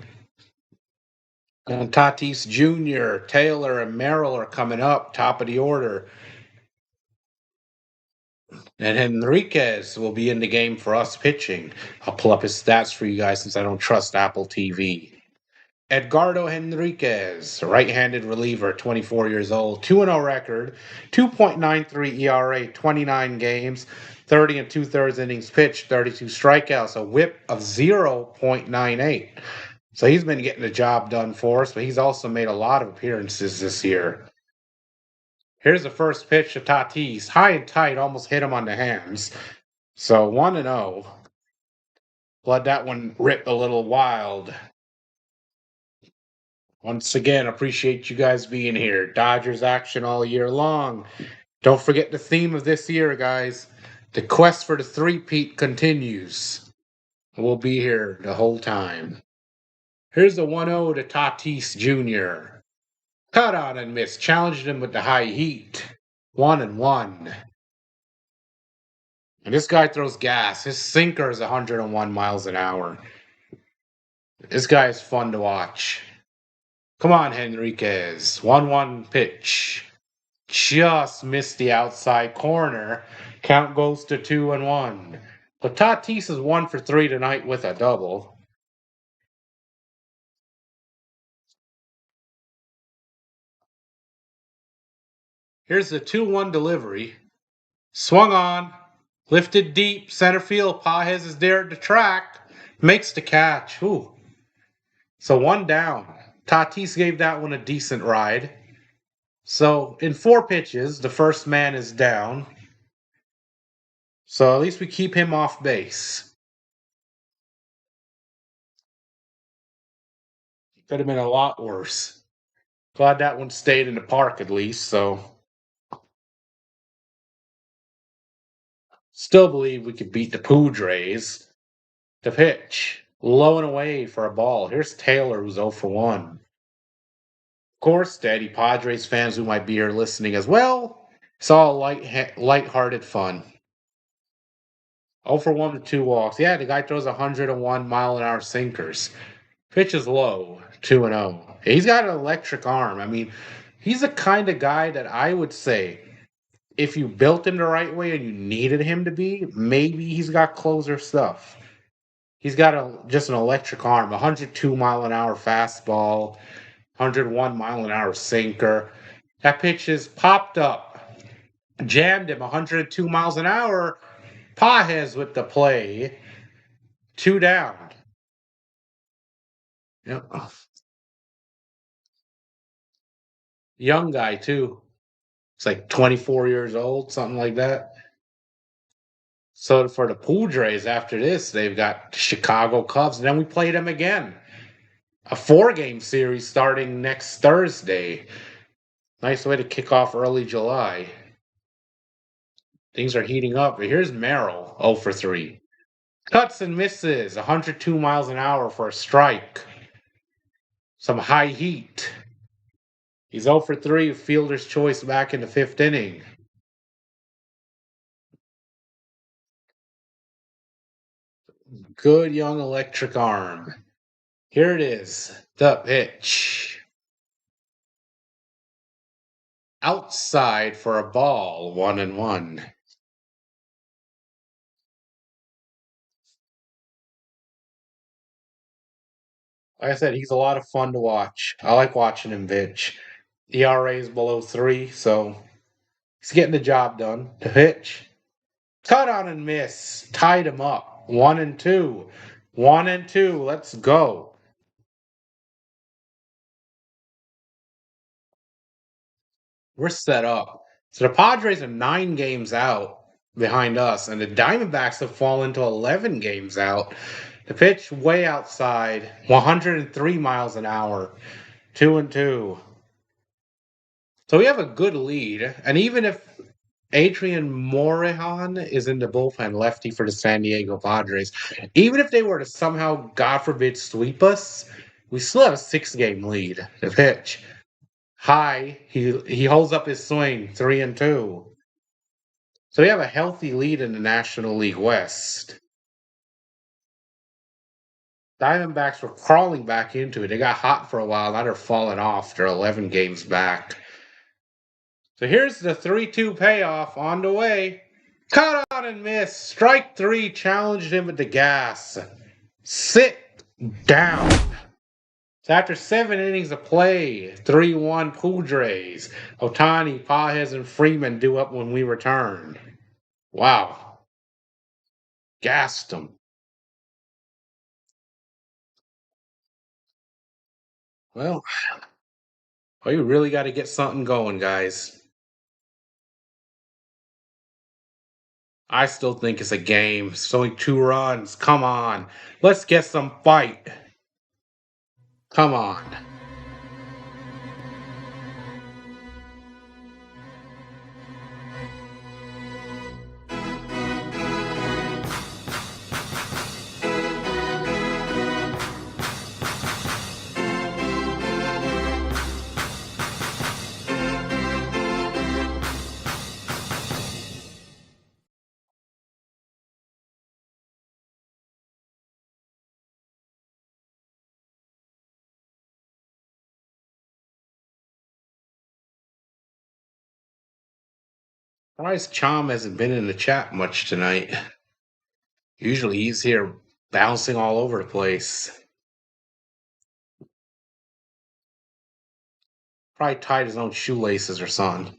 And Tatis Jr., Taylor, and Merrill are coming up, top of the order. And Henriquez will be in the game for us pitching. I'll pull up his stats for you guys since I don't trust Apple TV. Edgardo Henriquez, right-handed reliever, 24 years old, 2-0 record, 2.93 ERA, 29 games, 30 and 2/3 innings pitched, 32 strikeouts, a whip of 0.98. So he's been getting the job done for us, but he's also made a lot of appearances this year. Here's the first pitch to Tatis, high and tight, almost hit him on the hands. So 1-0. Let that one rip a little wild. Once again, appreciate you guys being here. Dodgers action all year long. Don't forget the theme of this year, guys. The quest for the three-peat continues. We'll be here the whole time. Here's the 1-0 to Tatis Jr. Cut on and miss. Challenged him with the high heat. 1-1. And this guy throws gas. His sinker is 101 miles an hour. This guy is fun to watch. Come on, Henriquez. 1-1 pitch. Just missed the outside corner. Count goes to 2-1. But Tatis is 1 for 3 tonight with a double. Here's the 2-1 delivery. Swung on. Lifted deep. Center field. Pages is there at the track. Makes the catch. Ooh. So 1 down. Tatis gave that one a decent ride. So in 4 pitches, the first man is down. So at least we keep him off base. Could have been a lot worse. Glad that one stayed in the park at least, so. Still believe we could beat the Padres. The pitch. Low and away for a ball. Here's Taylor, who's 0 for 1. Of course, steady Padres fans who might be here listening as well. It's all light-hearted fun. 0 for 1 with 2 walks. Yeah, the guy throws 101 mile-an-hour sinkers. Pitch is low, 2-0. He's got an electric arm. I mean, he's the kind of guy that I would say if you built him the right way and you needed him to be, maybe he's got closer stuff. He's got just an electric arm, 102 mile an hour fastball, 101 mile an hour sinker. That pitch is popped up, jammed him 102 miles an hour. Pajes with the play, 2 down. Yep. Young guy too. It's like 24 years old, something like that. So for the Padres, after this, they've got Chicago Cubs, and then we play them again. A 4-game series starting next Thursday. Nice way to kick off early July. Things are heating up. But here's Merrill, 0 for 3. Cuts and misses, 102 miles an hour for a strike. Some high heat. He's 0 for 3, fielder's choice back in the 5th inning. Good young electric arm. Here it is, the pitch. Outside for a ball, 1-1. Like I said, he's a lot of fun to watch. I like watching him pitch. ERA is below 3, so he's getting the job done. The pitch. Cut on and miss. Tied him up. 1-2. 1-2. Let's go. We're set up. So the Padres are 9 games out behind us, and the Diamondbacks have fallen to 11 games out. The pitch way outside, 103 miles an hour, 2-2. So we have a good lead, and even if Adrian Morejon is in the bullpen, lefty for the San Diego Padres, even if they were to somehow, God forbid, sweep us, we still have a 6-game lead. The pitch. High. He holds up his swing, 3-2. So we have a healthy lead in the National League West. Diamondbacks were crawling back into it. They got hot for a while. Now they're falling off. They're 11 games back. So here's the 3-2 payoff on the way. Cut on and miss. Strike 3 challenged him with the gas. Sit down. So after 7 innings of play, 3-1 Padres. Ohtani, Pajes, and Freeman due up when we return. Wow. Gassed them. Well, we really got to get something going, guys. I still think it's a game. It's only 2 runs. Come on. Let's get some fight. Come on. Bryce Chom hasn't been in the chat much tonight. Usually he's here bouncing all over the place. Probably tied his own shoelaces or something.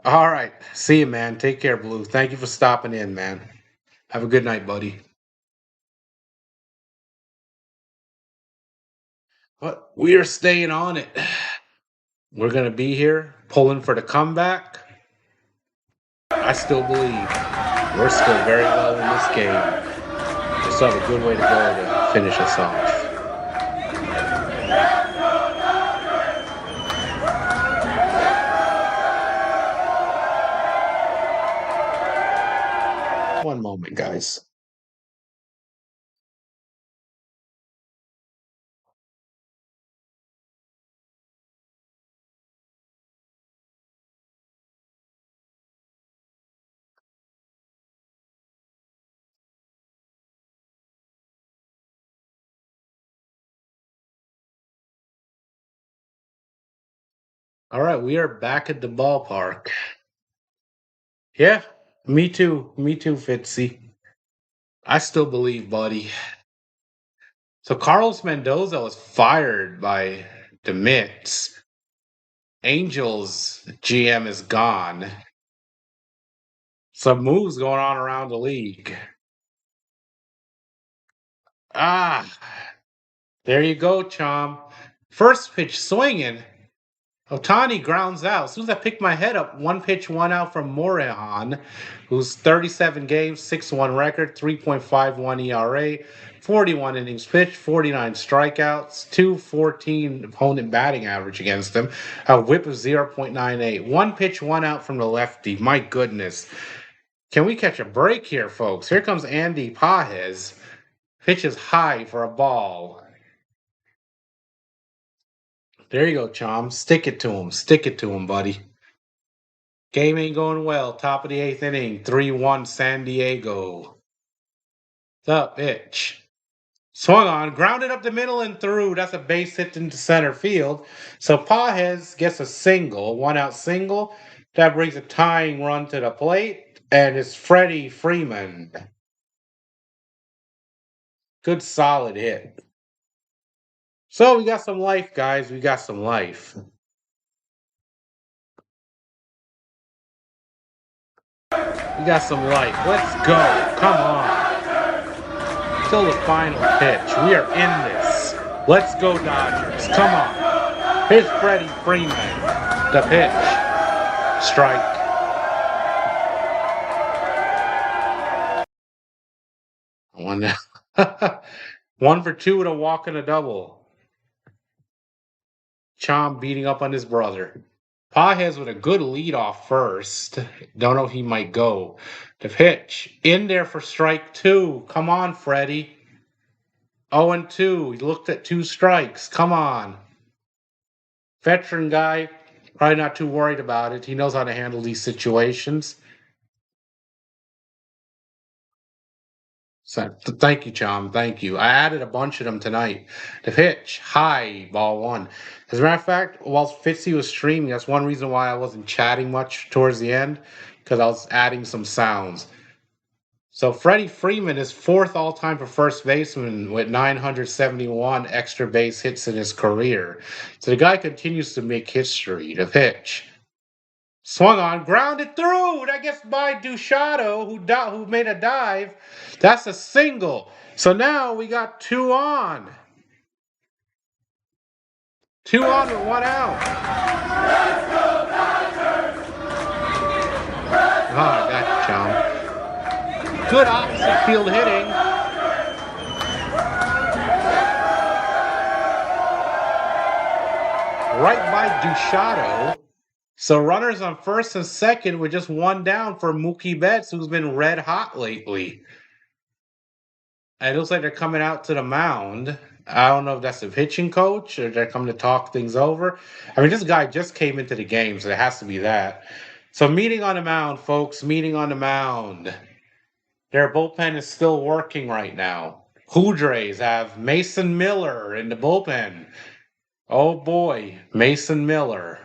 All right. See you, man. Take care, Blue. Thank you for stopping in, man. Have a good night, buddy. But we are staying on it. We're going to be here pulling for the comeback. I still believe we're still very low in this game. We still have a good way to go to finish us off. One moment, guys. All right, we are back at the ballpark. Yeah, me too. Me too, Fitzy. I still believe, buddy. So Carlos Mendoza was fired by the Mets. Angels GM is gone. Some moves going on around the league. Ah, there you go, Chom. First pitch swinging. Ohtani grounds out. As soon as I pick my head up, one pitch, one out from Morejon, who's 37 games, 6-1 record, 3.51 ERA, 41 innings pitched, 49 strikeouts, 214 opponent batting average against him, a whip of 0.98. One pitch, one out from the lefty. My goodness. Can we catch a break here, folks? Here comes Andy Pages. Pitches high for a ball. There you go, Chom. Stick it to him. Stick it to him, buddy. Game ain't going well. Top of the 8th inning. 3-1 San Diego. The pitch. Swung on. Grounded up the middle and through. That's a base hit into center field. So Pages gets a single. 1-out single. That brings a tying run to the plate. And it's Freddie Freeman. Good solid hit. So we got some life, guys. We got some life. We got some life. Let's go. Come on. Till the final pitch. We are in this. Let's go, Dodgers. Come on. Here's Freddie Freeman. The pitch. Strike. One. 1 for 2 with a walk and a double. Chom beating up on his brother. Pages with a good lead off first. Don't know if he might go. The pitch. In there for strike 2. Come on, Freddie. 0-2. He looked at 2 strikes. Come on. Veteran guy. Probably not too worried about it. He knows how to handle these situations. So, thank you, Chom. Thank you. I added a bunch of them tonight. The pitch, high, ball 1. As a matter of fact, while Fitzy was streaming, that's one reason why I wasn't chatting much towards the end, because I was adding some sounds. So Freddie Freeman is 4th all-time for first baseman with 971 extra base hits in his career. So the guy continues to make history. The pitch. Swung on, grounded through. That gets by Duchado, who made a dive. That's a single. So now we got 2 on. 2 on with 1 out. Oh, gotcha, Chom. Good opposite field hitting. Right by Duchado. So runners on first and second with just 1 down for Mookie Betts, who's been red hot lately. And it looks like they're coming out to the mound. I don't know if that's the pitching coach or they're coming to talk things over. I mean, this guy just came into the game, so it has to be that. So meeting on the mound, folks, meeting on the mound. Their bullpen is still working right now. Padres have Mason Miller in the bullpen. Oh boy, Mason Miller.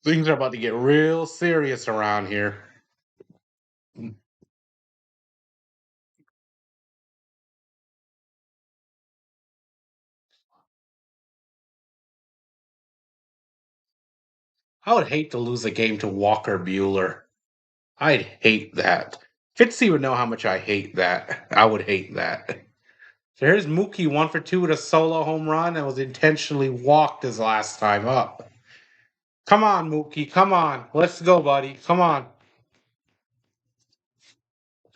Things are about to get real serious around here. I would hate to lose a game to Walker Buehler. I'd hate that. Fitzy would know how much I hate that. I would hate that. So here's Mookie 1 for 2 with a solo home run and was intentionally walked his last time up. Come on, Mookie. Come on. Let's go, buddy. Come on.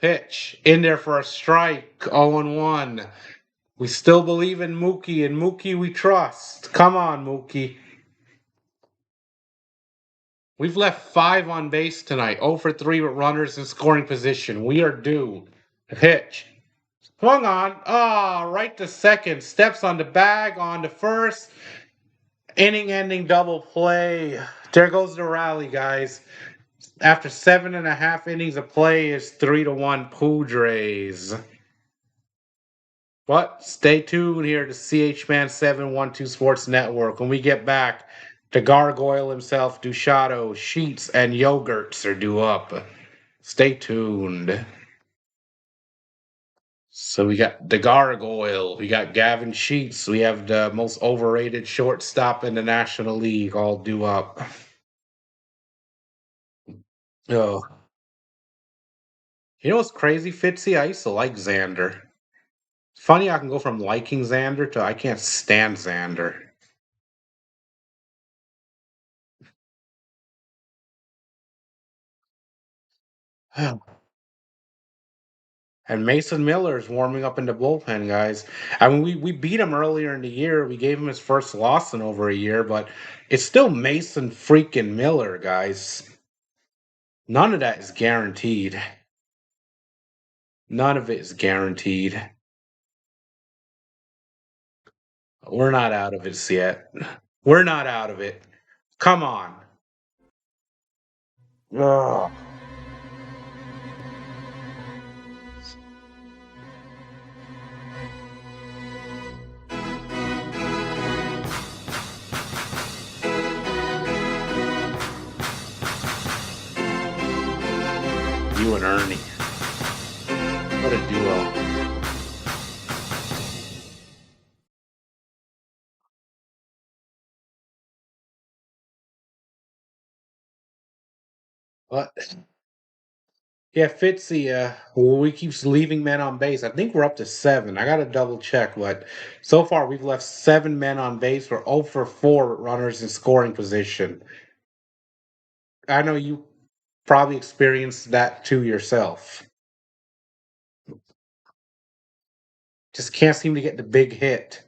Pitch. In there for a strike. 0-1. We still believe in Mookie, and Mookie we trust. Come on, Mookie. We've left 5 on base tonight. 0 for 3 with runners in scoring position. We are due. Pitch. Swung on. Right to second. Steps on the bag. On to first. Inning-ending double play. There goes the rally, guys. After 7.5 innings of play, it's 3-1 Padres. But stay tuned here to CH Man 712 Sports Network. When we get back, the gargoyle himself, Dushado, Sheets, and Yogurts are due up. Stay tuned. So we got the gargoyle, we got Gavin Sheets, we have the most overrated shortstop in the National League all due up. Oh, you know what's crazy, Fitzy? I used to like Xander. Funny, I can go from liking Xander to I can't stand Xander. And Mason Miller is warming up in the bullpen, guys. I mean, we beat him earlier in the year. We gave him his first loss in over a year, but it's still Mason freaking Miller, guys. None of that is guaranteed. None of it is guaranteed. We're not out of it yet. We're not out of it. Come on. Ugh. You and Ernie. What a duo. What? Yeah, Fitzy, we keeps leaving men on base. I think we're up to 7. I gotta double check, but so far we've left 7 men on base. We're 0 for 4 runners in scoring position. I know you probably experienced that too yourself. Just can't seem to get the big hit.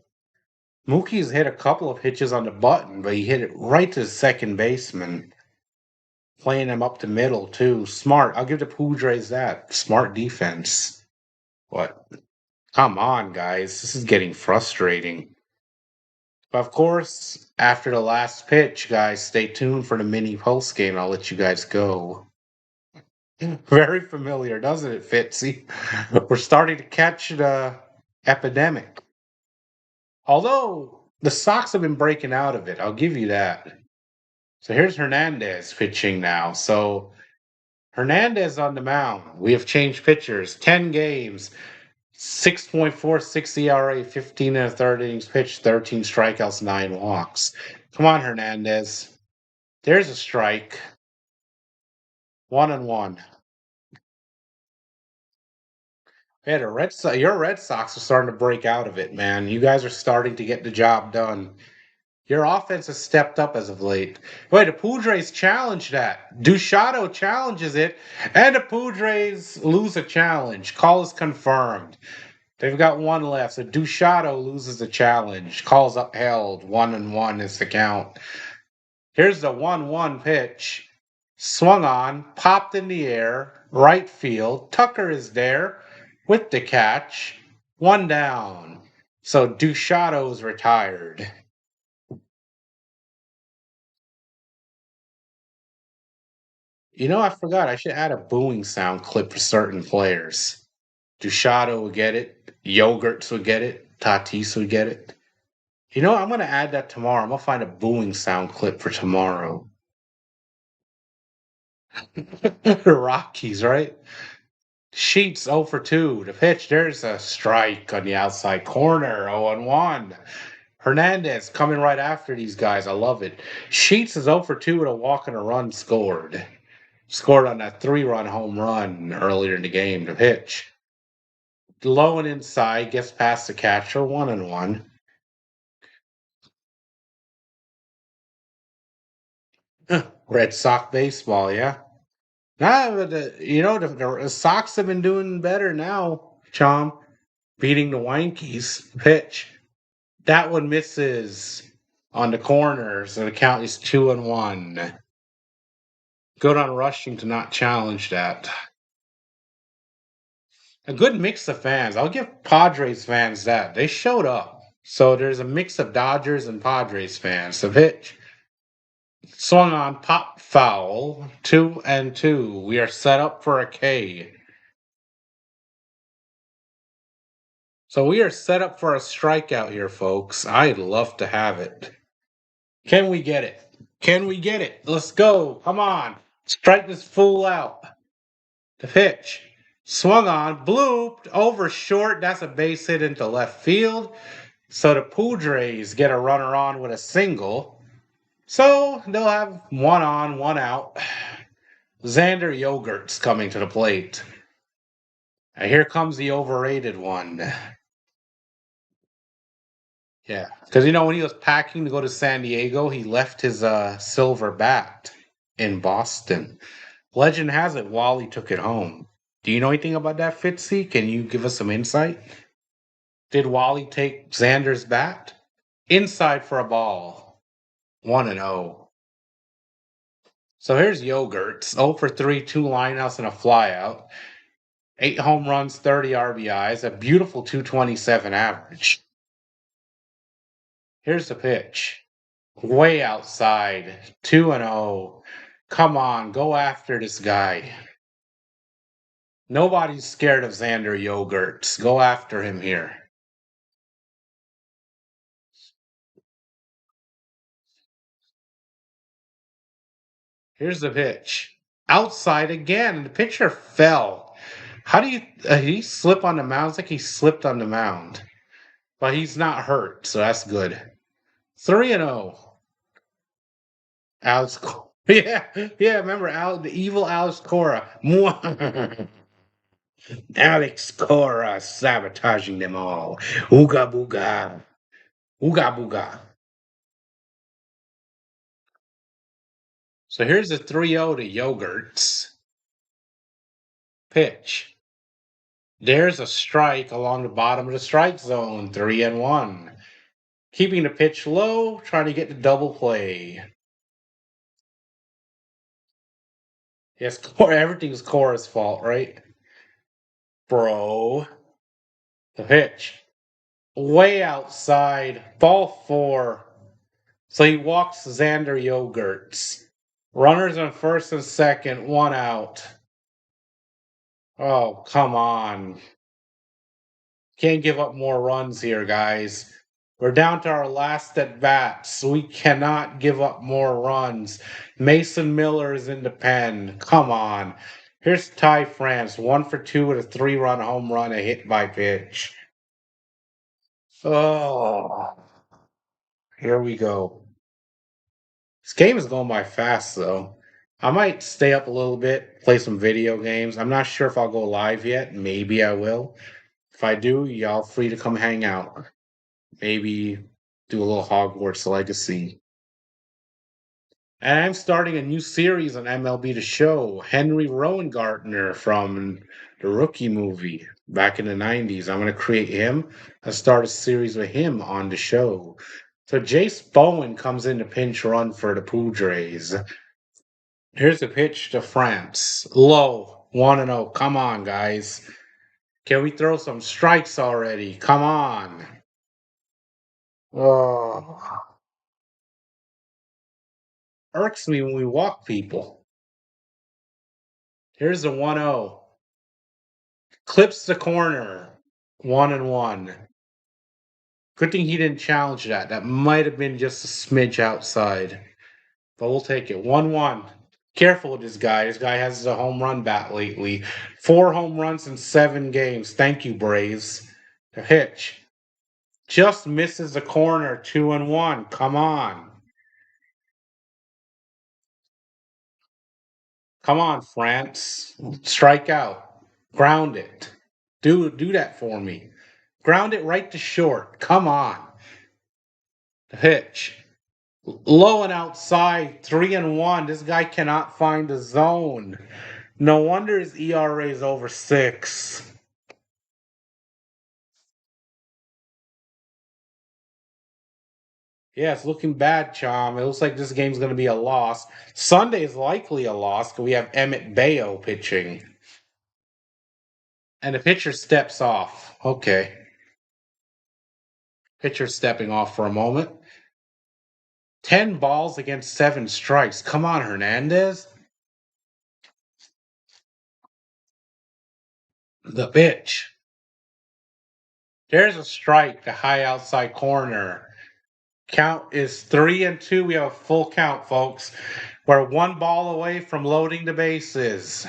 Mookie's hit a couple of hitches on the button, but he hit it right to the second baseman, playing him up the middle too. Smart. I'll give the Padres that. Smart defense. What? Come on, guys. This is getting frustrating. But of course, after the last pitch, guys, stay tuned for the mini post game. I'll let you guys go. Very familiar, doesn't it, Fitzy? We're starting to catch the epidemic. Although the Sox have been breaking out of it, I'll give you that. So here's Hernandez pitching now. So Hernandez on the mound. We have changed pitchers. 10 games, 6.46 ERA, 15 and a third innings pitched, 13 strikeouts, 9 walks. Come on, Hernandez. There's a strike. 1-1. Yeah, your Red Sox are starting to break out of it, man. You guys are starting to get the job done. Your offense has stepped up as of late. Wait, the Padres challenge that. Dushado challenges it, and the Padres lose a challenge. Call is confirmed. They've got one left. So Dushado loses the challenge. Call's upheld. 1-1 is the count. Here's the 1-1 pitch. Swung on, popped in the air, right field. Tucker is there with the catch. 1 down. So Dushado's retired. You know, I forgot. I should add a booing sound clip for certain players. Dushado would get it. Yogurts would get it. Tatis would get it. You know, I'm going to add that tomorrow. I'm going to find a booing sound clip for tomorrow. The Rockies, right? Sheets 0 for 2. The pitch, there's a strike on the outside corner. 0-1. Hernandez coming right after these guys. I love it. Sheets is 0 for 2 with a walk and a run scored. Scored on that 3-run home run earlier in the game. The pitch. Low and inside, gets past the catcher. 1-1. Red Sox baseball, yeah. Nah, but the Sox have been doing better now, Chom. Beating the Yankees. Pitch. That one misses on the corner, so the count is 2-1. Good on Rushing to not challenge that. A good mix of fans. I'll give Padres fans that. They showed up. So there's a mix of Dodgers and Padres fans. The pitch swung on, pop foul. 2-2. We are set up for a K. So we are set up for a strikeout here, folks. I'd love to have it. Can we get it? Can we get it? Let's go. Come on. Strike this fool out. The pitch. Swung on, blooped, over short. That's a base hit into left field. So the Padres get a runner on with a single. So they'll have one on, one out. Xander Bogaerts coming to the plate. And here comes the overrated one. Yeah, because when he was packing to go to San Diego, he left his silver bat in Boston. Legend has it Wally took it home. Do you know anything about that, Fitzy? Can you give us some insight? Did Wally take Xander's bat? Inside for a ball. 1-0. So here's Bogaerts. 0 for 3, 2 lineouts and a flyout. 8 home runs, 30 RBIs, a beautiful 227 average. Here's the pitch. Way outside. 2-0. Come on, go after this guy. Nobody's scared of Xander Bogaerts. Go after him here. Here's the pitch. Outside again. The pitcher fell. How do you... did he slip on the mound? It's like he slipped on the mound. But he's not hurt, so that's good. 3-0. Alex... Yeah, remember the evil Alex Cora. Alex Cora sabotaging them all. Ooga booga. Ooga booga. So here's a 3-0 to Bogaerts. Pitch. There's a strike along the bottom of the strike zone. 3-1. Keeping the pitch low, trying to get the double play. Yes, everything's Cora's fault, right? Bro. The pitch. Way outside. Ball 4. So he walks Xander Bogaerts. Runners on first and second, 1 out. Oh, come on. Can't give up more runs here, guys. We're down to our last at bats. We cannot give up more runs. Mason Miller is in the pen. Come on. Here's Ty France, 1 for 2 with a 3-run home run, a hit by pitch. Oh, here we go. This game is going by fast, though. I might stay up a little bit, play some video games. I'm not sure if I'll go live yet. Maybe I will. If I do, y'all free to come hang out. Maybe do a little Hogwarts Legacy. And I'm starting a new series on MLB The Show. Henry Rowengartner from the Rookie movie back in the 90s. I'm going to create him and start a series with him on the show. So Jace Bowen comes in to pinch run for the Padres. Here's a pitch to France. Low. 1-0. Come on, guys. Can we throw some strikes already? Come on. Oh. Irks me when we walk people. Here's the 1-0. Clips the corner. 1-1. Good thing he didn't challenge that. That might have been just a smidge outside. But we'll take it. 1-1. Careful with this guy. This guy has a home run bat lately. 4 home runs in 7 games. Thank you, Braves. The hitch. Just misses the corner. 2-1. Come on. Come on, France. Strike out. Ground it. Do that for me. Ground it right to short. Come on. The pitch. Low and outside. 3-1. This guy cannot find the zone. No wonder his ERA is over 6. Yeah, it's looking bad, Chom. It looks like this game's going to be a loss. Sunday is likely a loss because we have Emmett Bayo pitching. And the pitcher steps off. Okay. Pitcher stepping off for a moment. 10 balls against 7 strikes. Come on, Hernandez. The pitch. There's a strike, the high outside corner. Count is 3-2. We have a full count, folks. We're one ball away from loading the bases.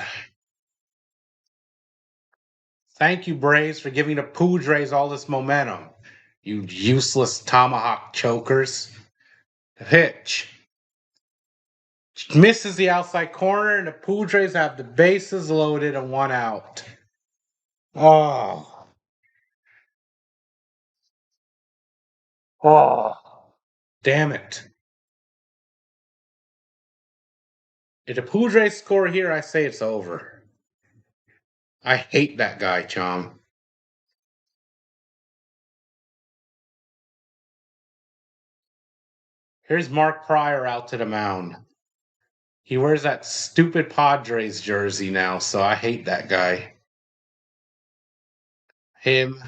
Thank you, Braves, for giving the Padres all this momentum. You useless tomahawk chokers. The pitch. Misses the outside corner, and the Padres have the bases loaded and 1 out. Oh. Oh. Damn it. If the Padres score here, I say it's over. I hate that guy, Chom. Here's Mark Pryor out to the mound. He wears that stupid Padres jersey now, so I hate that guy. Him,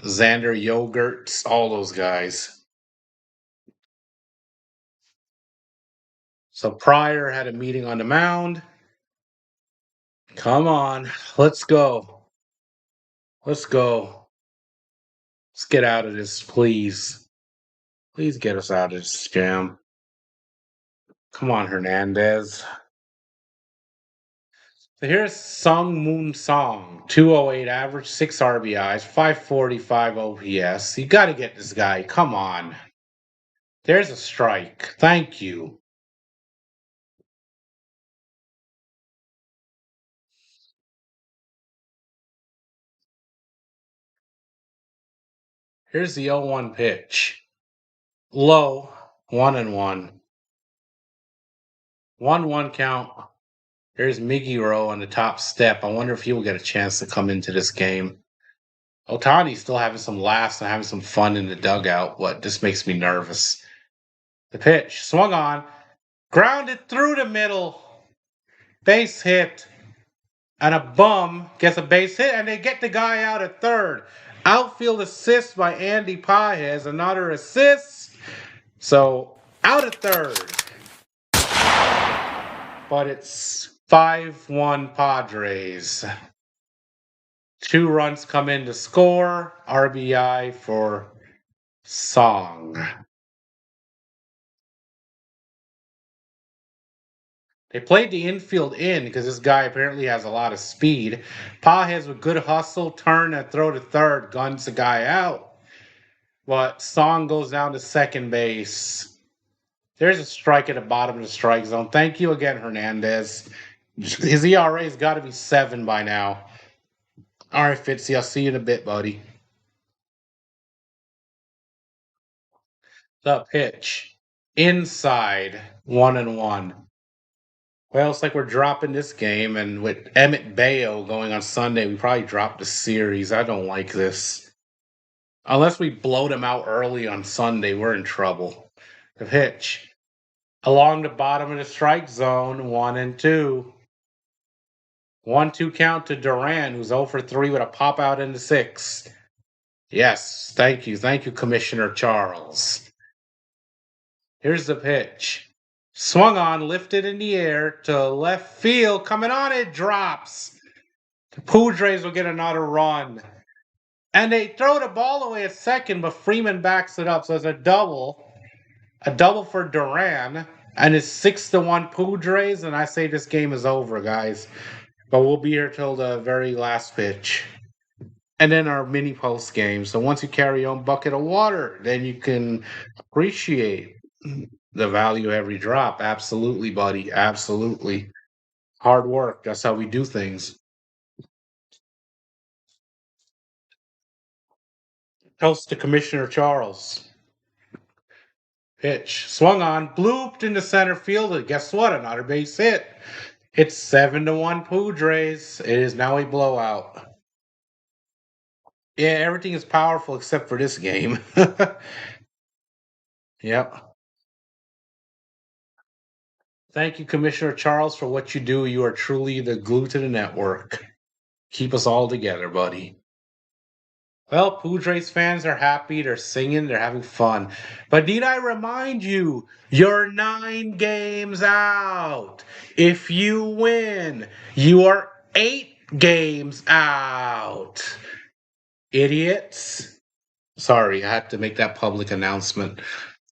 Xander Bogaerts, all those guys. So Pryor had a meeting on the mound. Come on, let's go. Let's go. Let's get out of this, please. Please get us out of this jam. Come on, Hernandez. So here's Sung Moon Song, 208 average, 6 RBIs, 545 OPS. You got to get this guy. Come on. There's a strike. Thank you. Here's the 0-1 pitch. Low, 1-1. 1-1 count. Here's Miggy Rowe on the top step. I wonder if he will get a chance to come into this game. Ohtani's still having some laughs and having some fun in the dugout, but this makes me nervous. The pitch swung on, grounded through the middle, base hit, and a bum gets a base hit, and they get the guy out at third. Outfield assist by Andy Paez, another assist. So out at third. But it's 5-1 Padres. 2 runs come in to score. RBI for Song. They played the infield in because this guy apparently has a lot of speed. Paez with good hustle, turn and throw to third, guns the guy out. But Song goes down to second base. There's a strike at the bottom of the strike zone. Thank you again, Hernandez. His ERA's got to be 7 by now. All right, Fitzy, I'll see you in a bit, buddy. The pitch. Inside, 1-1. Well, it's like we're dropping this game, and with Emmett Bayo going on Sunday, we probably dropped the series. I don't like this. Unless we blow them out early on Sunday, we're in trouble. The pitch. Along the bottom of the strike zone, 1-2. 1-2 count to Duran, who's 0 for 3 with a pop out in the 6th. Yes, thank you. Thank you, Commissioner Charles. Here's the pitch. Swung on, lifted in the air to left field. Coming on, it drops. The Padres will get another run. And they throw the ball away at second, but Freeman backs it up. So it's a double. A double for Duran. And it's 6-1 Padres. And I say this game is over, guys. But we'll be here till the very last pitch. And then our mini post game. So once you carry your own bucket of water, then you can appreciate the value of every drop. Absolutely, buddy. Absolutely. Hard work. That's how we do things. Toast to Commissioner Charles. Pitch. Swung on. Blooped into center field. And guess what? Another base hit. It's 7-1 Padres. It is now a blowout. Yeah, everything is powerful except for this game. Yep. Thank you, Commissioner Charles, for what you do. You are truly the glue to the network. Keep us all together, buddy. Well, Padres fans are happy. They're singing. They're having fun. But need I remind you, you're 9 games out. If you win, you are 8 games out. Idiots. Sorry, I had to make that public announcement.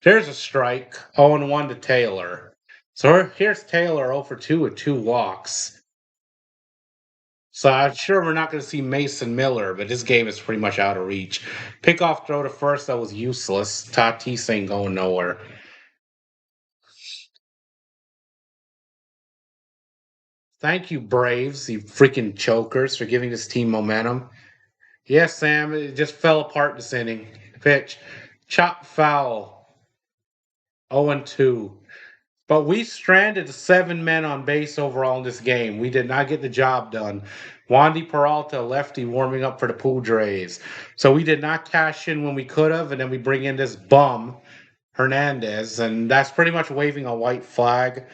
There's a strike. 0-1 to Taylor. So here's Taylor 0 for 2 with 2 walks. So I'm sure we're not going to see Mason Miller, but this game is pretty much out of reach. Pickoff throw to first, that was useless. Tatis ain't going nowhere. Thank you, Braves, you freaking chokers, for giving this team momentum. Yes, Sam, it just fell apart this inning. Pitch. Chop foul. 0-2. But we stranded 7 men on base overall in this game. We did not get the job done. Wandy Peralta, lefty, warming up for the Padres. So we did not cash in when we could have, and then we bring in this bum, Hernandez, and that's pretty much waving a white flag.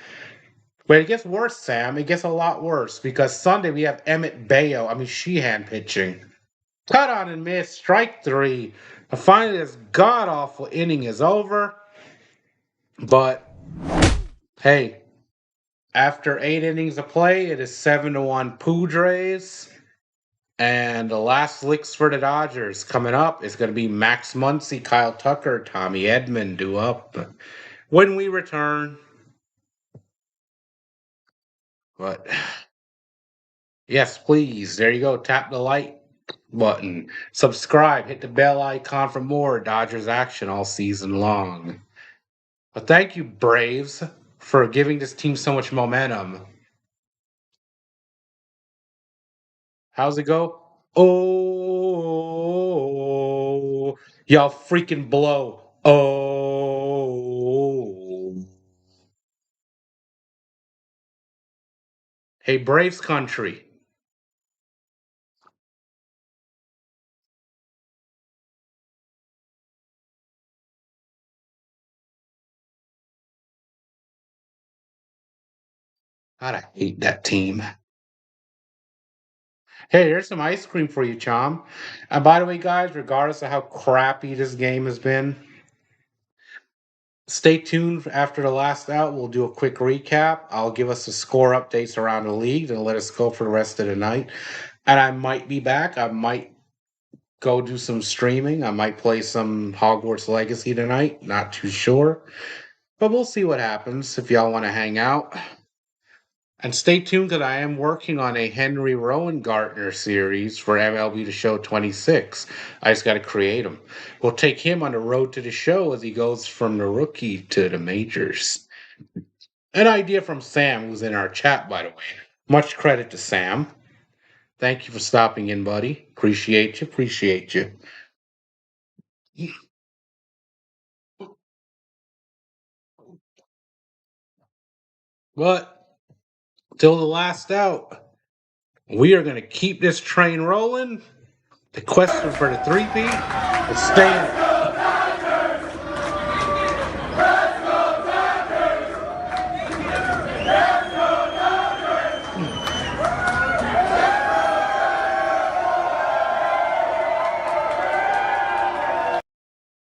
But it gets worse, Sam. It gets a lot worse because Sunday we have Sheehan pitching. Cut on and miss, strike 3. And finally, this god awful inning is over. But hey, after 8 innings of play, it is 7-1 Padres. And the last licks for the Dodgers coming up is going to be Max Muncy, Kyle Tucker, Tommy Edman due up when we return. But yes, please. There you go. Tap the like button. Subscribe. Hit the bell icon for more Dodgers action all season long. But thank you, Braves, for giving this team so much momentum. How's it go? Oh, y'all freaking blow. Oh. Hey, Braves country. God, I hate that team. Hey, here's some ice cream for you, Chom. And by the way, guys, regardless of how crappy this game has been, stay tuned after the last out. We'll do a quick recap. I'll give us the score updates around the league and let us go for the rest of the night. And I might be back. I might go do some streaming. I might play some Hogwarts Legacy tonight. Not too sure. But we'll see what happens if y'all want to hang out. And stay tuned because I am working on a Henry Rowan-Gartner series for MLB The Show 26. I just got to create him. We'll take him on the road to the show as he goes from the rookie to the majors. An idea from Sam, who's in our chat, by the way. Much credit to Sam. Thank you for stopping in, buddy. Appreciate you. Appreciate you. But till the last out, we are going to keep this train rolling. The question for the three-peat is staying.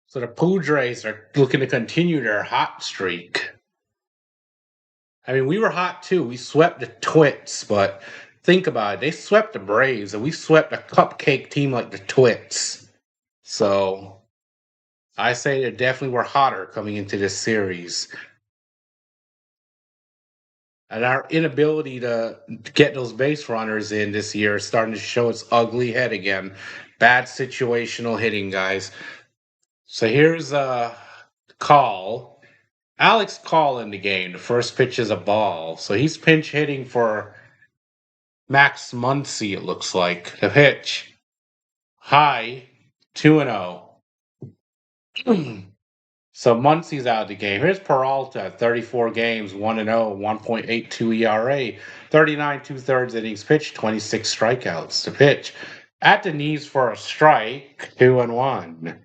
So the Padres are looking to continue their hot streak. I mean, we were hot too. We swept the Twits, but think about it. They swept the Braves, and we swept a cupcake team like the Twits. So I say they definitely were hotter coming into this series. And our inability to get those base runners in this year is starting to show its ugly head again. Bad situational hitting, guys. So here's a call. Alex Call in the game. The first pitch is a ball. So he's pinch hitting for Max Muncy, it looks like. The pitch. High. 2-0. So Muncy's out of the game. Here's Peralta, 34 games, 1-0, 1.82 ERA, 39 2/3 innings pitched, 26 strikeouts. The pitch. At the knees for a strike. 2-1.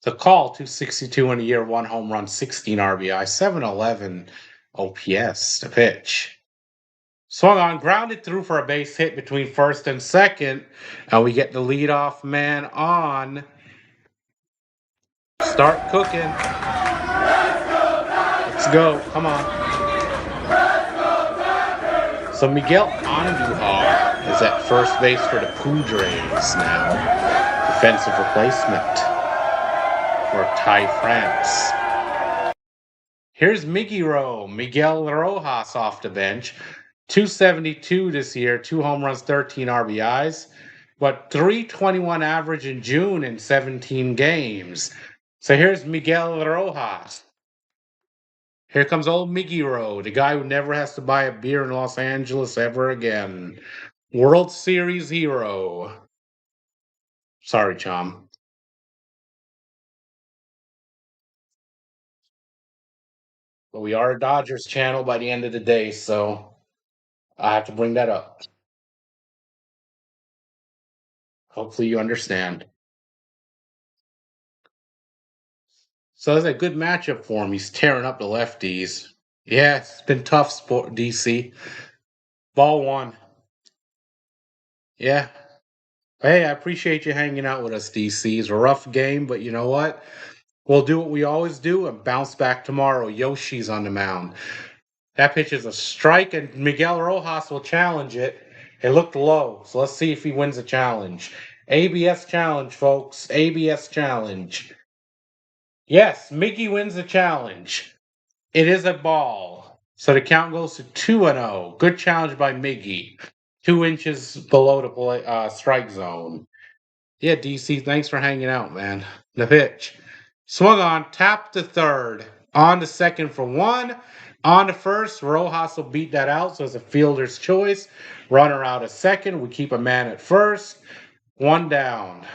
The call, 262 in a year, 1 home run, 16 RBI, 711 OPS. The pitch. Swung on, grounded through for a base hit between first and second, and we get the leadoff man on. Start cooking. Let's go. Come on. So Miguel Andujar is at first base for the Padres now. defensive replacement for Ty France. Here's Miguel Rojas off the bench. 272 this year, 2 home runs, 13 RBIs, but 321 average in June in 17 games. So here's Miguel Rojas. Here comes old Miggy Rowe, the guy who never has to buy a beer in Los Angeles ever again. World Series hero. Sorry, Chom. But we are a Dodgers channel by the end of the day, so I have to bring that up. Hopefully you understand. So it's a good matchup for him. He's tearing up the lefties. Yeah, it's been tough, sport DC. Ball one. Yeah. Hey, I appreciate you hanging out with us, DC. It's a rough game, but you know what? We'll do what we always do and bounce back tomorrow. Yoshi's on the mound. That pitch is a strike, and Miguel Rojas will challenge it. It looked low, so let's see if he wins the challenge. ABS challenge, folks. ABS challenge. Yes, Mickey wins the challenge. It is a ball. So the count goes to 2-0. Good challenge by Miggy. 2 inches below the strike zone. Yeah, DC, thanks for hanging out, man. The pitch. Swung on, tapped to third. On to second for 1. On to first. Rojas will beat that out, so it's a fielder's choice. Runner out at second. We keep a man at first. 1 down.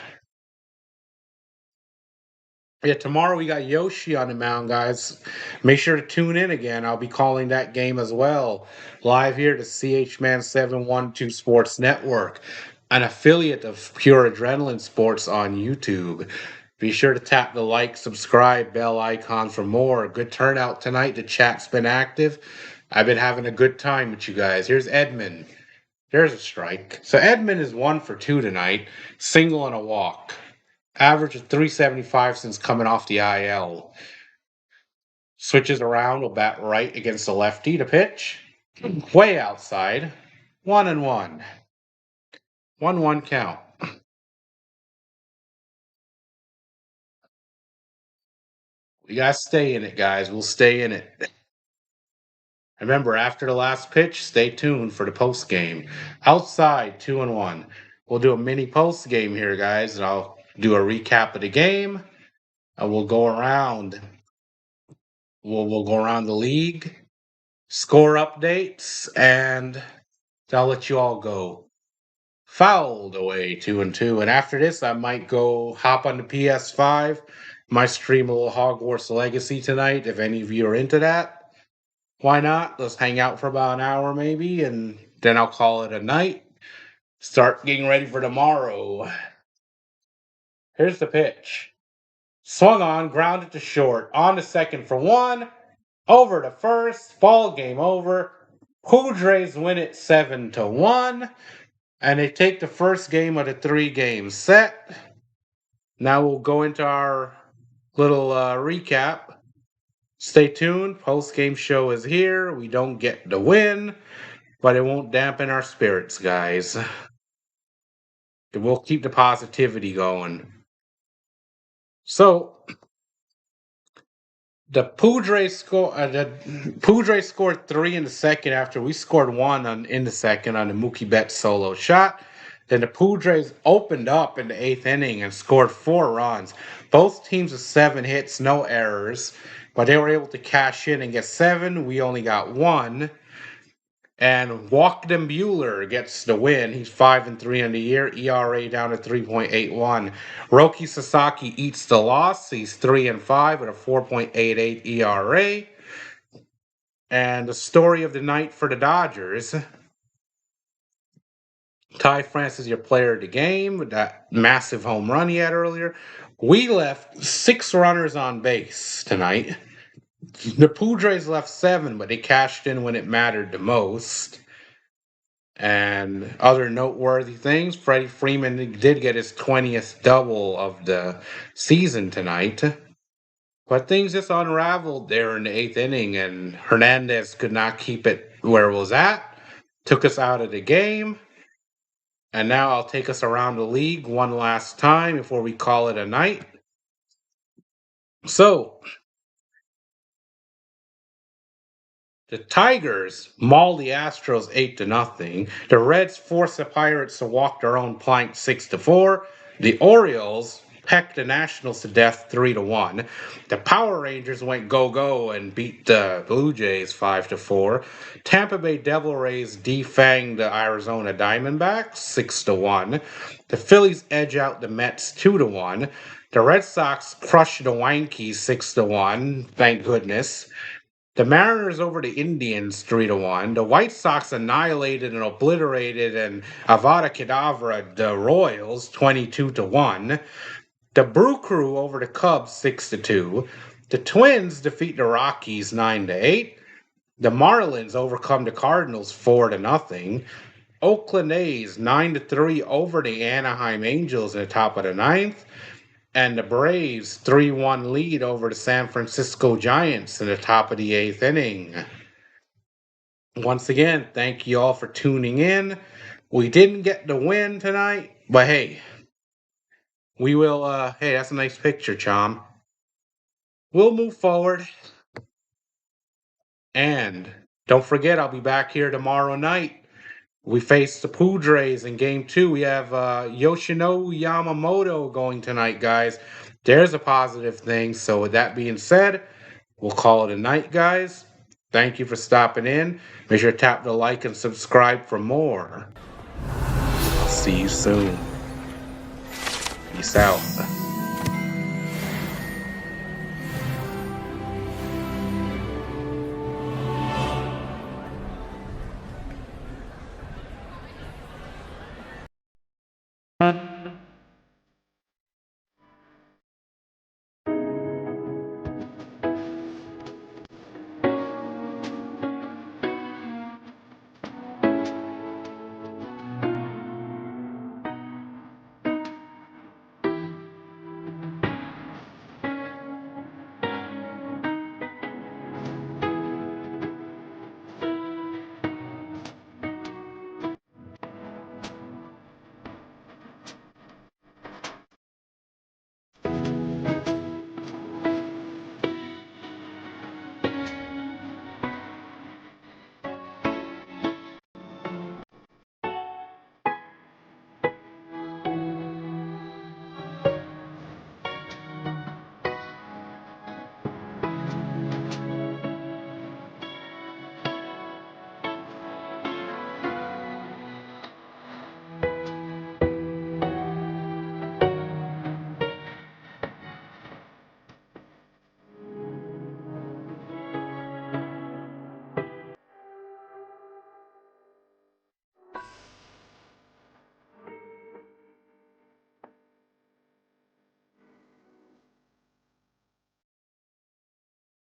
Yeah, tomorrow we got Yoshi on the mound, guys. Make sure to tune in again. I'll be calling that game as well. Live here to CHMan 712 Sports Network, an affiliate of Pure Adrenaline Sports on YouTube. Be sure to tap the like, subscribe, bell icon for more. Good turnout tonight. The chat's been active. I've been having a good time with you guys. Here's Edmund. There's a strike. So Edmund is 1 for 2 tonight. Single and a walk. Average of 375 since coming off the IL. Switches around, will bat right against the lefty to pitch. Way outside. 1-1. 1-1 count. We got to stay in it, guys. We'll stay in it. Remember, after the last pitch, stay tuned for the post game. Outside, 2-1. We'll do a mini post game here, guys, and I'll do a recap of the game. And we'll go around. We'll go around the league, score updates, and I'll let you all go. Fouled away 2-2. And after this, I might go hop on the PS5. Might stream a little Hogwarts Legacy tonight if any of you are into that. Why not? Let's hang out for about an hour maybe, and then I'll call it a night. Start getting ready for tomorrow. Here's the pitch. Swung on, grounded to short. On to second for 1. Over to first. Ball game over. Padres win it 7-1. And they take the first game of the 3-game set. Now we'll go into our little recap. Stay tuned. Post-game show is here. We don't get the win, but it won't dampen our spirits, guys. We'll keep the positivity going. So, the Padres scored 3 in the second after we scored 1 in the second on the Mookie Betts solo shot. Then the Padres opened up in the 8th inning and scored 4 runs. Both teams with 7 hits, no errors, but they were able to cash in and get 7. We only got 1. And Walkden Buehler gets the win. He's 5-3 on the year. ERA down to 3.81. Roki Sasaki eats the loss. He's 3-5 with a 4.88 ERA. And the story of the night for the Dodgers. Ty France is your player of the game with that massive home run he had earlier. We left 6 runners on base tonight. The Padres left 7, but they cashed in when it mattered the most. And other noteworthy things, Freddie Freeman did get his 20th double of the season tonight. But things just unraveled there in the 8th inning, and Hernandez could not keep it where it was at. Took us out of the game. And now I'll take us around the league one last time before we call it a night. So, the Tigers mauled the Astros 8-0. The Reds forced the Pirates to walk their own plank 6-4. The Orioles pecked the Nationals to death 3-1. The Power Rangers went go-go and beat the Blue Jays 5-4. Tampa Bay Devil Rays defanged the Arizona Diamondbacks 6-1. The Phillies edge out the Mets 2-1. The Red Sox crushed the Yankees 6-1. Thank goodness. The Mariners over the Indians 3-1. The White Sox annihilated and obliterated and Avada Kedavra the Royals 22-1. The Brew Crew over the Cubs 6-2. The Twins defeat the Rockies 9-8. The Marlins overcome the Cardinals 4-0. Oakland A's 9-3 over the Anaheim Angels in the top of the ninth. And the Braves 3-1 lead over the San Francisco Giants in the top of the eighth inning. Once again, thank you all for tuning in. We didn't get the win tonight, but hey, we will, hey, that's a nice picture, Chom. We'll move forward. And don't forget, I'll be back here tomorrow night. We face the Padres in Game 2. We have Yoshino Yamamoto going tonight, guys. There's a positive thing. So with that being said, we'll call it a night, guys. Thank you for stopping in. Make sure to tap the like and subscribe for more. I'll see you soon. Peace out.